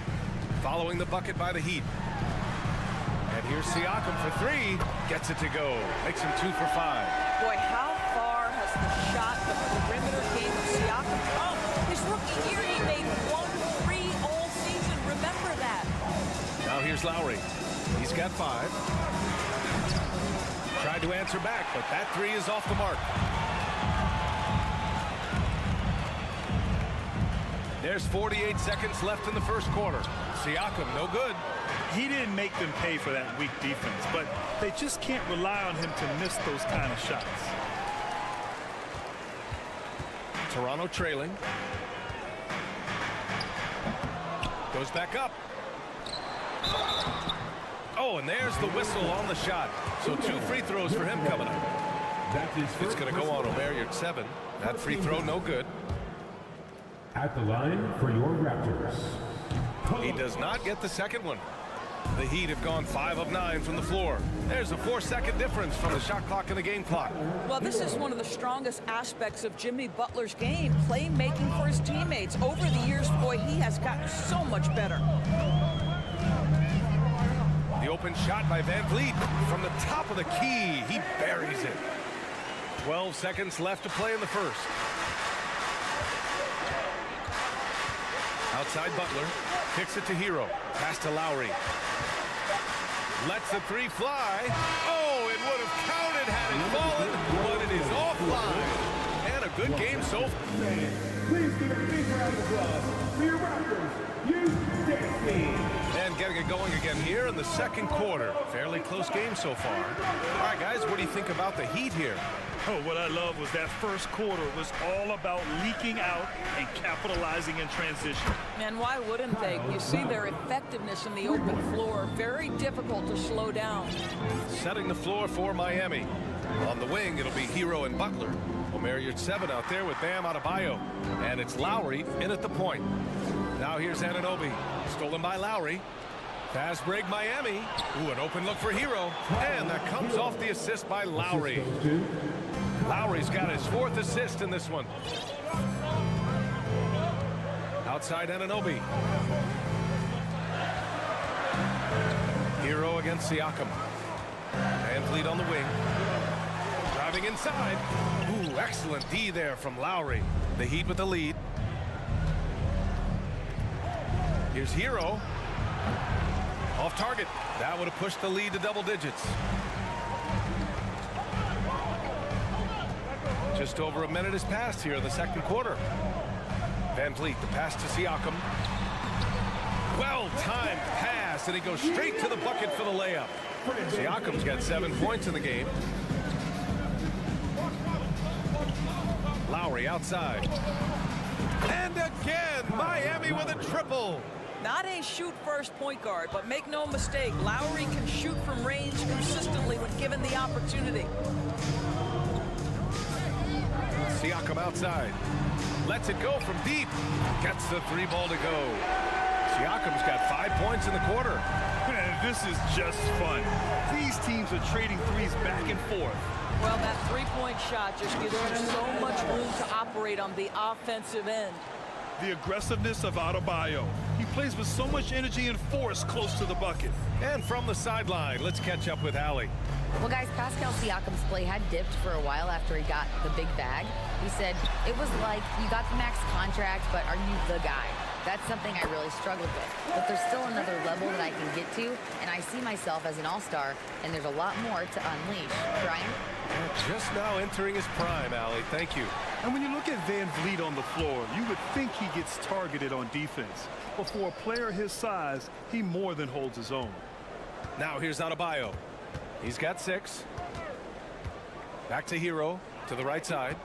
S7: following the bucket by the Heat. And here's Siakam for 3. Gets it to go. Makes him 2 for 5.
S13: Boy, how far has the shot, the perimeter game of Siakam come? His rookie year, he made 1 3 all season. Remember that.
S7: Now here's Lowry. He's got 5. Tried to answer back, but that 3 is off the mark. There's 48 seconds left in the first quarter. Siakam, no good.
S9: He didn't make them pay for that weak defense, but they just can't rely on him to miss those kind of shots.
S7: Toronto trailing. Goes back up. Oh, and there's the whistle on the shot. So 2 free throws for him coming up. It's going to go on O'Mariot 7. That free throw, no good.
S6: At the line for your Raptors.
S7: He does not get the second one. The Heat have gone 5 of 9 from the floor. There's a 4-second difference from the shot clock and the game clock.
S13: Well, this is one of the strongest aspects of Jimmy Butler's game, playmaking for his teammates. Over the years, boy, he has gotten so much better.
S7: The open shot by Van Vliet from the top of the key. He buries it. 12 seconds left to play in the first. Outside Butler, kicks it to Hero, pass to Lowry. Lets the 3 fly. Oh, it would have counted had it fallen, but it is offline. And a good game so far.
S6: Please give a big round of applause for your Raptors. You dance.
S7: And getting it going again here in the second quarter. Fairly close game so far. All right, guys, what do you think about the Heat here?
S9: Oh, what I love was that first quarter was all about leaking out and capitalizing in transition.
S13: And why wouldn't they? You see their effectiveness in the open floor. Very difficult to slow down.
S7: Setting the floor for Miami. On the wing, it'll be Hero and Butler. O'Mariot 7 out there with Bam Adebayo. And it's Lowry in at the point. Now here's Anunoby. Stolen by Lowry. Fast break Miami. Ooh, an open look for Hero. And that comes off the assist by Lowry. Lowry's got his 4th assist in this one. Outside Anunoby. Hero against Siakam. Van Vliet on the wing. Driving inside. Ooh, excellent D there from Lowry. The Heat with the lead. Here's Hero. Off target. That would have pushed the lead to double digits. Just over a minute has passed here in the second quarter. Van Vliet, the pass to Siakam. Well-timed pass, and he goes straight to the bucket for the layup. Siakam's got 7 points in the game. Lowry outside. And again, Miami with a triple.
S13: Not a shoot-first point guard, but make no mistake, Lowry can shoot from range consistently when given the opportunity.
S7: Siakam outside. Lets it go from deep. Gets the 3 ball to go. Siakam's got 5 points in the quarter.
S9: Man, this is just fun. These teams are trading threes back and forth.
S13: Well, that 3-point shot just gives you so much room to operate on the offensive end.
S9: The aggressiveness of Adebayo. He plays with so much energy and force close to the bucket.
S7: And from the sideline, let's catch up with Allie.
S11: Well, guys, Pascal Siakam's play had dipped for a while after he got the big bag. He said, it was like, you got the max contract, but are you the guy? That's something I really struggled with. But there's still another level that I can get to, and I see myself as an all-star, and there's a lot more to unleash. Brian?
S7: Just now entering his prime, Allie. Thank you.
S9: And when you look at Van Vliet on the floor, you would think he gets targeted on defense. But for a player his size, he more than holds his own.
S7: Now here's Adebayo. He's got 6. Back to Hero, to the right side.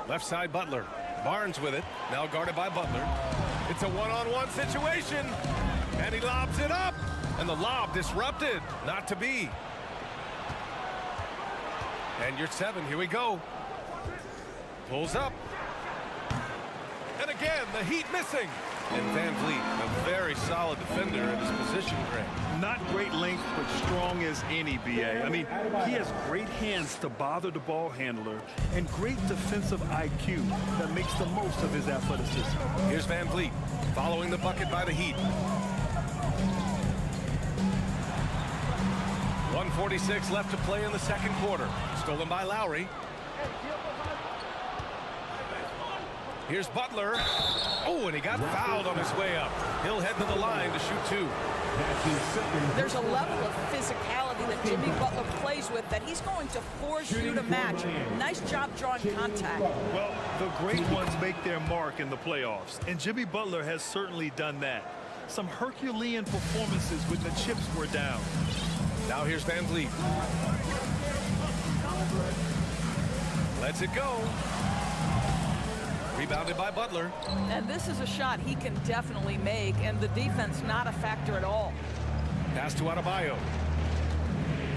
S7: Left side, Butler. Barnes with it, now guarded by Butler. It's a one-on-one situation, and he lobs it up, and the lob disrupted, not to be. And you're 7, here we go. Pulls up. And again, the Heat missing. And Van Vliet, a very solid defender at his position, Greg.
S9: Not great length, but strong as any, BA. I mean, he has great hands to bother the ball handler and great defensive IQ that makes the most of his athleticism.
S7: Here's Van Vliet, following the bucket by the Heat. 1:46 left to play in the second quarter. Stolen by Lowry. Here's Butler. Oh, and he got fouled on his way up. He'll head to the line to shoot 2.
S13: There's a level of physicality that Jimmy Butler plays with that he's going to force you to match. Nice job drawing contact.
S9: Well, the great ones make their mark in the playoffs, and Jimmy Butler has certainly done that. Some Herculean performances when the chips were down.
S7: Now here's Van Vliet. Lets it go. Rebounded by Butler.
S13: And this is a shot he can definitely make, and the defense not a factor at all.
S7: Pass to Adebayo.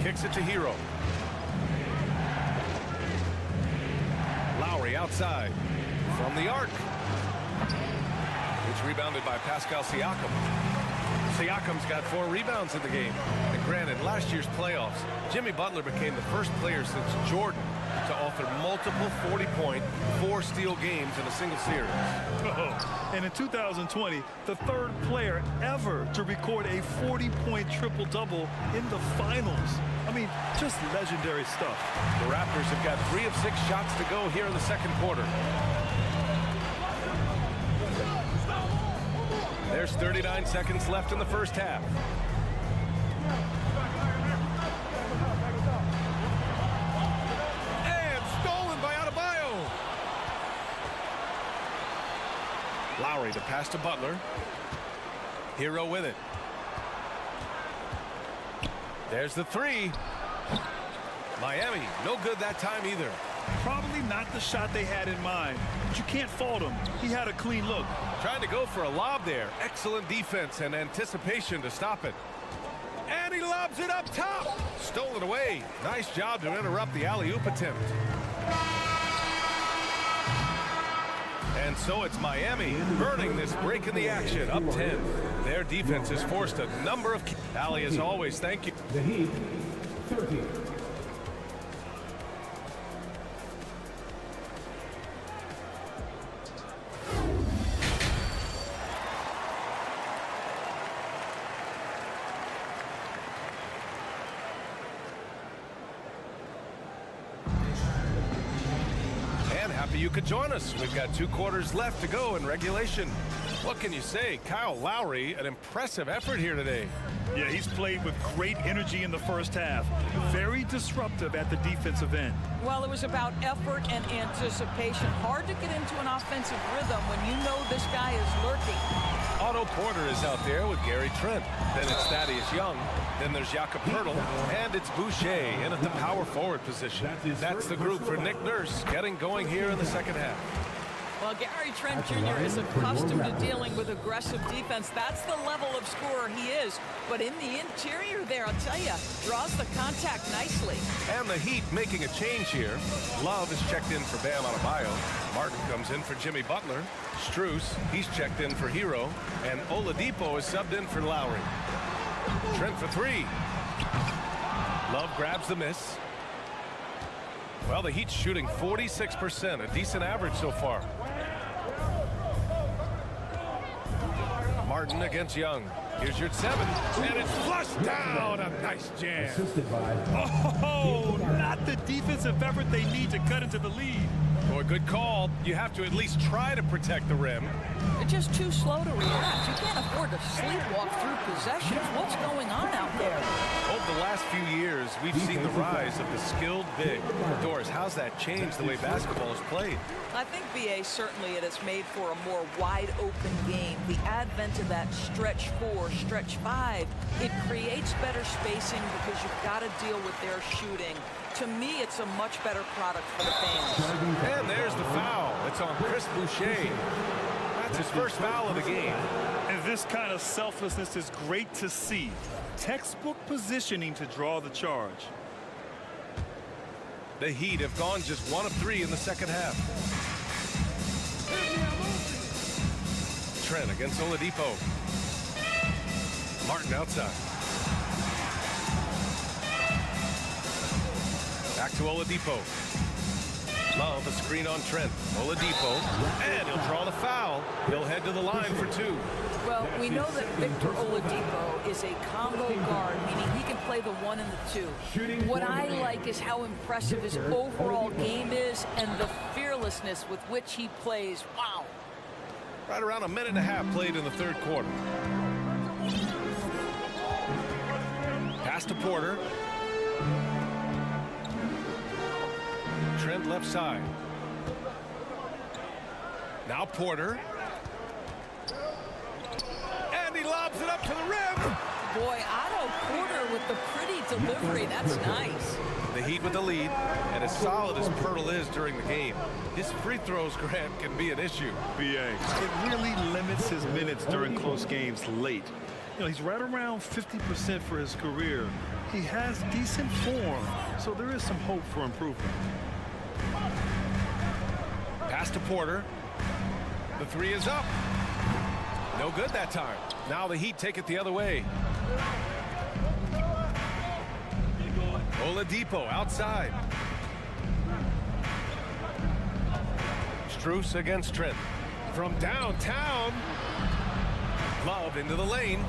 S7: Kicks it to Hero. Lowry outside from the arc. It's rebounded by Pascal Siakam. Siakam's got 4 rebounds in the game. And granted, last year's playoffs, Jimmy Butler became the first player since Jordan to author multiple 40-point, 4-steal games in a single series.
S9: Oh, and in 2020, the 3rd player ever to record a 40-point triple-double in the finals. I mean, just legendary stuff.
S7: The Raptors have got 3 of 6 shots to go here in the second quarter. There's 39 seconds left in the first half. And stolen by Adebayo. Lowry to pass to Butler. Hero with it. There's the 3. Miami, no good that time either.
S9: Probably not the shot they had in mind, but you can't fault him. He had a clean look.
S7: Trying to go for a lob there. Excellent defense and anticipation to stop it. And he lobs it up top. Stolen away. Nice job to interrupt the alley-oop attempt. And so it's Miami burning this break in the action. Up 10. Their defense has forced a number of... Allie, as always, thank you.
S6: The Heat, 30.
S7: You could join us. We've got 2 quarters left to go in regulation. What can you say? Kyle Lowry, an impressive effort here today.
S9: Yeah, he's played with great energy in the first half. Very disruptive at the defensive end.
S13: Well, it was about effort and anticipation. Hard to get into an offensive rhythm when you know this guy is lurking.
S7: Otto Porter is out there with Gary Trent. Then it's Thaddeus Young. Then there's Jakob Poeltl. And it's Boucher in at the power forward position. That's the group for Nick Nurse getting going here in the second half.
S13: Well, Gary Trent Jr. is accustomed to dealing with aggressive defense. That's the level of scorer he is. But in the interior there, I'll tell you, draws the contact nicely.
S7: And the Heat making a change here. Love is checked in for Bam Adebayo. Martin comes in for Jimmy Butler. Strus, he's checked in for Hero. And Oladipo is subbed in for Lowry. Trent for 3. Love grabs the miss. Well, the Heat's shooting 46%, a decent average so far. Martin against Young. Here's your 7, and it's flushed down. A nice jam.
S9: Oh, not the defensive effort they need to cut into the lead.
S7: Boy, good call. You have to at least try to protect the rim.
S13: They're just too slow to react. You can't afford to sleepwalk through possessions. What's going on out there?
S7: Over the last few years, we've seen the rise of the skilled big. Doris, how's that changed the way basketball is played?
S13: I think, B.A., certainly it has made for a more wide-open game. The advent of that stretch 4, stretch 5, it creates better spacing because you've got to deal with their shooting. To me, it's a much better product for the fans.
S7: And there's the foul. It's on Chris Boucher. That's his first foul of the game.
S9: And this kind of selflessness is great to see. Textbook positioning to draw the charge.
S7: The Heat have gone just 1 of 3 in the second half. Trent against Oladipo. Martin outside. Back to Oladipo. Love a screen on Trent. Oladipo. And he'll draw the foul. He'll head to the line for 2.
S13: Well, we know that Victor Oladipo is a combo guard, meaning he can play the 1 and the 2. What I like is how impressive his overall game is and the fearlessness with which he plays. Wow.
S7: Right around a minute and a half played in the third quarter. Pass to Porter. Trent left side. Now Porter. And he lobs it up to the rim.
S13: Boy, Otto Porter with the pretty delivery. That's nice.
S7: The Heat with the lead, and as solid as Poeltl is during the game, his free throws, Grant, can be an issue.
S9: B.A. It really limits his minutes during close games late. You know, he's right around 50% for his career. he has decent form, so there is some hope for improvement.
S7: Pass to Porter. The three is up. No good that time. Now the Heat take it the other way. Oladipo outside. Strus against Trent. From downtown. Love into the lane.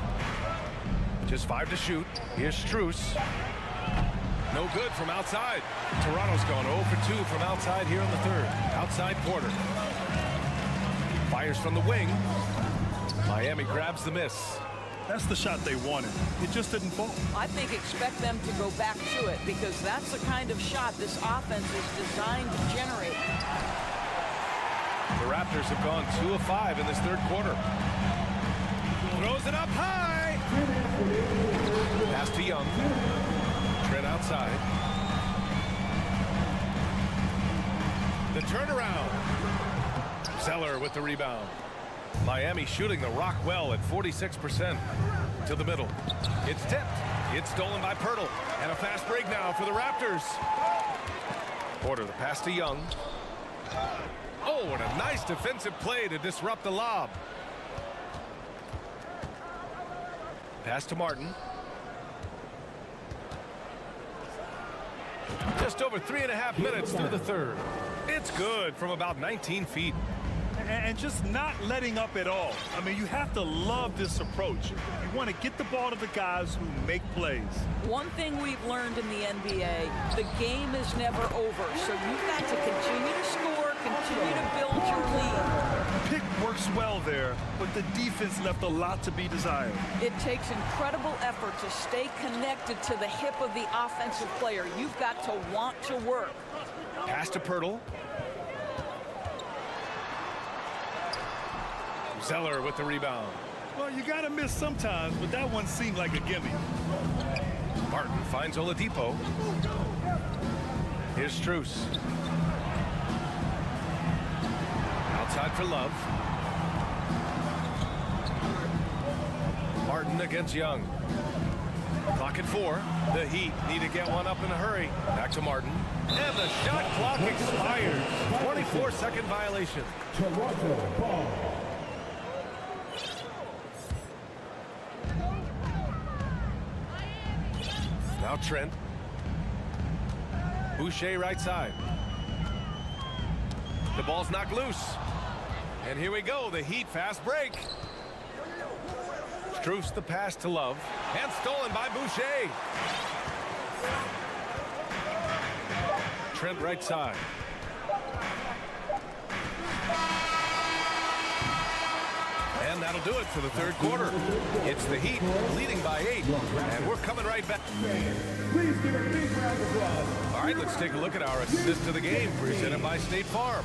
S7: Just 5 to shoot. Here's Strus. No good from outside. Toronto's gone 0 for 2 from outside here in the third. Outside Porter. Fires from the wing. Miami grabs the miss.
S9: That's the shot they wanted. It just didn't fall.
S13: I think expect them to go back to it because that's the kind of shot this offense is designed to generate.
S7: The Raptors have gone 2 of 5 in this third quarter. Throws it up high. Pass to Young. Trent outside. The turnaround. Zeller with the rebound. Miami shooting the rock well at 46%. To the middle. It's tipped. It's stolen by Pirtle. And a fast break now for the Raptors. Porter, the pass to Young. Oh, and a nice defensive play to disrupt the lob. Pass to Martin. Just over 3.5 minutes through the third. It's good from about 19 feet.
S9: And just not letting up at all. I mean, you have to love this approach. You want to get the ball to the guys who make plays.
S13: One thing we've learned in the NBA, the game is never over. So you've got to continue to score, continue to build your lead.
S9: Pick works well there, but the defense left a lot to be desired.
S13: It takes incredible effort to stay connected to the hip of the offensive player. You've got to want to work.
S7: Pass to Pirtle. Zeller with the rebound.
S9: Well, you got to miss sometimes, but that one seemed like a gimme.
S7: Martin finds Oladipo. Here's Strus. Outside for Love. Martin against Young. Clock at 4. The Heat need to get one up in a hurry. Back to Martin. And the shot clock expires. 24-second violation.
S6: Toronto ball.
S7: Now Trent. Boucher right side. The ball's knocked loose. And here we go, the Heat fast break. Strus the pass to Love. And stolen by Boucher. Trent right side. And that'll do it for the third quarter. It's the Heat leading by 8. And we're coming right back.
S6: Please give a big round of applause.
S7: All right, let's take a look at our assist to the game presented by State Farm.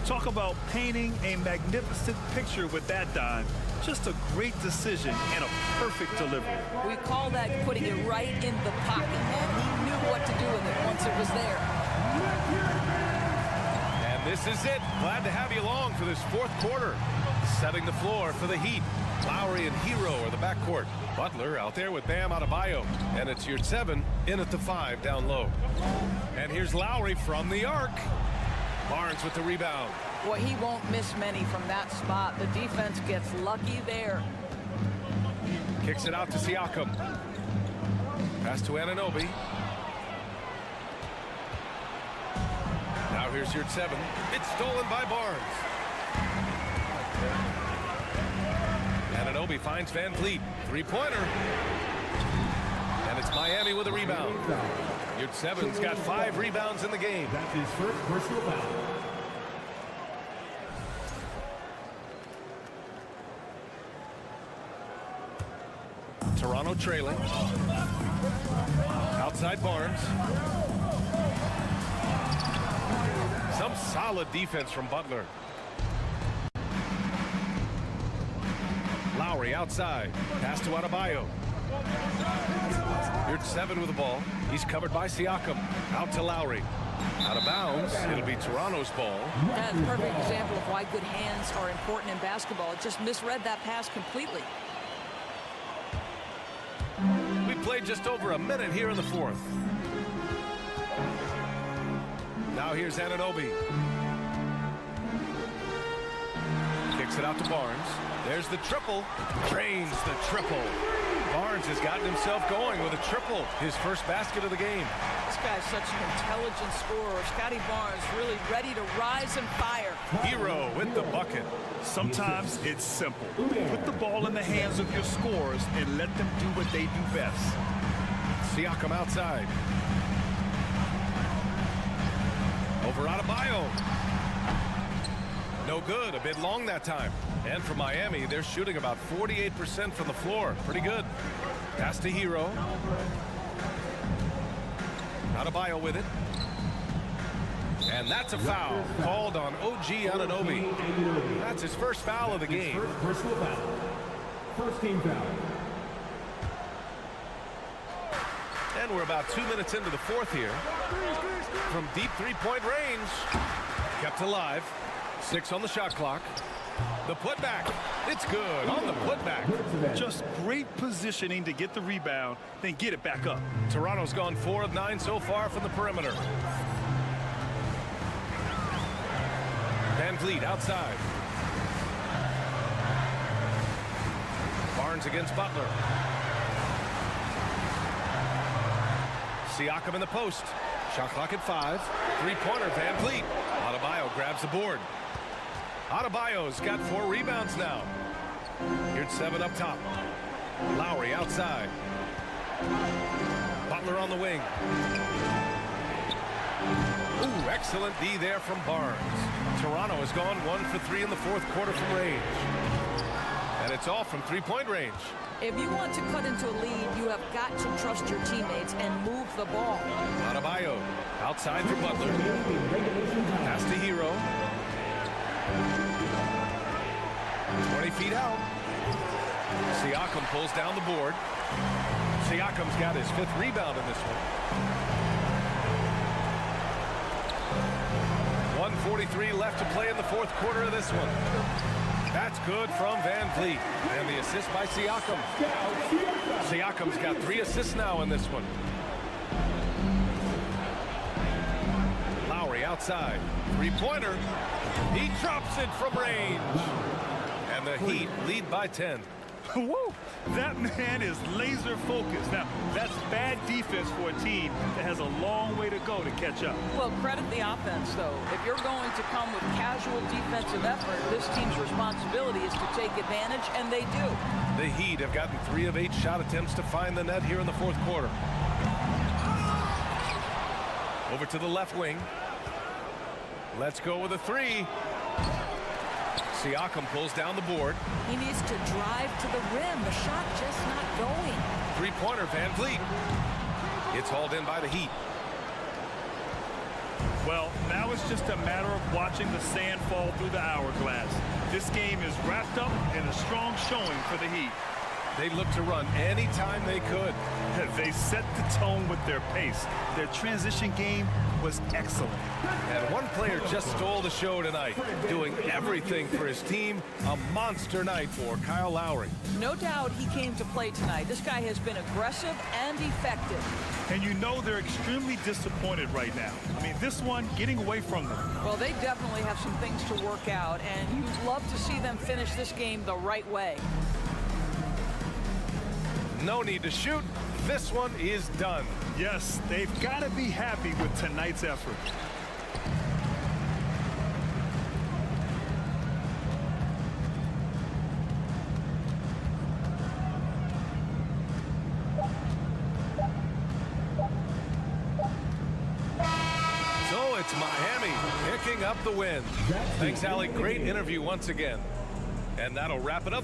S9: Talk about painting a magnificent picture with that dime. Just a great decision and a perfect delivery.
S13: We call that putting it right in the pocket, and he knew what to do with it once it was there.
S7: And this is it. Glad to have you along for this fourth quarter. Setting the floor for the Heat. Lowry and Hero are the backcourt. Butler out there with Bam Adebayo. And it's your 7 in at the 5 down low. And here's Lowry from the arc. Barnes with the rebound.
S13: Boy, he won't miss many from that spot. The defense gets lucky there.
S7: Kicks it out to Siakam. Pass to Anunoby. Now here's your 7. It's stolen by Barnes. Anunoby finds Van Vliet. Three-pointer. And it's Miami with a rebound. Your 7's got 5 rebounds in the game.
S6: That's his first personal foul.
S7: Toronto trailing. Outside Barnes. Some solid defense from Butler. Lowry outside. Pass to Adebayo. You're 7 with the ball. He's covered by Siakam. Out to Lowry. Out of bounds. It'll be Toronto's ball.
S13: That's a perfect example of why good hands are important in basketball. It just misread that pass completely.
S7: We play played just over a minute here in the fourth. Now here's Anunoby. Kicks it out to Barnes. There's the triple. Drains the triple. Barnes has gotten himself going with a triple. His first basket of the game.
S13: This guy's such an intelligent scorer. Scotty Barnes really ready to rise and fire.
S7: Hero with the bucket.
S9: Sometimes it's simple. Put the ball in the hands of your scorers and let them do what they do best.
S7: Siakam outside. Over Adebayo. No good. A bit long that time. And for Miami, they're shooting about 48% from the floor. Pretty good. Pass to Hero. Adebayo with it. And that's a foul called on OG Anunoby. That's his first foul of the game.
S6: Personal foul. First team foul.
S7: And we're about 2 minutes into the fourth here. From deep three-point range. Kept alive. 6 on the shot clock. The putback. It's good on the putback.
S9: Just great positioning to get the rebound, then get it back up.
S7: Toronto's gone 4 of 9 so far from the perimeter. Van Vliet outside. Barnes against Butler. Siakam in the post. Shot clock at 5. Three-pointer, Van Vliet. Adebayo grabs the board. Adebayo's got 4 rebounds now. Here's 7 up top. Lowry outside. Butler on the wing. Ooh, excellent D there from Barnes. Toronto has gone 1 for 3 in the fourth quarter from range. And it's all from three-point range.
S13: If you want to cut into a lead, you have got to trust your teammates and move the ball.
S7: Adebayo outside for Butler. Pass to Hero. 20 feet out. Siakam pulls down the board. Siakam's got his 5th rebound in this one. 1:43 left to play in the fourth quarter of this one. That's good from Van Vliet. And the assist by Siakam. Siakam's got 3 assists now in this one. Lowry outside. Three-pointer. He drops it from range. And the Heat lead by 10.
S9: Woo! That man is laser focused. Now, that's bad defense for a team that has a long way to go to catch up.
S13: Well, credit the offense, though. If you're going to come with casual defensive effort, this team's responsibility is to take advantage, and they do.
S7: The Heat have gotten 3 of 8 shot attempts to find the net here in the fourth quarter. Over to the left wing. Let's go with a 3. Siakam pulls down the board.
S13: He needs to drive to the rim. The shot just not going.
S7: Three-pointer, Van Vliet. It's hauled in by the Heat.
S9: Well, now it's just a matter of watching the sand fall through the hourglass. This game is wrapped up in a strong showing for the Heat.
S7: They looked to run anytime they could.
S9: They set the tone with their pace. Their transition game was excellent.
S7: And one player just stole the show tonight, doing everything for his team. A monster night for Kyle Lowry.
S13: No doubt he came to play tonight. This guy has been aggressive and effective.
S9: And you know they're extremely disappointed right now. I mean, this one getting away from them.
S13: Well, they definitely have some things to work out, and you'd love to see them finish this game the right way.
S7: No need to shoot. This one is done.
S9: Yes, they've got to be happy with tonight's effort.
S7: So it's Miami picking up the win. Thanks, Allie. Great interview once again. And that'll wrap it up.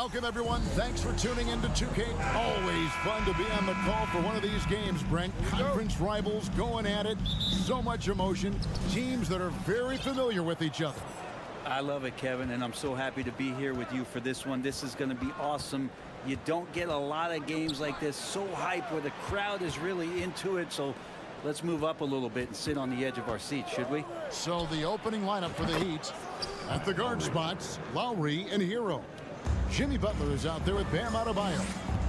S1: Welcome, everyone. Thanks for tuning in to 2K. Always fun to be on the call for one of these games, Brent. Conference rivals going at it. So much emotion. Teams that are very familiar with each other.
S3: I love it, Kevin, and I'm so happy to be here with you for this one. This is going to be awesome. You don't get a lot of games like this, so hype, where the crowd is really into it. So let's move up a little bit and sit on the edge of our seats, should we?
S1: So the opening lineup for the Heat. At the guard spots, Lowry and Hero. Jimmy Butler is out there with Bam Adebayo.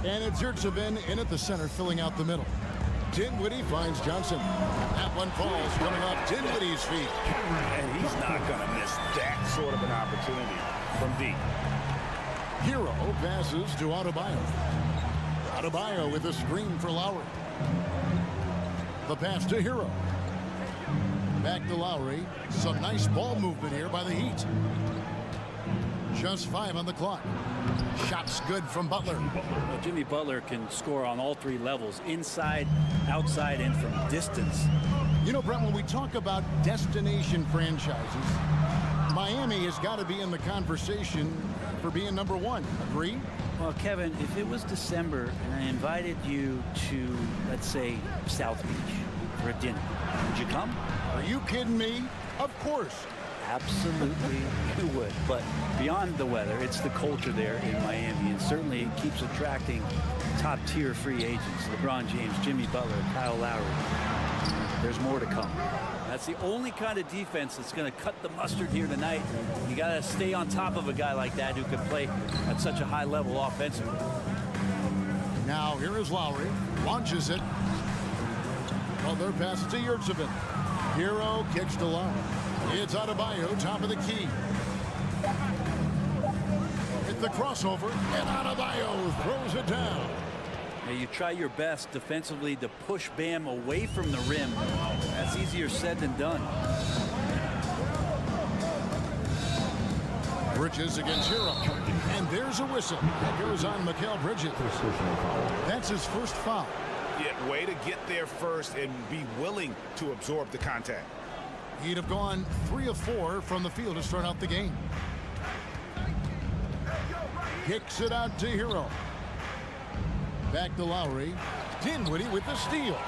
S1: And it's Yurtsevin in at the center, filling out the middle. Dinwiddie finds Johnson. That one falls, coming off Dinwiddie's feet.
S2: And he's not going to miss that sort of an opportunity from deep.
S1: Hero passes to Adebayo. Adebayo with a screen for Lowry. The pass to Hero. Back to Lowry. Some nice ball movement here by the Heat. Just 5 on the clock. Shots good from Butler.
S3: Well, Jimmy Butler can score on all 3 levels, inside, outside, and from distance.
S1: You know, Brent, when we talk about destination franchises, Miami has got to be in the conversation for being number 1. Agree?
S3: Well, Kevin, if it was December and I invited you to, let's say, South Beach for a dinner, would you come?
S1: Are you kidding me? Of course.
S3: Absolutely, you would. But beyond the weather, it's the culture there in Miami, and certainly it keeps attracting top-tier free agents. LeBron James, Jimmy Butler, Kyle Lowry. There's more to come. That's the only kind of defense that's going to cut the mustard here tonight. You got to stay on top of a guy like that who can play at such a high level offensively.
S1: Now here is Lowry. Launches it. Well, their pass to Yurtsevin. Hero kicks to Lowry. It's Adebayo, top of the key. Hit the crossover, and Adebayo throws it down.
S3: Now you try your best defensively to push Bam away from the rim. That's easier said than done.
S1: Bridges against Hero. And there's a whistle. That goes on Mikal Bridges. That's his first foul.
S2: Yeah, way to get there first and be willing to absorb the contact.
S1: He'd have gone 3 of 4 from the field to start out the game. Kicks it out to Hero. Back to Lowry. Dinwiddie with the steal.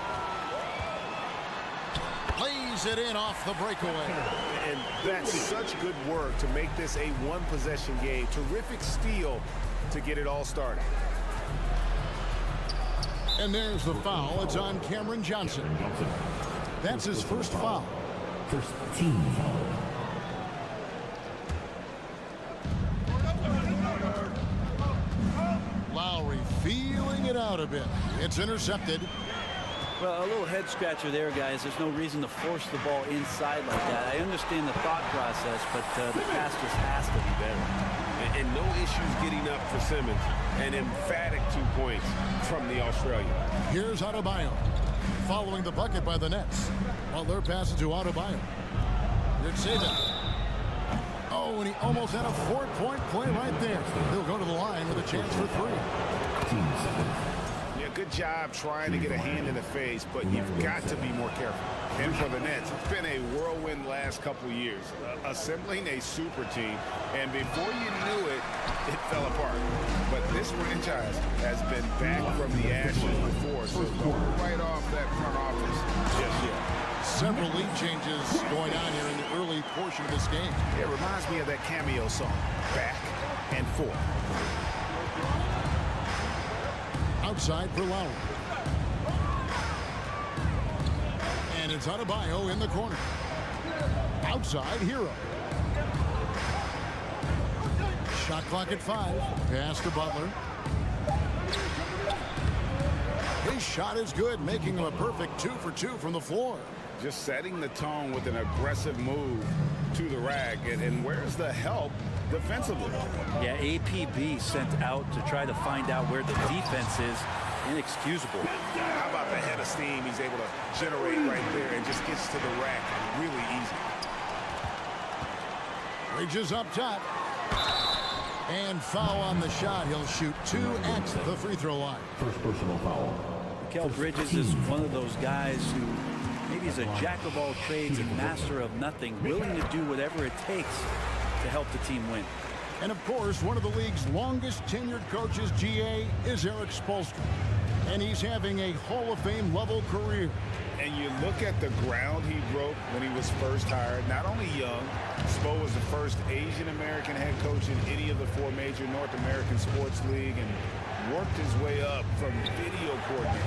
S1: Plays it in off the breakaway.
S5: And that's such good work to make this a one-possession game. Terrific steal to get it all started.
S1: And there's the foul. It's on Cameron Johnson. That's his first foul.
S6: First team foul.
S1: Lowry feeling it out a bit. It's intercepted.
S3: Well, a little head scratcher there, guys. There's no reason to force the ball inside like that. I understand the thought process, but the pass just has to be better.
S5: And no issues getting up for Simmons. An emphatic 2 points from the Australian.
S1: Here's Adebayo. Following the bucket by the Nets. Well, they're passing to Adebayo. Oh, and he almost had a 4-point play right there. He'll go to the line with a chance for 3.
S5: Yeah, good job trying to get a hand in the face, but you've got to be more careful.
S2: And for the Nets, it's been a whirlwind last couple of years. Assembling a super team, and before you knew it, it fell apart. But this franchise has been back from the ashes before, so don't write off that front office just yet.
S1: Several lead changes going on here in the early portion of this game.
S2: It reminds me of that cameo song, Back and Forth.
S1: Outside for Lowry. And it's Adebayo in the corner. Outside, Hero. Shot clock at 5. Pass to Butler. His shot is good, making him a perfect 2 for 2 from the floor.
S2: Just setting the tone with an aggressive move to the rack. And where's the help defensively?
S3: Yeah, APB sent out to try to find out where the defense is. Inexcusable.
S2: How about the head of steam he's able to generate right there and just gets to the rack really easy.
S1: Bridges up top. And foul on the shot. He'll shoot 2 at the free throw line.
S6: First personal foul.
S3: Mikal Bridges is one of those guys who maybe is a jack of all trades and master of nothing, willing to do whatever it takes to help the team win.
S1: And of course, one of the league's longest tenured coaches, GA, is Eric Spoelstra. And he's having a Hall of Fame level career.
S2: And you look at the ground he broke when he was first hired. Not only young, Spo was the first Asian American head coach in any of the 4 major North American sports league and worked his way up from video coordinator.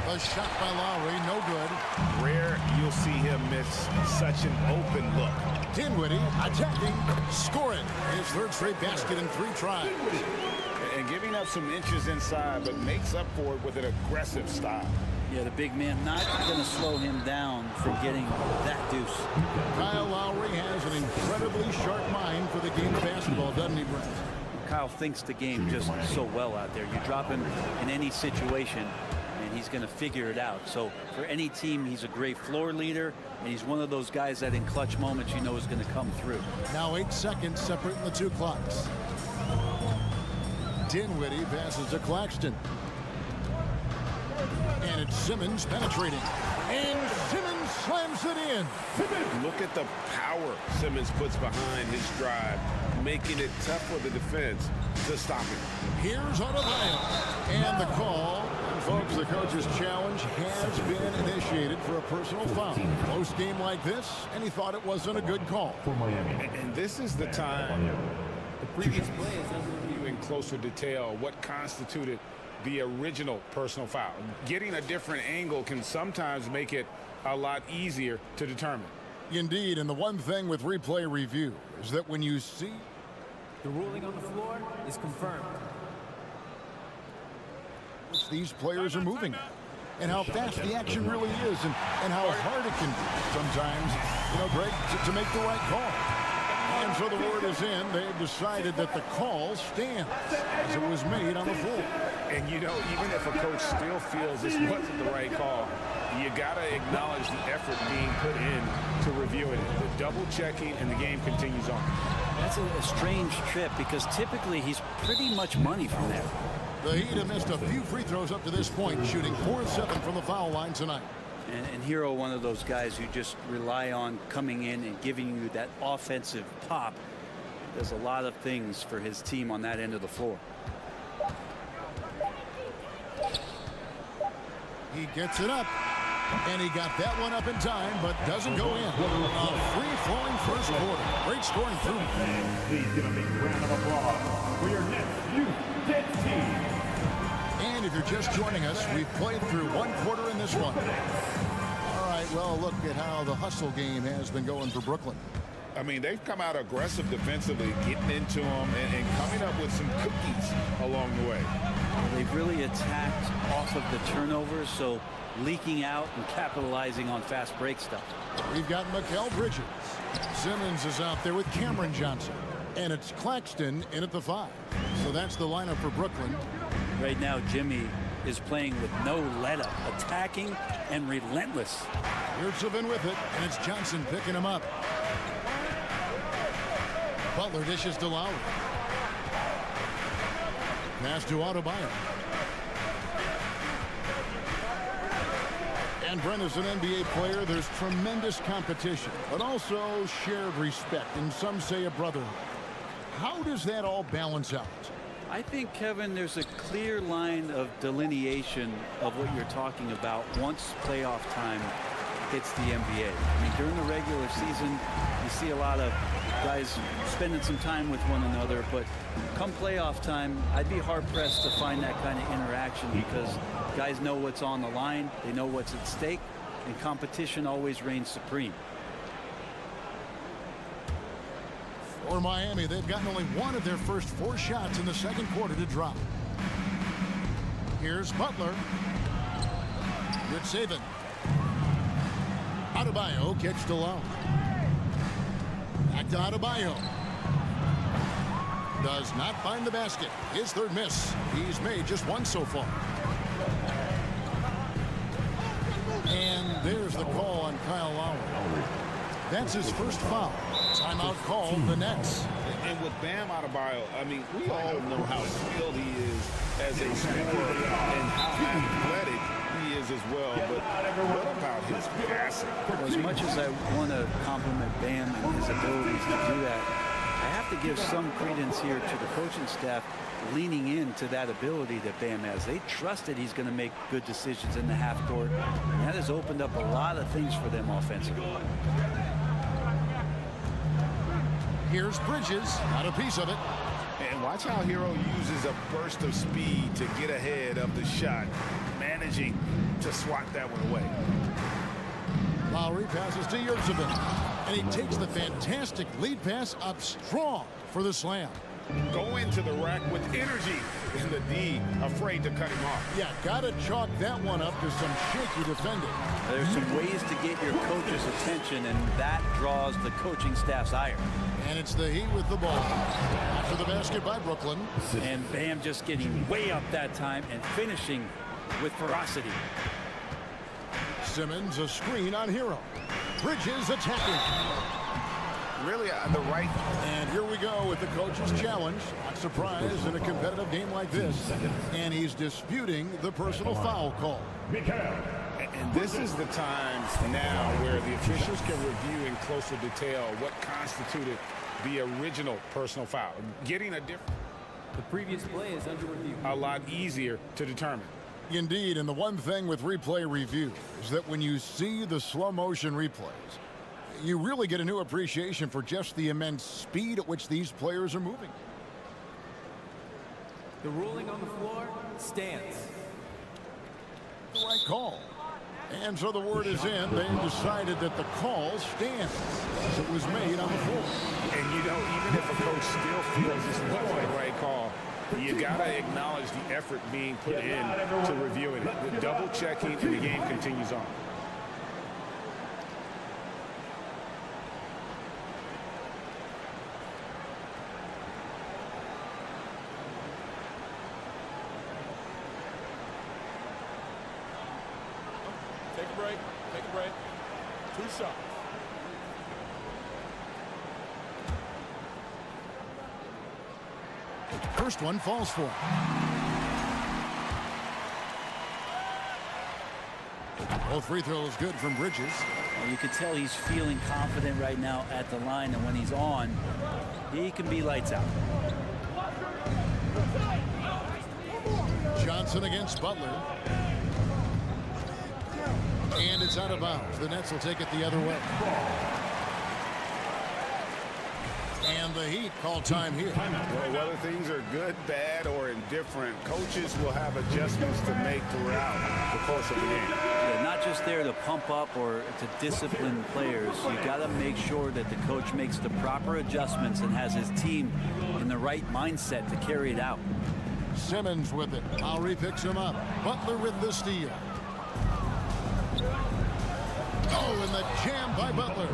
S1: A shot by Lowry, no good.
S2: Rare you'll see him miss such an open look.
S1: Dinwiddie attacking, scoring his 3rd straight basket in 3 tries.
S2: And giving up some inches inside, but makes up for it with an aggressive style.
S3: Yeah, the big man not going to slow him down from getting that deuce.
S1: Kyle Lowry has an incredibly sharp mind for the game of basketball, doesn't he, Brent?
S3: Kyle thinks the game just so well out there. You drop him in any situation, and he's going to figure it out. So for any team, he's a great floor leader, and he's one of those guys that in clutch moments you know is going to come through.
S1: Now 8 seconds separating the 2 clocks. Dinwiddie passes to Claxton. And it's Simmons penetrating. And Simmons slams it in.
S5: Look at the power Simmons puts behind his drive, making it tough for the defense to stop him.
S1: Here's Adebayo. And the call. And folks, the coach's challenge has been initiated for a personal foul. Close game like this, and he thought it wasn't a good call.
S2: And this is the time the previous play is review in closer detail what constituted the original personal foul. Getting a different angle can sometimes make it a lot easier to determine.
S1: Indeed, and the one thing with replay review is that when you see
S10: the ruling on the floor is confirmed.
S1: Which these players are moving at, and how fast the action really is, and how hard it can be sometimes, you know, Greg, to make the right call. And so the word is in. They've decided that the call stands as it was made on the floor.
S2: And, you know, even if a coach still feels this wasn't the right call, you got to acknowledge the effort being put in to reviewing it. The double checking, and the game continues on.
S3: That's a strange trip because typically he's pretty much money from there.
S1: The Heat have missed a few free throws up to this point, shooting 4-7 from the foul line tonight.
S3: And Hero, one of those guys who just rely on coming in and giving you that offensive pop. Does a lot of things for his team on that end of the floor.
S1: He gets it up, and he got that one up in time, but doesn't go in. A free-flowing first quarter. Great scoring through.
S6: Please give a big round of applause for your next youth dance team.
S1: And if you're just joining us, we've played through 1 quarter in this one. All right, well, look at how the hustle game has been going for Brooklyn.
S2: I mean, they've come out aggressive defensively, getting into them and coming up with some cookies along the way.
S3: They've really attacked off of the turnovers, so leaking out and capitalizing on fast break stuff.
S1: We've got Mikal Bridges. Simmons is out there with Cameron Johnson. And it's Claxton in at the 5. So that's the lineup for Brooklyn.
S3: Right now, Jimmy is playing with no let-up, attacking and relentless.
S1: Yurtsevin with it, and it's Johnson picking him up. Butler dishes to Lowry. Pass to Adebayo. And Brent, as an NBA player, there's tremendous competition, but also shared respect, and some say a brotherhood. How does that all balance out?
S3: I think, Kevin, there's a clear line of delineation of what you're talking about once playoff time hits the NBA. I mean, during the regular season, you see a lot of guys spending some time with one another, but come playoff time, I'd be hard-pressed to find that kind of interaction because guys know what's on the line, they know what's at stake, and competition always reigns supreme.
S1: For Miami, they've gotten only 1 of their first 4 shots in the second quarter to drop. Here's Butler. Yurtsevin. Adebayo gets to Lowry. Back to Adebayo. Does not find the basket. His 3rd miss. He's made just 1 so far. And there's the call on Kyle Lowry. That's his first foul. Timeout called the Nets.
S2: And with Bam Adebayo, I mean, we all know how skilled he is as a scorer and how athletic he is as well. But what about his passing?
S3: As much as I want to compliment Bam and his abilities to do that, I have to give some credence here to the coaching staff leaning into that ability that Bam has. They trust that he's going to make good decisions in the half court, and that has opened up a lot of things for them offensively.
S1: Here's Bridges, got a piece of it.
S2: And watch how Hero uses a burst of speed to get ahead of the shot, managing to swat that one away.
S1: Lowry passes to Yurtsevin, and he takes the fantastic lead pass up strong for the slam.
S2: Go into the rack with energy, and the D afraid to cut him off.
S1: Yeah, gotta chalk that one up to some shaky defending.
S3: There's some ways to get your coach's attention, and that draws the coaching staff's ire.
S1: And it's the Heat with the ball. After the basket by Brooklyn.
S3: And Bam just getting way up that time and finishing with ferocity.
S1: Simmons, a screen on Hero. Bridges attacking.
S2: Really the right.
S1: And here we go with the coach's challenge. Not surprised in a competitive game like this. And he's disputing the personal foul call.
S2: And this is the time now where the officials can review in closer detail what constituted the original personal foul. Getting a different.
S10: The previous play is under review.
S2: A lot easier to determine.
S1: Indeed, and the one thing with replay review is that when you see the slow motion replays, you really get a new appreciation for just the immense speed at which these players are moving.
S10: The ruling on the floor stands.
S1: The right call. And so the word is in. They decided that the call stands as it was made on the floor.
S2: And you know, even if a coach still feels this wasn't the right call, you got to acknowledge the effort being put in to reviewing it. The double checking and the game continues on.
S5: Take a break. Take a break. 2 shots.
S1: First one falls for him. Both free throws good from Bridges.
S3: Well, you can tell he's feeling confident right now at the line, and when he's on, he can be lights out.
S1: Johnson against Butler. And it's out of bounds. The Nets will take it the other way. And the Heat call time here.
S2: Well, whether things are good, bad, or indifferent, coaches will have adjustments to make throughout the course of the game.
S3: Yeah, not just there to pump up or to discipline players. You got to make sure that the coach makes the proper adjustments and has his team in the right mindset to carry it out.
S1: Simmons with it. Lowry picks him up. Butler with the steal. Oh, and the jam by Butler.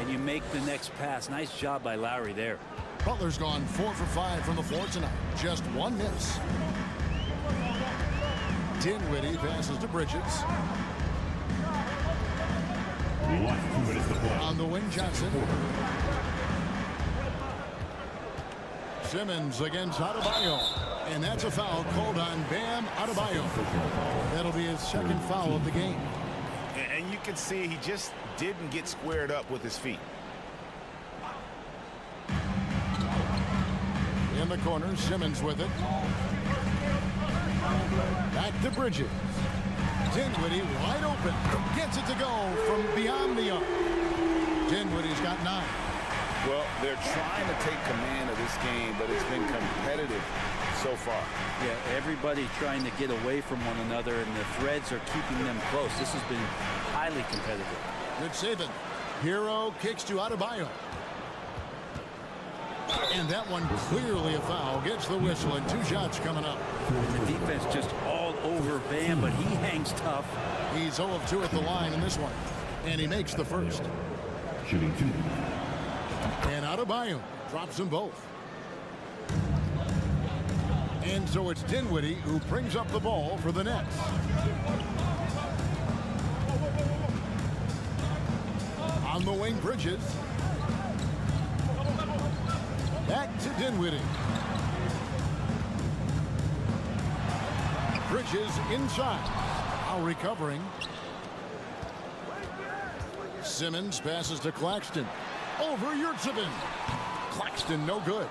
S3: And you make the next pass. Nice job by Lowry there.
S1: Butler's gone 4 for 5 from the floor tonight. Just one miss. Dinwiddie passes to Bridges. On the wing, Johnson. Simmons against Adebayo. And that's a foul called on Bam Adebayo. That'll be his second foul of the game.
S2: And you can see he just didn't get squared up with his feet.
S1: In the corner, Simmons with it. Back to Bridges. Dinwiddie wide open. Gets it to go from beyond the arc. Dinwiddie's got 9.
S2: Well, they're trying to take command of this game, but it's been competitive so far.
S3: Yeah, everybody trying to get away from one another, and the threads are keeping them close. This has been highly competitive.
S1: Good saving. Hero kicks to Adebayo. And that one clearly a foul. Gets the whistle, and 2 shots coming up.
S3: The defense just all over Bam, but he hangs tough.
S1: He's 0 of 2 at the line in this one. And he makes the first.
S6: Shooting 2.
S1: And Adebayo drops them both. And so it's Dinwiddie who brings up the ball for the Nets. On the wing, Bridges. Back to Dinwiddie. Bridges inside. Now recovering. Simmons passes to Claxton. Over Yurtsevin. Claxton, no good.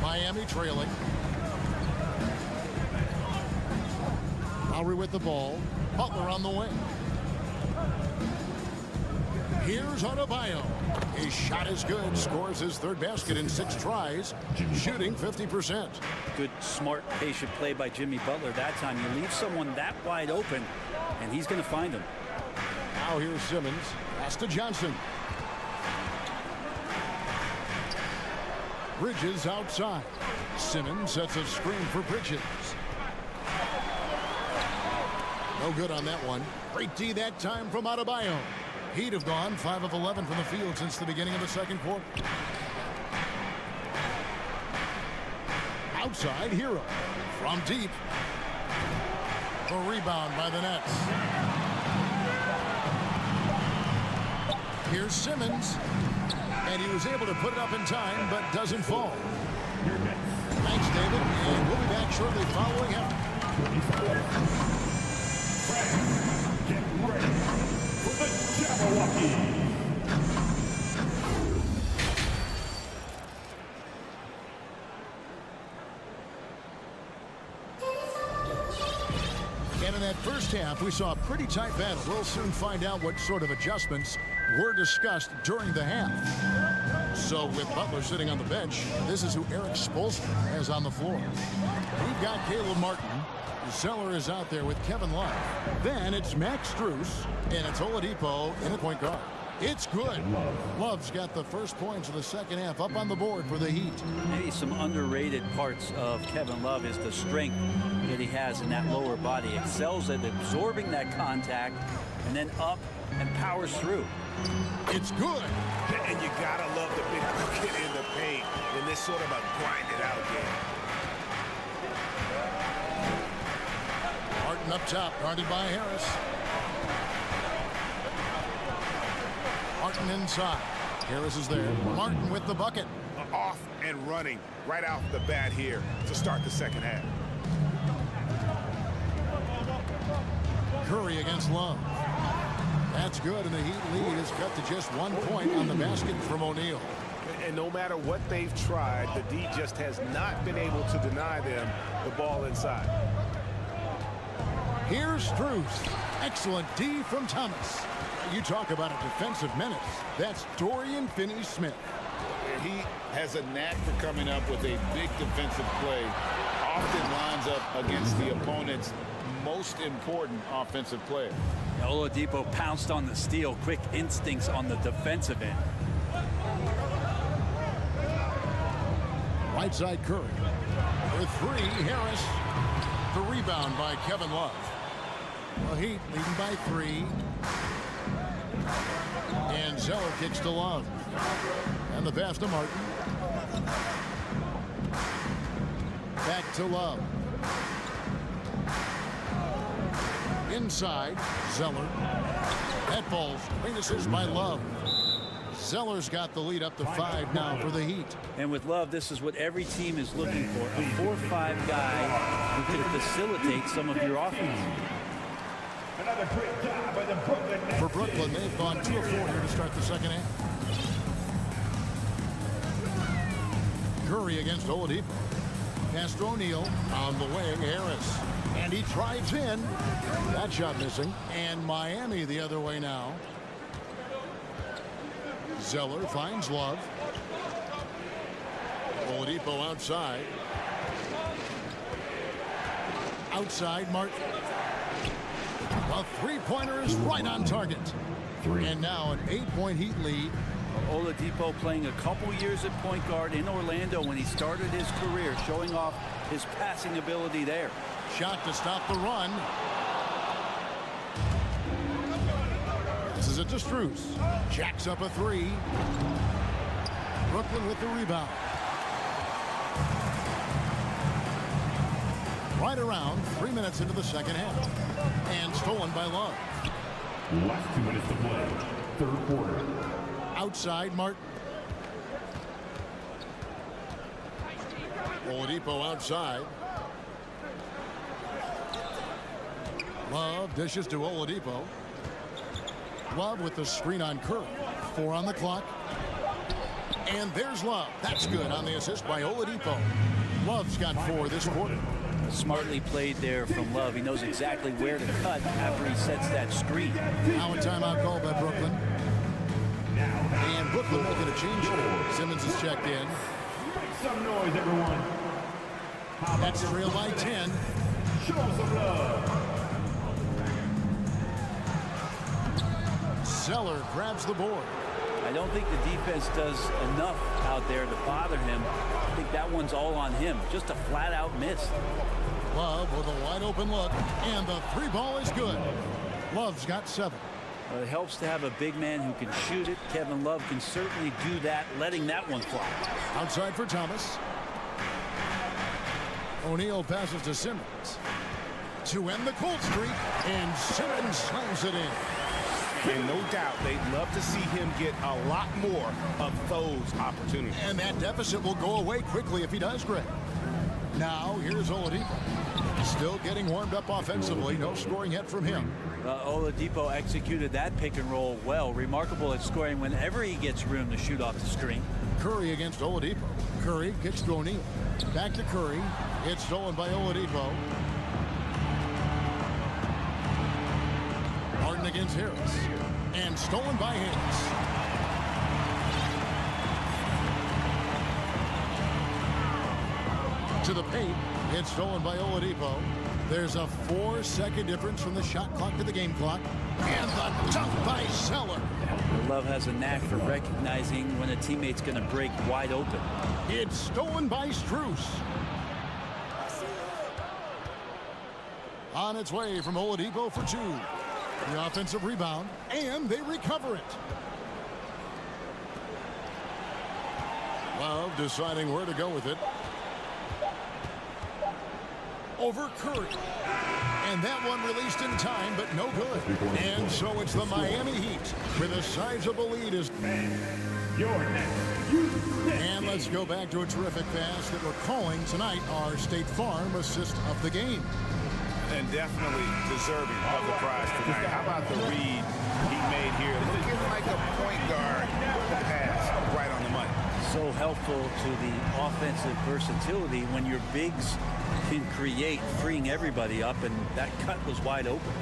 S1: Miami trailing. Lowry with the ball. Butler on the wing. Here's Adebayo. His shot is good. Scores his third basket in 6 tries. Shooting 50%.
S3: Good, smart, patient play by Jimmy Butler that time. You leave someone that wide open, and he's going to find him.
S1: Now here's Simmons. Pass to Johnson. Bridges outside. Simmons sets a screen for Bridges. No good on that one. Great D that time from Adebayo. He'd have gone 5 of 11 from the field since the beginning of the second quarter. Outside, Hero. From deep. A rebound by the Nets. Here's Simmons. And he was able to put it up in time, but doesn't fall. Thanks, David. And we'll be back shortly following him.
S6: Get ready for the Jabberwocky.
S1: And in that first half, we saw a pretty tight battle. We'll soon find out what sort of adjustments were discussed during the half. So with Butler sitting on the bench, this is who Eric Spoelstra has on the floor. We've got Caleb Martin. Zeller is out there with Kevin Love. Then it's Max Strus, and it's Oladipo in a point guard. It's good. Love's got the first points of the second half up on the board for the Heat.
S3: Maybe some underrated parts of Kevin Love is the strength that he has in that lower body. Excels at absorbing that contact and then up and powers through.
S1: It's good.
S5: And you gotta love the big bucket in the paint in this sort of a grind-it-out game.
S1: Martin up top, guarded by Harris. Martin inside. Harris is there. Martin with the bucket.
S2: Off and running right off the bat here to start the second half.
S1: Curry against Love. That's good, and the Heat lead is cut to just 1 point on the basket from O'Neal.
S2: And no matter what they've tried, the D just has not been able to deny them the ball inside.
S1: Here's Strus. Excellent D from Thomas. You talk about a defensive menace. That's Dorian Finney-Smith.
S2: He has a knack for coming up with a big defensive play. Often lines up against the opponent's most important offensive player.
S3: Oladipo pounced on the steal. Quick instincts on the defensive end.
S1: Right side Curry. For 3, Harris. The rebound by Kevin Love. The Heat leading by 3. And Zeller kicks to Love. And the pass to Martin. Back to Love. Inside, Zeller. That falls. Weaknesses by Love. Zeller's got the lead up to 5 now for the Heat.
S3: And with Love, this is what every team is looking for. A 4-5 guy who can facilitate some of your offense.
S6: Another great job by the Brooklyn Nets.
S1: For Brooklyn, they've gone 2 of 4 here to start the second half. Curry against Oladipo. Pass to O'Neal. On the wing, Harris. And he drives in. That shot missing. And Miami the other way now. Zeller finds Love. Oladipo outside. Outside, Martin. A three-pointer is right on target. And now an 8-point Heat lead.
S3: Oladipo playing a couple years at point guard in Orlando when he started his career, showing off his passing ability there.
S1: Shot to stop the run. This is it to Strus. Jacks up a 3. Brooklyn with the rebound. Right around 3 minutes into the second half. And stolen by Love.
S6: Last 2 minutes to play. Third quarter.
S1: Outside, Martin. Oladipo outside. Love dishes to Oladipo. Love with the screen on Curry. 4 on the clock. And there's Love. That's good on the assist by Oladipo. Love's got 4 this quarter.
S3: Smartly played there from Love. He knows exactly where to cut after he sets that screen.
S1: Now a timeout called by Brooklyn. And Brooklyn making a change here. Simmons is checked in.
S6: Make some noise, everyone.
S1: That's trailed by 10.
S6: Show some love.
S1: Zeller grabs the board.
S3: I don't think the defense does enough out there to bother him. I think that one's all on him. Just a flat-out miss.
S1: Love with a wide-open look, and the 3 ball is good. Love's got 7.
S3: It helps to have a big man who can shoot it. Kevin Love can certainly do that, letting that one fly.
S1: Outside for Thomas. O'Neal passes to Simmons to end the cold streak, and Simmons slams it in.
S2: And no doubt they'd love to see him get a lot more of those opportunities.
S1: And that deficit will go away quickly if he does, Greg. Now, here's Oladipo. Still getting warmed up offensively. No scoring yet from him.
S3: Oladipo executed that pick and roll well. Remarkable at scoring whenever he gets room to shoot off the screen.
S1: Curry against Oladipo. Curry kicks to O'Neal. Back to Curry. It's stolen by Oladipo. Harden against Harris. And stolen by Harris. To the paint. It's stolen by Oladipo. There's a 4-second difference from the shot clock to the game clock. And the dunk by Zeller.
S3: Love has a knack for recognizing when a teammate's going to break wide open.
S1: It's stolen by Strus. On its way from Oladipo for 2. The offensive rebound, and they recover it. Love deciding where to go with it. Over Curry. And that one released in time, but no good. And so it's the Miami Heat with a sizable lead. And let's go back to a terrific pass that we're calling tonight our State Farm assist of the game.
S2: And definitely deserving of the prize tonight. How about the read he made here? Looking like a point guard with the pass right on the money.
S3: So helpful to the offensive versatility when your bigs can create, freeing everybody up, and that cut was wide open.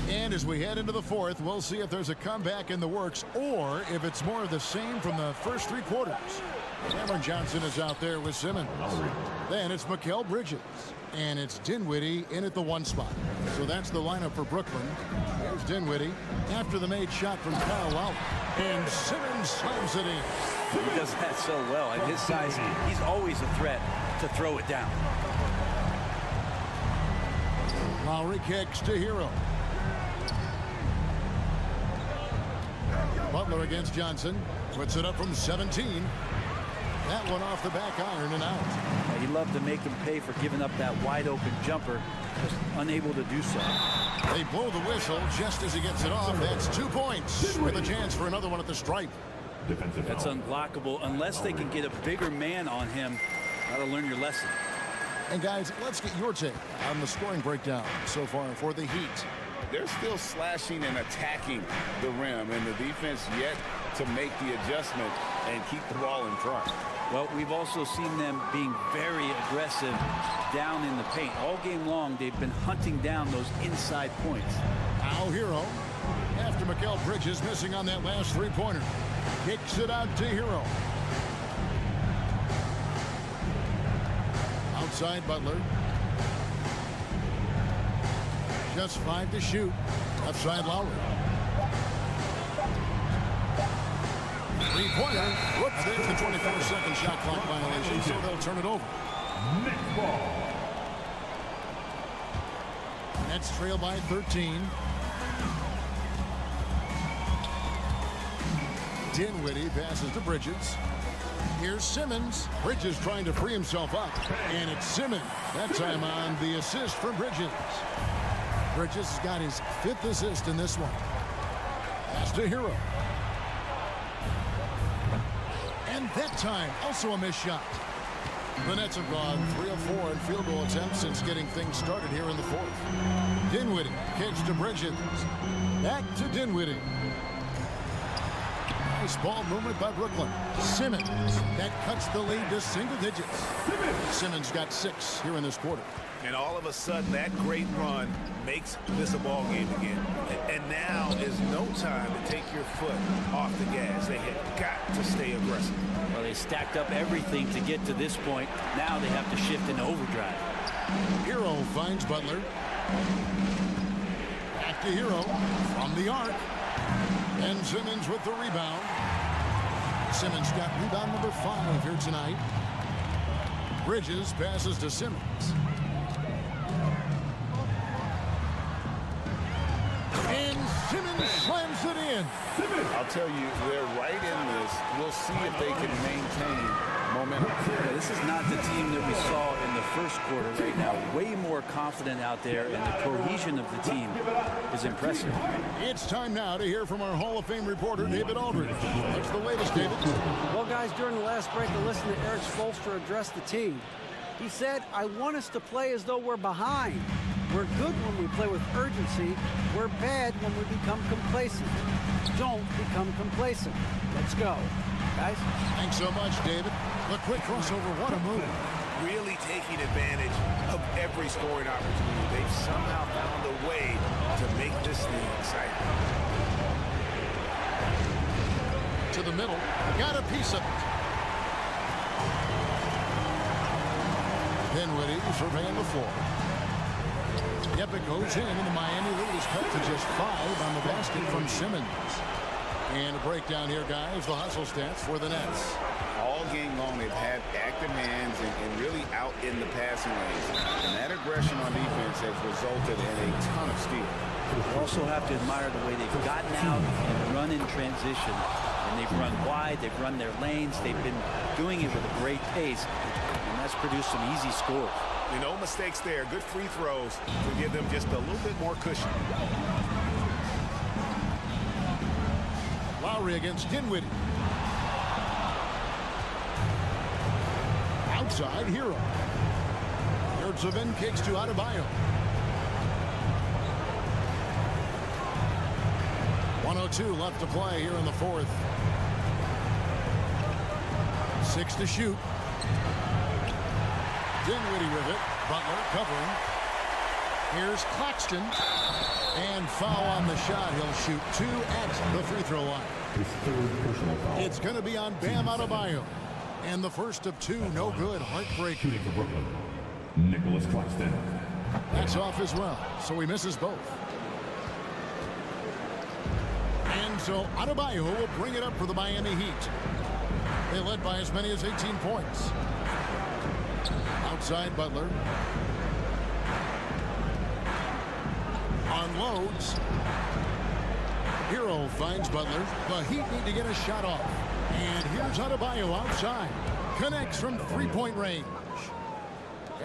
S1: And as we head into the 4th, we'll see if there's a comeback in the works or if it's more of the same from the first 3 quarters. Cameron Johnson is out there with Simmons. Then it's Mikal Bridges. And it's Dinwiddie in at the 1 spot. So that's the lineup for Brooklyn. Here's Dinwiddie after the made shot from Kyle Lowry. And Simmons slams it in.
S3: He does that so well. At his size, he's always a threat to throw it down.
S1: Lowry kicks to Hero. Butler against Johnson. Puts it up from 17. That one off the back iron and out.
S3: He loved to make him pay for giving up that wide open jumper. Just unable to do so.
S1: They blow the whistle just as he gets it off. That's 2 points with a chance for another one at the stripe.
S3: That's unblockable unless they can get a bigger man on him. Got to learn your lesson.
S1: And guys, let's get your take on the scoring breakdown so far for the Heat.
S2: They're still slashing and attacking the rim, and the defense yet to make the adjustment and keep the ball in front.
S3: Well, we've also seen them being very aggressive down in the paint. All game long, they've been hunting down those inside points.
S1: Now Hero, after Mikal Bridges missing on that last 3-pointer, kicks it out to Hero. Outside Butler. Just 5 to shoot. Left side Lowry. 3-pointer. Whoops, there's the 24-second shot clock violation, so they'll turn it over.
S6: Next ball.
S1: Nets trail by 13. Dinwiddie passes to Bridges. Here's Simmons. Bridges trying to free himself up. And it's Simmons. That time on the assist from Bridges. Bridges has got his 5th assist in this one. Pass to Hero. And that time, also a missed shot. The Nets have gone 3 of 4 in field goal attempts since getting things started here in the 4th. Dinwiddie kicks to Bridges. Back to Dinwiddie. Nice ball movement by Brooklyn. Simmons, that cuts the lead to single digits. Simmons got 6 here in this quarter.
S2: And all of a sudden, that great run makes this a ball game again. And now is no time to take your foot off the gas. They have got to stay aggressive.
S3: Well, they stacked up everything to get to this point. Now they have to shift into overdrive.
S1: Hero finds Butler. Back to Hero from the arc. And Simmons with the rebound. Simmons got rebound number 5 here tonight. Bridges passes to Simmons. And Simmons slams it in.
S2: I'll tell you, they're right in this. We'll see if they can maintain momentum.
S3: Yeah, this is not the team that we saw in the first quarter right now. Way more confident out there, and the cohesion of the team is impressive.
S1: It's time now to hear from our Hall of Fame reporter, David Aldridge. What's the latest, David?
S4: Well, guys, during the last break, I listened to Eric Spoelstra address the team. He said, I want us to play as though we're behind. We're good when we play with urgency. We're bad when we become complacent. Don't become complacent. Let's go. Guys?
S1: Thanks so much, David. The quick crossover, what a move.
S2: Really taking advantage of every scoring opportunity. They've somehow found a way to make this thing exciting.
S1: To the middle, got a piece of it. Dinwiddie surveying the floor. Yep, it goes in, and the Miami lead is cut to just 5 on the basket from Simmons. And a breakdown here, guys, the hustle stats for the Nets.
S2: All game long, they've had active hands and really out in the passing lanes. And that aggression on defense has resulted in a ton of steals.
S3: You also have to admire the way they've gotten out and run in transition. And they've run wide, they've run their lanes, they've been doing it with a great pace. And that's produced some easy scores.
S2: No mistakes there. Good free throws to give them just a little bit more cushion.
S1: Lowry against Dinwiddie. Outside, Hero. Yurtseven kicks to Adebayo. 1:02 left to play here in the fourth. 6 to shoot. Dinwiddie with it. Butler covering. Here's Claxton. And foul on the shot. He'll shoot 2 at the free throw line. It's going to be on Bam Adebayo. And the first of 2, no good. Heartbreaking.
S6: Nicholas Claxton.
S1: That's off as well. So he misses both. And so Adebayo will bring it up for the Miami Heat. They led by as many as 18 points. Outside Butler. Unloads. Hero finds Butler. The Heat need to get a shot off. And here's Adebayo outside. Connects from 3-point range.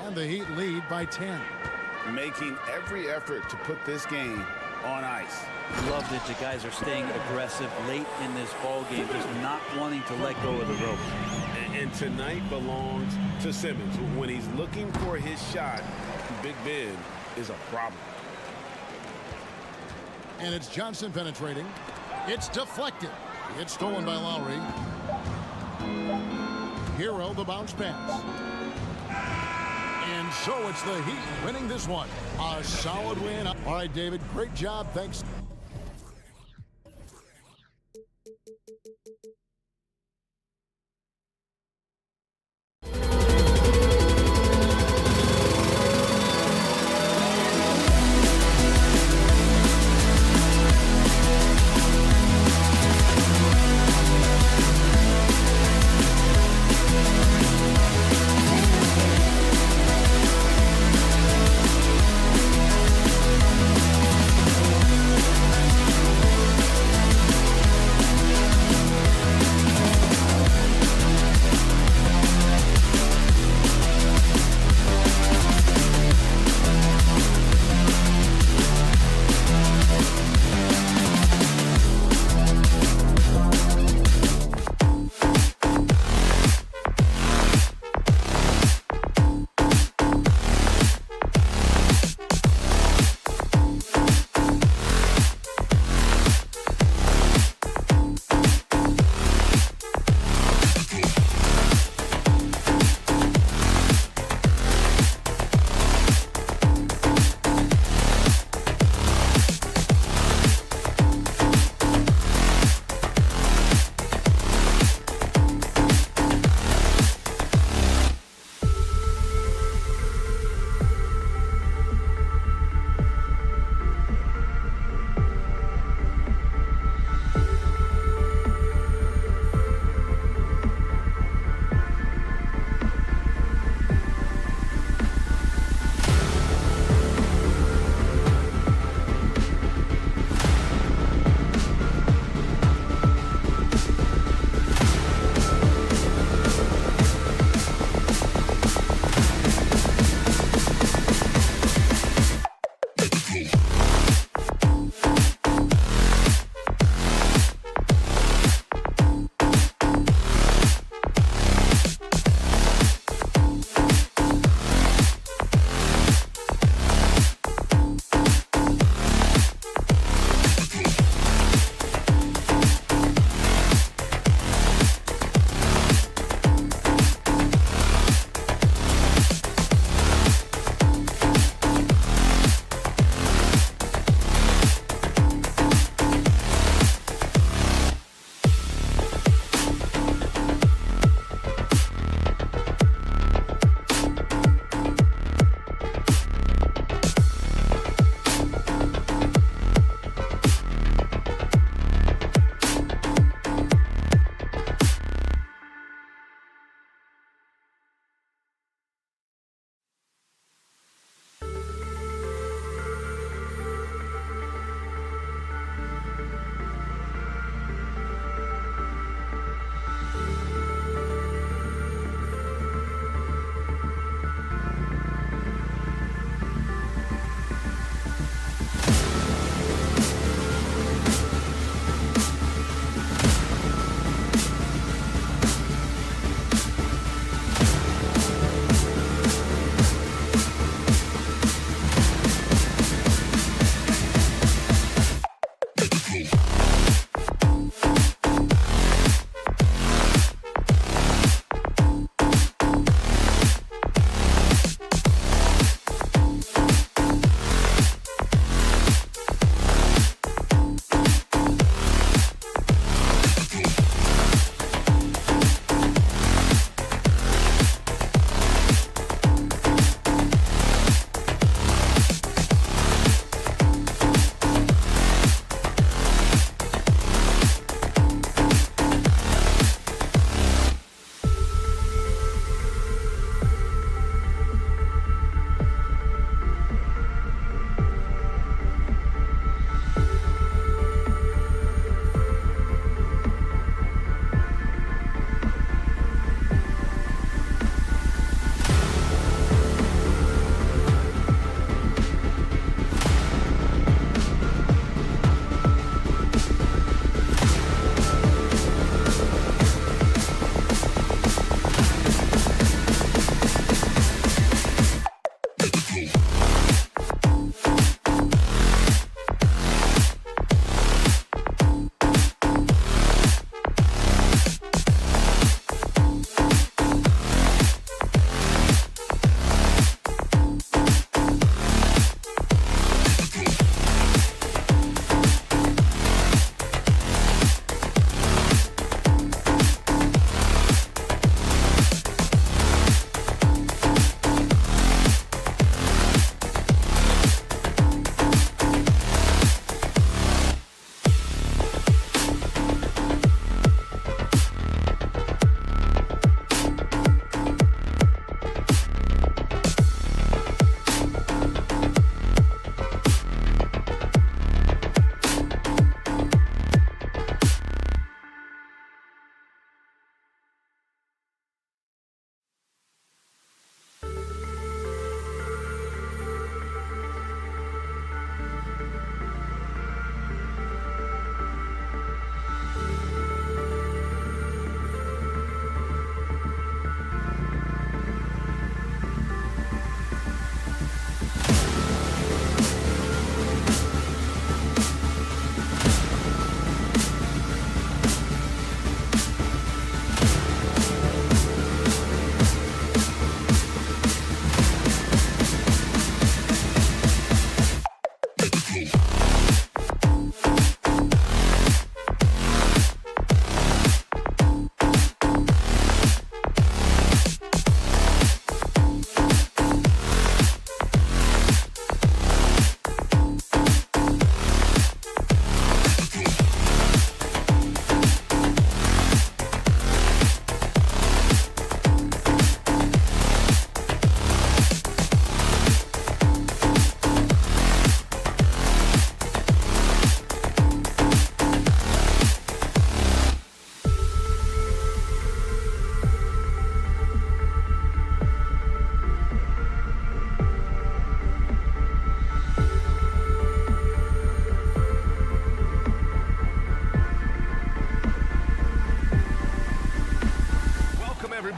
S1: And the Heat lead by 10.
S2: Making every effort to put this game on ice.
S3: Love that the guys are staying aggressive late in this ball game, just not wanting to let go of the rope.
S5: And tonight belongs to Simmons. When he's looking for his shot, Big Ben is a problem.
S1: And it's Johnson penetrating. It's deflected. It's stolen by Lowry. Hero the bounce pass. And so it's the Heat winning this one. A solid win. All right, David, great job. Thanks.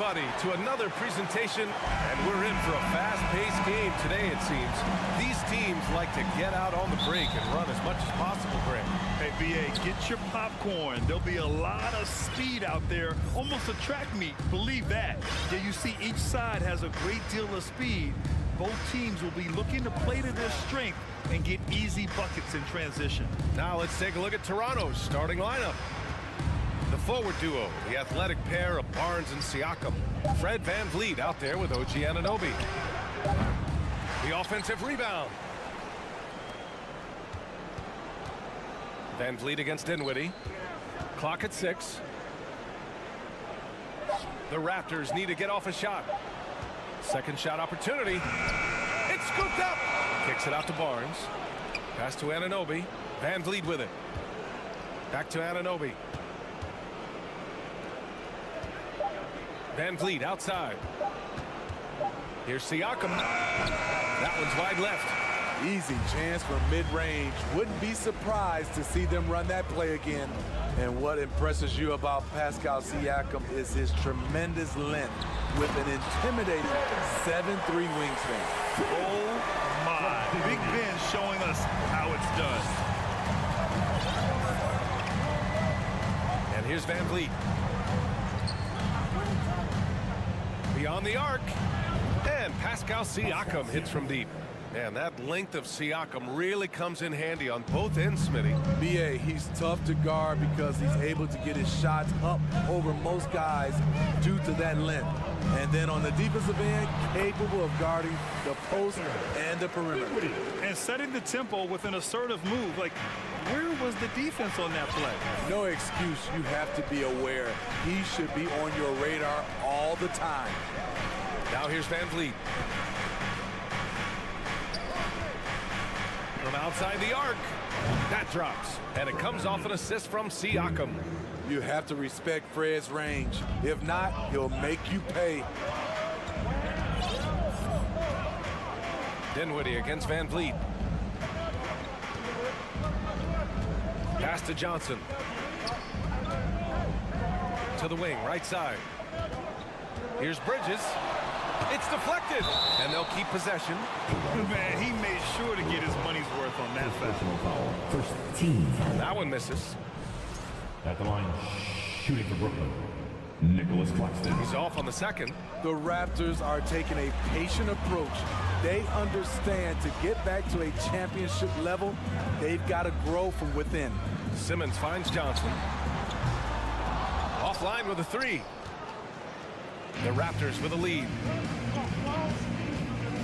S7: everybody, to another presentation, and we're in for a fast-paced game today, it seems. These teams like to get out on the break and run as much as possible, Grant.
S9: Hey, BA, get your popcorn. There'll be a lot of speed out there, almost a track meet, believe that. Yeah, you see each side has a great deal of speed. Both teams will be looking to play to their strength and get easy buckets in transition.
S7: Now let's take a look at Toronto's starting lineup. The forward duo, the athletic pair of Barnes and Siakam. Fred VanVleet out there with OG Anunoby. The offensive rebound. VanVleet against Dinwiddie. Clock at 6. The Raptors need to get off a shot. Second shot opportunity. It's scooped up. Kicks it out to Barnes. Pass to Anunoby. VanVleet with it. Back to Anunoby. VanVleet outside. Here's Siakam. That one's wide left.
S8: Easy chance for mid-range. Wouldn't be surprised to see them run that play again. And what impresses you about Pascal Siakam is his tremendous length with an intimidating 7'3" wingspan.
S9: Oh my. Big Ben showing us how it's done.
S7: And here's VanVleet. Beyond the arc. And Pascal Siakam hits from deep. Man, that length of Siakam really comes in handy on both ends, Smitty.
S8: BA, he's tough to guard because he's able to get his shots up over most guys due to that length. And then on the defensive end, capable of guarding the post and the perimeter.
S9: And setting the tempo with an assertive move. Like, where was the defense on that play?
S8: No excuse. You have to be aware. He should be on your radar all the time.
S7: Now here's VanVleet. From outside the arc. That drops. And it comes off an assist from Siakam.
S8: You have to respect Fred's range. If not, he'll make you pay.
S7: Dinwiddie against VanVleet. Pass to Johnson. To the wing, right side. Here's Bridges. It's deflected, and they'll keep possession.
S9: Man, he made sure to get his money's worth on that foul.
S6: First team.
S7: That one misses.
S6: At the line, shooting for Brooklyn, Nicholas Claxton.
S7: He's off on the second.
S8: The Raptors are taking a patient approach. They understand to get back to a championship level, they've got to grow from within.
S7: Simmons finds Johnson. Offline with a 3. The Raptors with a lead.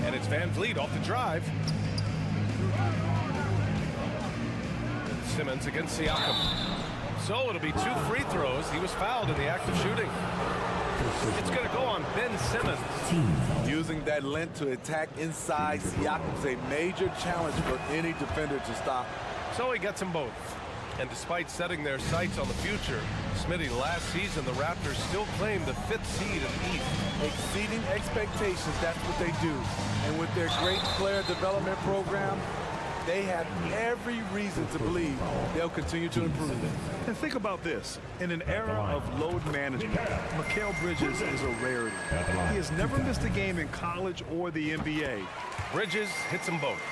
S7: And it's VanVleet off the drive. Simmons against Siakam. So it'll be 2 free throws. He was fouled in the act of shooting. It's going to go on Ben Simmons.
S8: Using that length to attack inside Siakam's a major challenge for any defender to stop.
S7: So he gets them both. And despite setting their sights on the future, Smitty, last season the Raptors still claimed the 5th seed in the East.
S8: Exceeding expectations, that's what they do. And with their great player development program, they have every reason to believe they'll continue to improve.
S9: And think about this. In an era of load management, Mikal Bridges is a rarity. He has never missed a game in college or the NBA.
S7: Bridges hits them both.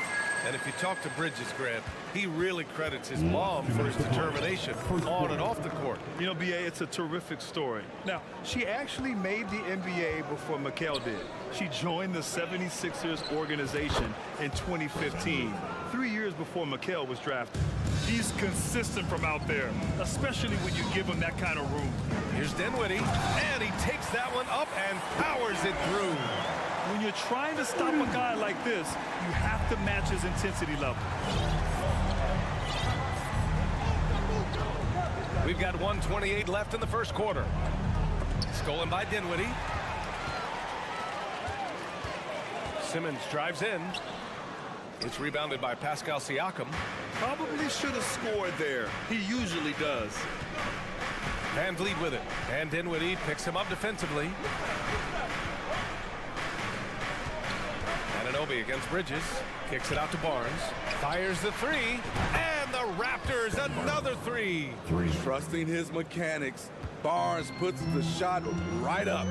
S7: And if you talk to Bridges, Grant, he really credits his mom for his determination on and off the court.
S9: You know, BA, it's a terrific story. Now, she actually made the NBA before Mikal did. She joined the 76ers organization in 2015, 3 years before Mikal was drafted. He's consistent from out there, especially when you give him that kind of room.
S7: Here's Dinwiddie, and he takes that one up and powers it through.
S9: When you're trying to stop a guy like this, you have to match his intensity level.
S7: We've got 1:28 left in the first quarter. Stolen by Dinwiddie. Simmons drives in. It's rebounded by Pascal Siakam.
S9: Probably should have scored there. He usually does.
S7: VanVleet with it. And Dinwiddie picks him up defensively. Anunoby against Bridges. Kicks it out to Barnes. Fires the 3. And the Raptors, another three.
S8: Trusting his mechanics, Barnes puts the shot right up.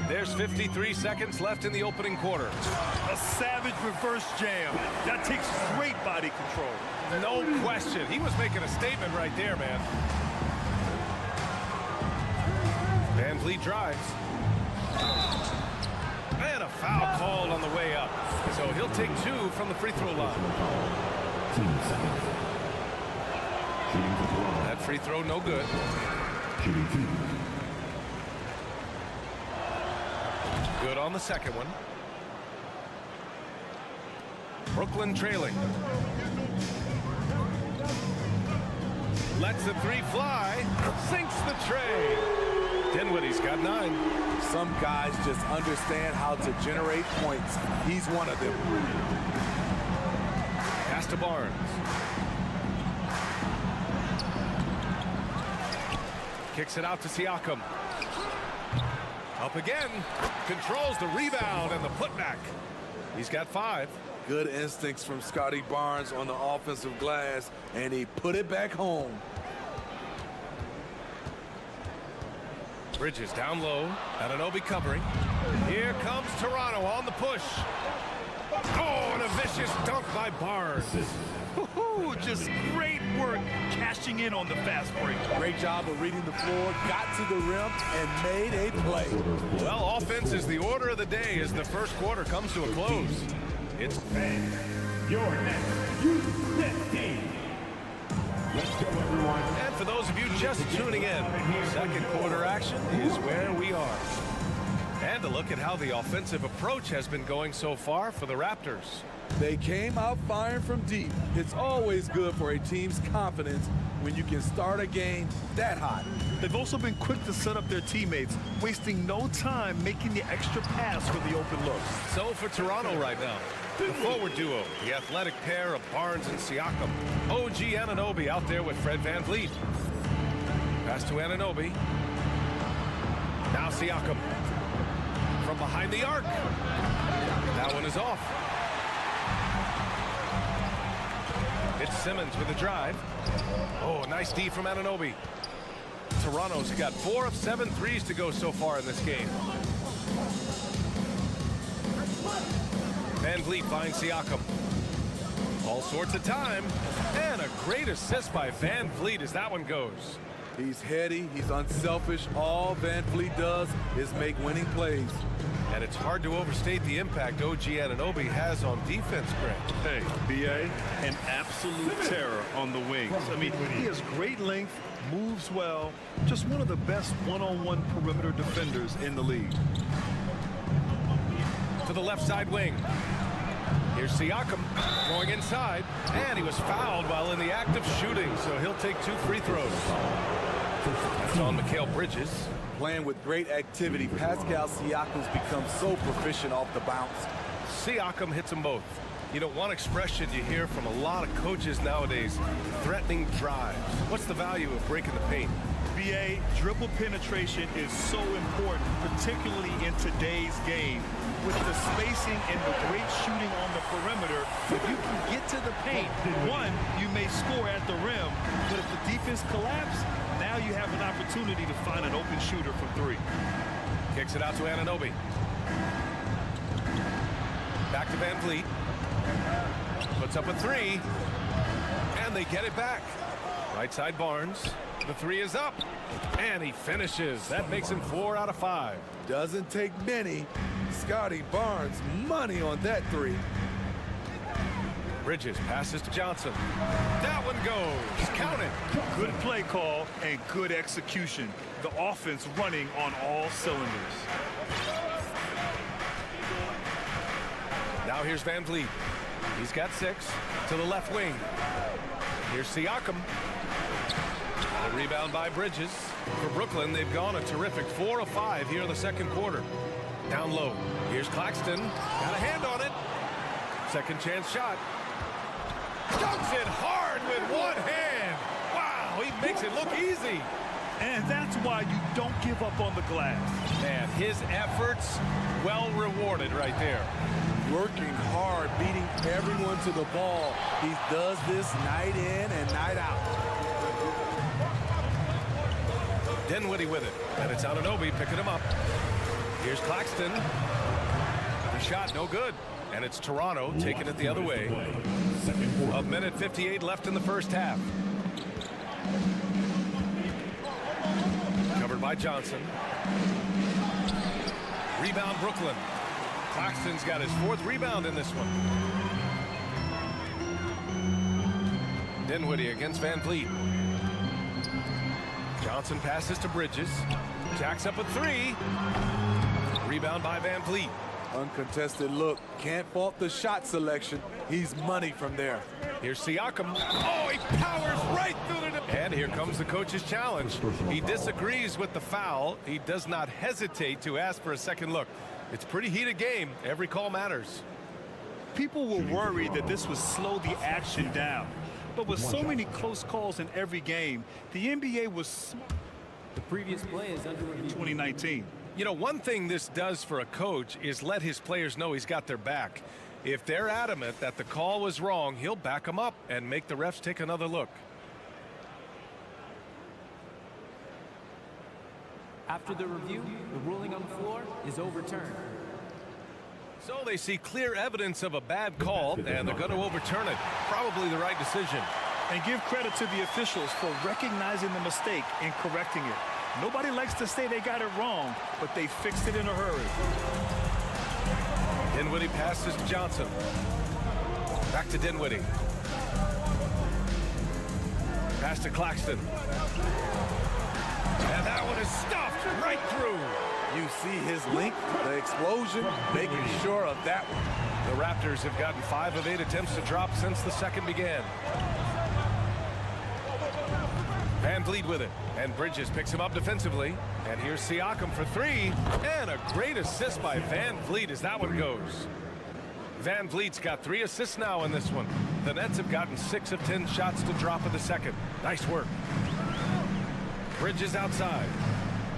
S7: There's 53 seconds left in the opening quarter.
S9: A savage reverse jam. That takes great body control.
S7: No question. He was making a statement right there, man. Van Vliet drives. And a foul called on the way up. So he'll take 2 from the free throw line. That free throw no good. Good on the second one. Brooklyn trailing. Lets the three fly. Sinks the tray. Dinwiddie's got 9.
S8: Some guys just understand how to generate points. He's one of them.
S7: Pass to Barnes. Kicks it out to Siakam. Up again. Controls the rebound and the putback. He's got 5.
S8: Good instincts from Scotty Barnes on the offensive glass, and he put it back home.
S7: Bridges down low. Anunoby covering. Here comes Toronto on the push. Oh, and a vicious dunk by Barnes.
S9: Just great work cashing in on the fast break.
S8: Great job of reading the floor, got to the rim, and made a play.
S7: Well, offense is the order of the day as the first quarter comes to a close. It's
S6: your next youth team. Let's go, everyone.
S7: And for those of you just tuning in, second quarter action is where we are. And a look at how the offensive approach has been going so far for the Raptors.
S8: They came out firing from deep. It's always good for a team's confidence when you can start a game that hot.
S9: They've also been quick to set up their teammates, wasting no time making the extra pass for the open look.
S7: So for Toronto right now, the forward duo, the athletic pair of Barnes and Siakam. OG Anunoby out there with Fred VanVleet. Pass to Anunoby. Now Siakam. From behind the arc. That one is off. It's Simmons with a drive. Oh, nice D from Anunoby. Toronto's got 4 of 7 threes to go so far in this game. VanVleet finds Siakam. All sorts of time. And a great assist by VanVleet as that one goes.
S8: He's heady, he's unselfish. All VanVleet does is make winning plays.
S7: And it's hard to overstate the impact OG Anunoby has on defense, Grant.
S9: Hey, B.A., an absolute terror on the wings. I mean, he has great length, moves well, just one of the best one-on-one perimeter defenders in the league.
S7: To the left side wing. Here's Siakam going inside, and he was fouled while in the act of shooting, so he'll take 2 free throws. That's on Mikal Bridges.
S8: Playing with great activity, Pascal Siakam's become so proficient off the bounce.
S7: Siakam hits them both. You know, one expression you hear from a lot of coaches nowadays, threatening drives. What's the value of breaking the paint?
S9: B.A., dribble penetration is so important, particularly in today's game. With the spacing and the great shooting on the perimeter, if you can get to the paint, one, you may score at the rim, but if the defense collapses, now you have an opportunity to find an open shooter from 3.
S7: Kicks it out to Anunoby. Back to VanVleet. Puts up a 3. And they get it back. Right side Barnes. The 3 is up. And he finishes. That makes him 4 out of 5.
S8: Doesn't take many. Scotty Barnes, money on that 3.
S7: Bridges passes to Johnson. That one goes. Count it.
S9: Good play call and good execution. The offense running on all cylinders.
S7: Now here's VanVleet. He's got 6 to the left wing. Here's Siakam. The rebound by Bridges. For Brooklyn, they've gone a terrific 4 of 5 here in the second quarter. Down low. Here's Claxton. Got a hand on it. Second chance shot. Dunks it hard with one hand. Wow, he makes it look easy.
S9: And that's why you don't give up on the glass.
S7: And his efforts well rewarded right there.
S8: Working hard, beating everyone to the ball. He does this night in and night out.
S7: Dinwiddie with it, and it's Anunoby picking him up. Here's Claxton. The shot no good, and it's Toronto taking it the other way. A minute 58 left in the first half. Covered by Johnson. Rebound Brooklyn. Claxton's got his 4th rebound in this one. Dinwiddie against Van Vliet. Johnson passes to Bridges. Jacks up a 3. Rebound by Van Vliet.
S8: Uncontested look. Can't fault the shot selection. He's money from there.
S7: Here's Siakam. Oh, he powers right through the... And here comes the coach's challenge. He disagrees with the foul. He does not hesitate to ask for a second look. It's a pretty heated game. Every call matters.
S9: People were worried that this would slow the action down. But with so many close calls in every game, the NBA was...
S10: The previous play is under review.
S9: 2019.
S7: You know, one thing this does for a coach is let his players know he's got their back. If they're adamant that the call was wrong, he'll back them up and make the refs take another look.
S10: After the review, the ruling on the floor is overturned.
S7: So they see clear evidence of a bad call, and they're going to overturn it. Probably the right decision.
S9: And give credit to the officials for recognizing the mistake and correcting it. Nobody likes to say they got it wrong, but they fixed it in a hurry.
S7: Dinwiddie passes to Johnson. Back to Dinwiddie. Pass to Claxton. And that one is stuffed right through.
S8: You see his length, the explosion, making sure of that one.
S7: The Raptors have gotten 5 of 8 attempts to drop since the second began. Van Vliet with it, and Bridges picks him up defensively. And here's Siakam for 3, and a great assist by Van Vliet as that one goes. Van Vliet's got 3 assists now in this one. The Nets have gotten 6 of 10 shots to drop in the second. Nice work. Bridges outside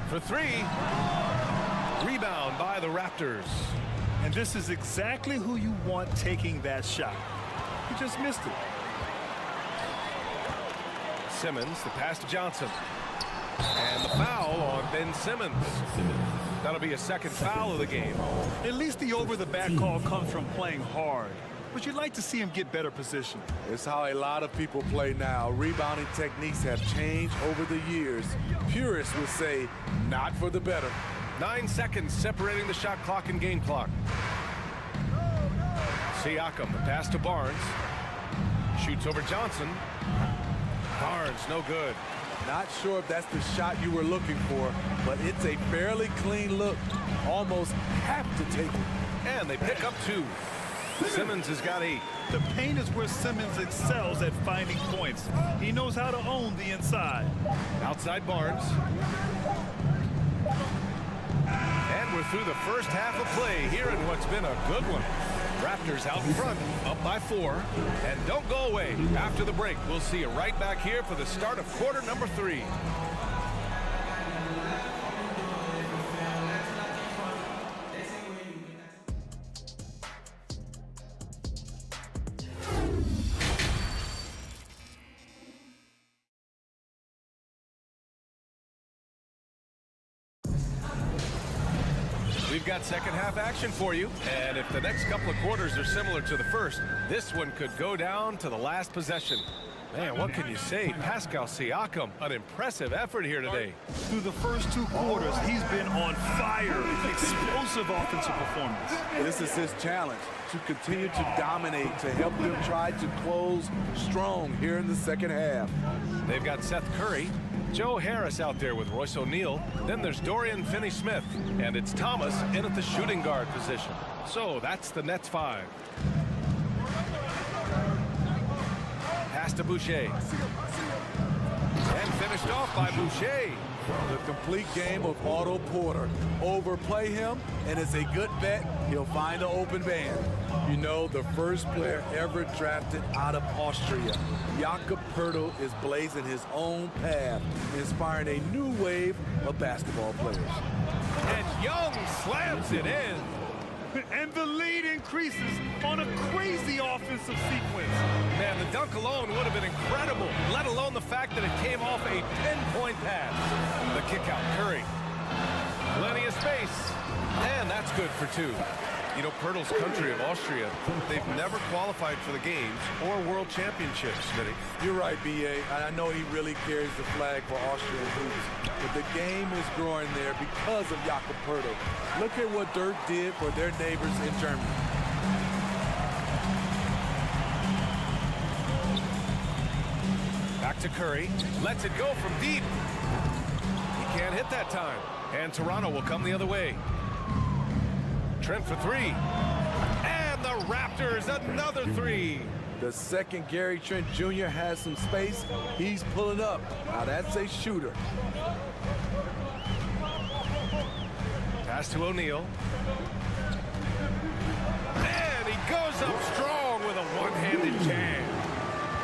S7: for 3. Rebound by the Raptors.
S9: And this is exactly who you want taking that shot. You just missed it.
S7: Simmons, the pass to Johnson. And the foul on Ben Simmons. That'll be a second foul of the game.
S9: At least the over-the-back call comes from playing hard. But you'd like to see him get better position.
S8: It's how a lot of people play now. Rebounding techniques have changed over the years. Purists would say, not for the better.
S7: 9 seconds separating the shot clock and game clock. Siakam, the pass to Barnes. Shoots over Johnson. Barnes, no good.
S8: Not sure if that's the shot you were looking for, but it's a fairly clean look. Almost have to take it.
S7: And they pick up 2. Simmons has got 8.
S9: The paint is where Simmons excels at finding points. He knows how to own the inside.
S7: Outside Barnes. And we're through the first half of play here in what's been a good one. Raptors out in front, up by 4. And don't go away. After the break, we'll see you right back here for the start of quarter number 3. We've got second half action for you, and if the next couple of quarters are similar to the first, this one could go down to the last possession. Man, what can you say? Pascal Siakam, an impressive effort here today.
S9: Through the first 2 quarters, he's been on fire. Explosive offensive performance.
S8: This is his challenge, to continue to dominate, to help them try to close strong here in the second half.
S7: They've got Seth Curry, Joe Harris out there with Royce O'Neal. Then there's Dorian Finney-Smith, and it's Thomas in at the shooting guard position. So that's the Nets 5. Pass to Boucher. And finished off by Boucher.
S8: The complete game of Otto Porter. Overplay him, and it's a good bet he'll find an open man. You know, the first player ever drafted out of Austria. Jakob Poeltl is blazing his own path, inspiring a new wave of basketball players.
S7: And Young slams it in.
S9: And the lead increases on a crazy offensive sequence.
S7: Man, the dunk alone would have been incredible, let alone the fact that it came off a 10-point pass. The kick out, Curry. Plenty of space. And that's good for two. You know, Poeltl's country of Austria, they've never qualified for the games or world championships, Smitty.
S8: You're right, B.A. I know he really carries the flag for Austrian hoops, but the game is growing there because of Jakob Poeltl. Look at what Dirk did for their neighbors in Germany.
S7: Back to Curry. Lets it go from deep. He can't hit that time. And Toronto will come the other way. Trent for three. And the Raptors, another three.
S8: The second Gary Trent Jr. has some space. He's pulling up. Now that's a shooter.
S7: Pass to O'Neal. And he goes up strong with a one-handed jam.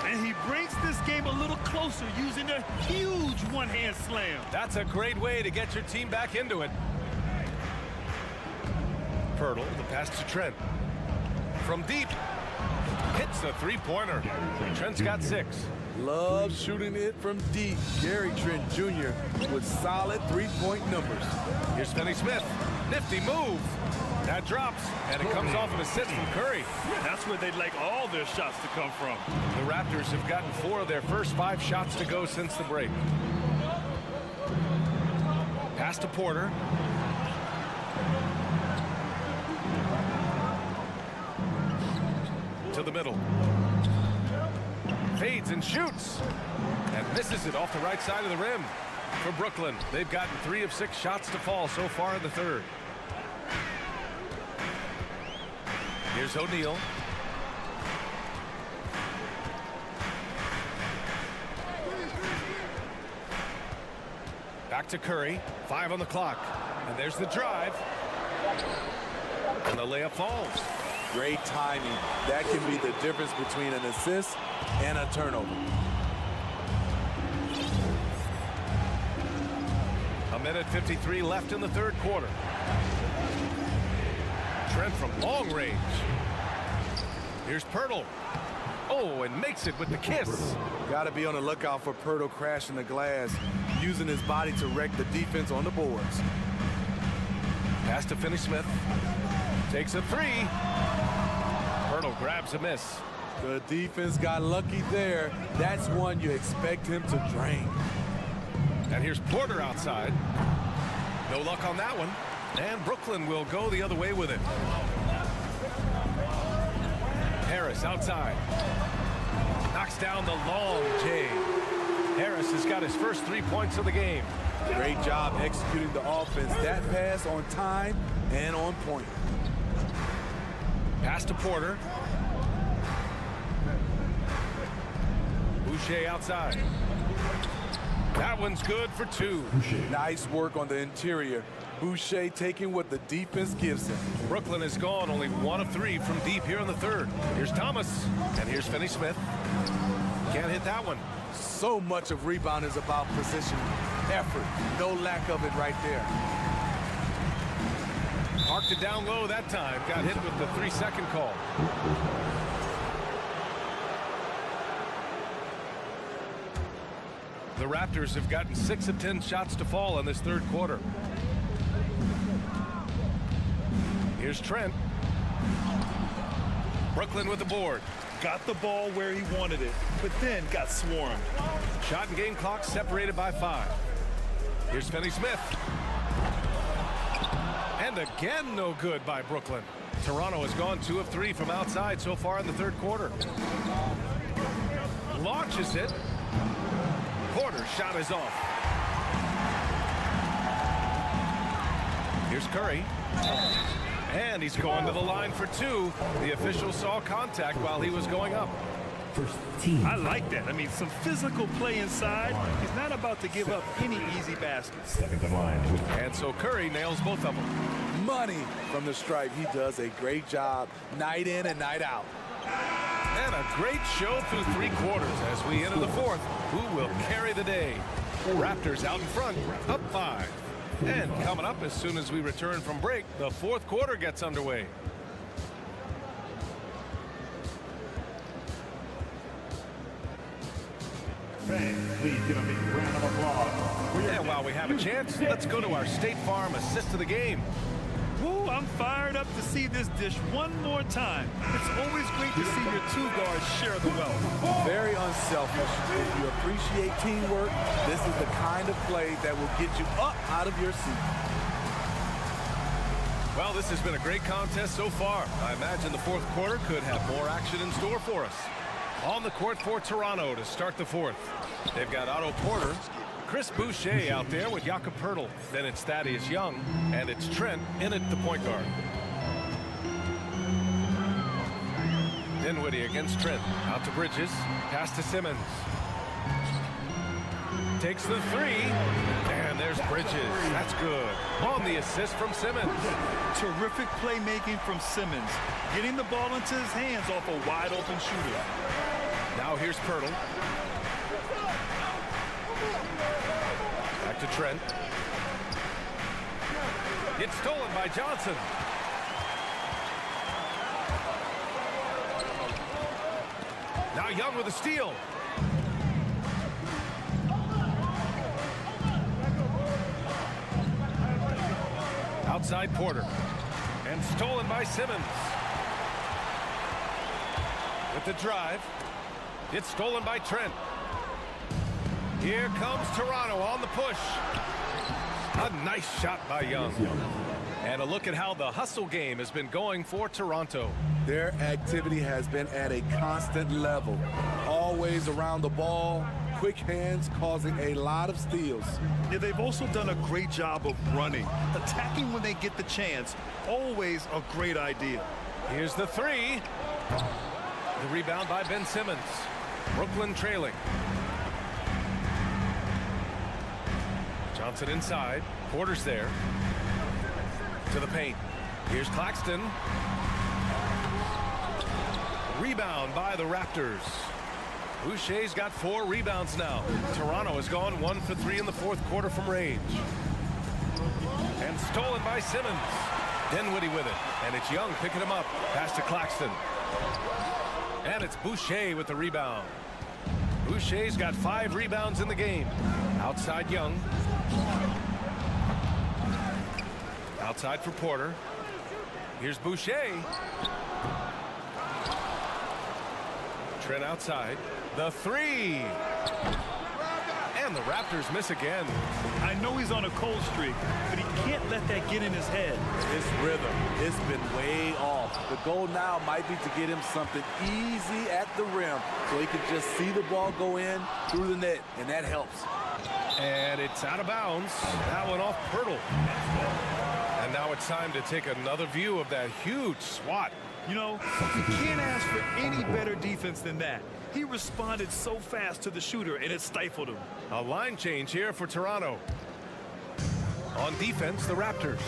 S9: And he brings this game a little closer using a huge one-hand slam.
S7: That's a great way to get your team back into it. Poeltl, the pass to Trent. From deep. Hits a three-pointer. Trent's got 6.
S8: Loves shooting it from deep. Gary Trent Jr. with solid three-point numbers.
S7: Here's Finney Smith. Nifty move. That drops, and it comes off an assist from Curry.
S9: That's where they'd like all their shots to come from.
S7: The Raptors have gotten 4 of their first 5 shots to go since the break. Pass to Porter. To the middle. Fades and shoots. And misses it off the right side of the rim. For Brooklyn, they've gotten 3 of 6 shots to fall so far in the third. Here's O'Neal. Back to Curry. 5 on the clock. And there's the drive. And the layup falls.
S8: Great timing. That can be the difference between an assist and a turnover.
S7: A minute 53 left in the third quarter. Trent from long range. Here's Poeltl. Oh, and makes it with the kiss.
S8: Got to be on the lookout for Poeltl crashing the glass, using his body to wreck the defense on the boards.
S7: Pass to Finney Smith. Takes a 3. Poeltl grabs a miss.
S8: The defense got lucky there. That's one you expect him to drain.
S7: And here's Porter outside. No luck on that one. And Brooklyn will go the other way with it. Harris outside. Knocks down the long J. Harris has got his first 3 points of the game.
S8: Great job executing the offense. That pass on time and on point.
S7: Pass to Porter. Boucher outside. That one's good for 2.
S8: Nice work on the interior. Boucher taking what the defense gives him.
S7: Brooklyn has gone only 1 of 3 from deep here in the third. Here's Thomas. And here's Finney Smith. Can't hit that one.
S8: So much of rebound is about position, effort. No lack of it right there.
S7: Parked it down low that time. Got hit with the 3-second call. The Raptors have gotten 6 of 10 shots to fall in this third quarter. Here's Trent. Brooklyn with the board.
S9: Got the ball where he wanted it, but then got swarmed.
S7: Shot and game clock separated by 5. Here's Finney Smith. And again, no good by Brooklyn. Toronto has gone 2 of 3 from outside so far in the third quarter. Launches it. Porter's shot is off. Here's Curry. And he's going to the line for 2. The official saw contact while he was going up.
S9: I like that. I mean, some physical play inside. He's not about to give up any easy baskets.
S7: And so Curry nails both of them.
S8: Money from the stripe. He does a great job night in and night out.
S7: And a great show through 3 quarters as we enter the 4th. Who will carry the day? Raptors out in front, up 5. And coming up as soon as we return from break, the 4th quarter gets underway.
S6: Fans, please give a big round of applause.
S7: And while we have a chance, let's go to our State Farm assist of the game.
S9: Woo, I'm fired up to see this dish one more time. It's always great to see your 2 guards share the wealth.
S8: Very unselfish. If you appreciate teamwork, this is the kind of play that will get you up out of your seat.
S7: Well, this has been a great contest so far. I imagine the 4th quarter could have more action in store for us. On the court for Toronto to start the 4th. They've got Otto Porter, Chris Boucher out there with Jakob Poeltl. Then it's Thaddeus Young, and it's Trent in at the point guard. Dinwiddie against Trent. Out to Bridges. Pass to Simmons. Takes the 3. And there's Bridges. That's good. On the assist from Simmons.
S9: Terrific playmaking from Simmons. Getting the ball into his hands off a wide open shooter.
S7: Now here's Poeltl. Back to Trent. It's stolen by Johnson. Now Young with a steal. Outside Porter. And stolen by Simmons. With the drive. It's stolen by Trent. Here comes Toronto on the push. A nice shot by Young. And a look at how the hustle game has been going for Toronto.
S8: Their activity has been at a constant level. Always around the ball, quick hands causing a lot of steals.
S9: Yeah, they've also done a great job of running. Attacking when they get the chance, always a great idea.
S7: Here's the 3. The rebound by Ben Simmons. Brooklyn trailing. Johnson inside. Porter's there. To the paint. Here's Claxton. Rebound by the Raptors. Boucher's got 4 rebounds now. Toronto has gone 1 for 3 in the 4th quarter from range. And stolen by Simmons. Dinwiddie with it. And it's Young picking him up. Pass to Claxton. And it's Boucher with the rebound. Boucher's got 5 rebounds in the game. Outside Young. Outside for Porter. Here's Boucher. Trent outside. The 3. And the Raptors miss again.
S9: I know he's on a cold streak, but he can't let that get in his head.
S8: His rhythm, it's been way off. The goal now might be to get him something easy at the rim so he can just see the ball go in through the net, and that helps.
S7: And it's out of bounds. That one off Poeltl. And now it's time to take another view of that huge swat.
S9: You know, you can't ask for any better defense than that. He responded so fast to the shooter, and it stifled him.
S7: A line change here for Toronto. On defense, the Raptors.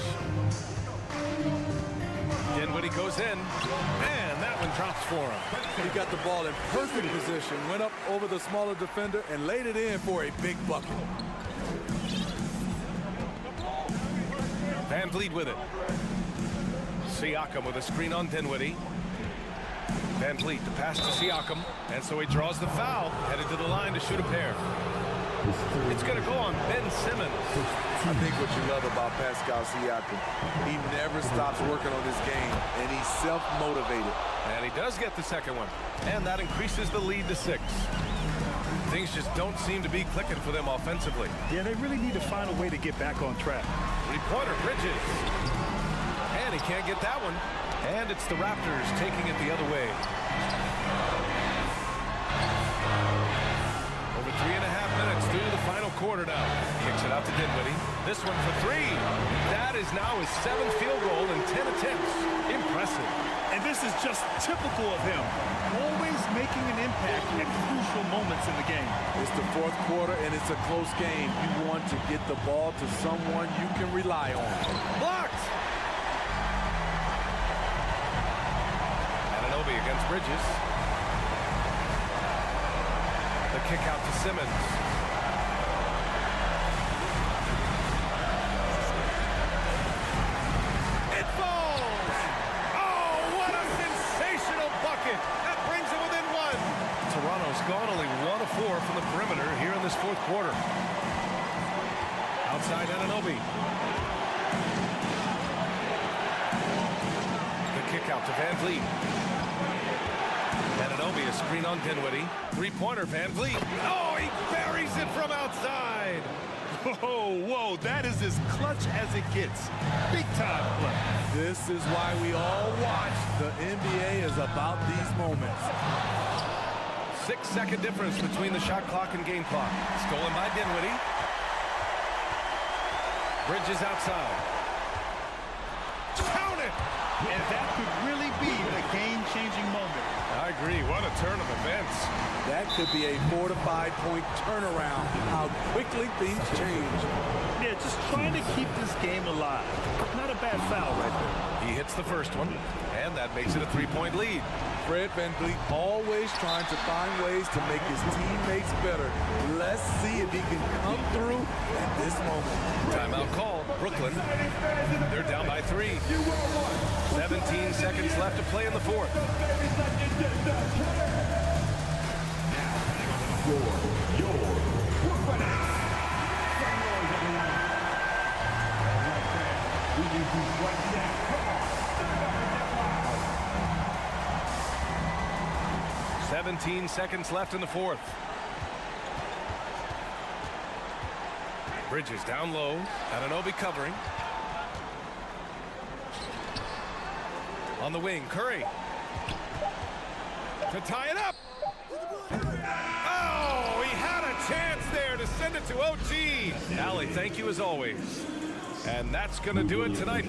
S7: Dinwiddie goes in, and that one drops for him.
S8: He got the ball in perfect position, went up over the smaller defender, and laid it in for a big bucket.
S7: Van Vliet with it. Siakam with a screen on Dinwiddie. Van Vliet to pass to Siakam, and so he draws the foul, headed to the line to shoot a pair. It's going to go on Ben Simmons.
S8: I think what you love about Pascal Siakam, he never stops working on his game, and he's self-motivated.
S7: And he does get the second one, and that increases the lead to 6. Things just don't seem to be clicking for them offensively.
S9: Yeah, they really need to find a way to get back on track.
S7: 3-pointer, Bridges. And he can't get that one. And it's the Raptors taking it the other way. Over 3.5 minutes through the final quarter now. Kicks it out to Dinwiddie. This one for three. That is now his 7th field goal in 10 attempts. Impressive.
S9: And this is just typical of him. Always making an impact at crucial moments in the game.
S8: It's the 4th quarter, and it's a close game. You want to get the ball to someone you can rely on.
S7: Blocked. Anunoby against Bridges. The kick out to Simmons. It falls! Oh, what a sensational bucket! That brings it within 1. Toronto's gone only 1 of 4 from the perimeter here in this 4th quarter. Outside Anunoby. The kick out to Van Vliet. Anunoby, a screen on Dinwiddie. 3-pointer, Van Vliet. Oh, he buries it from outside.
S9: Whoa, that is as clutch as it gets. Big time play.
S8: This is why we all watch. The NBA is about these moments.
S7: 6-second difference between the shot clock and game clock. Stolen by Dinwiddie. Bridges outside. Count it!
S9: And that could really be the game-changing moment.
S7: I agree. What a turn of events.
S8: That could be a 4 to 5 point turnaround. How quickly things change.
S9: Yeah, just trying to keep this game alive. Not a bad foul right there.
S7: He hits the first one, and that makes it a 3-point lead.
S8: Fred VanVleet always trying to find ways to make his teammates better. Let's see if he can come through at this moment.
S7: Timeout call. Brooklyn. They're down by 3. 17 seconds left to play in the 4th. Your 17 seconds left in the 4th. Bridges down low. Anunoby covering. On the wing, Curry. To tie it up. Oh, he had a chance there to send it to OT. Allie, thank you as always. And that's going to do it tonight.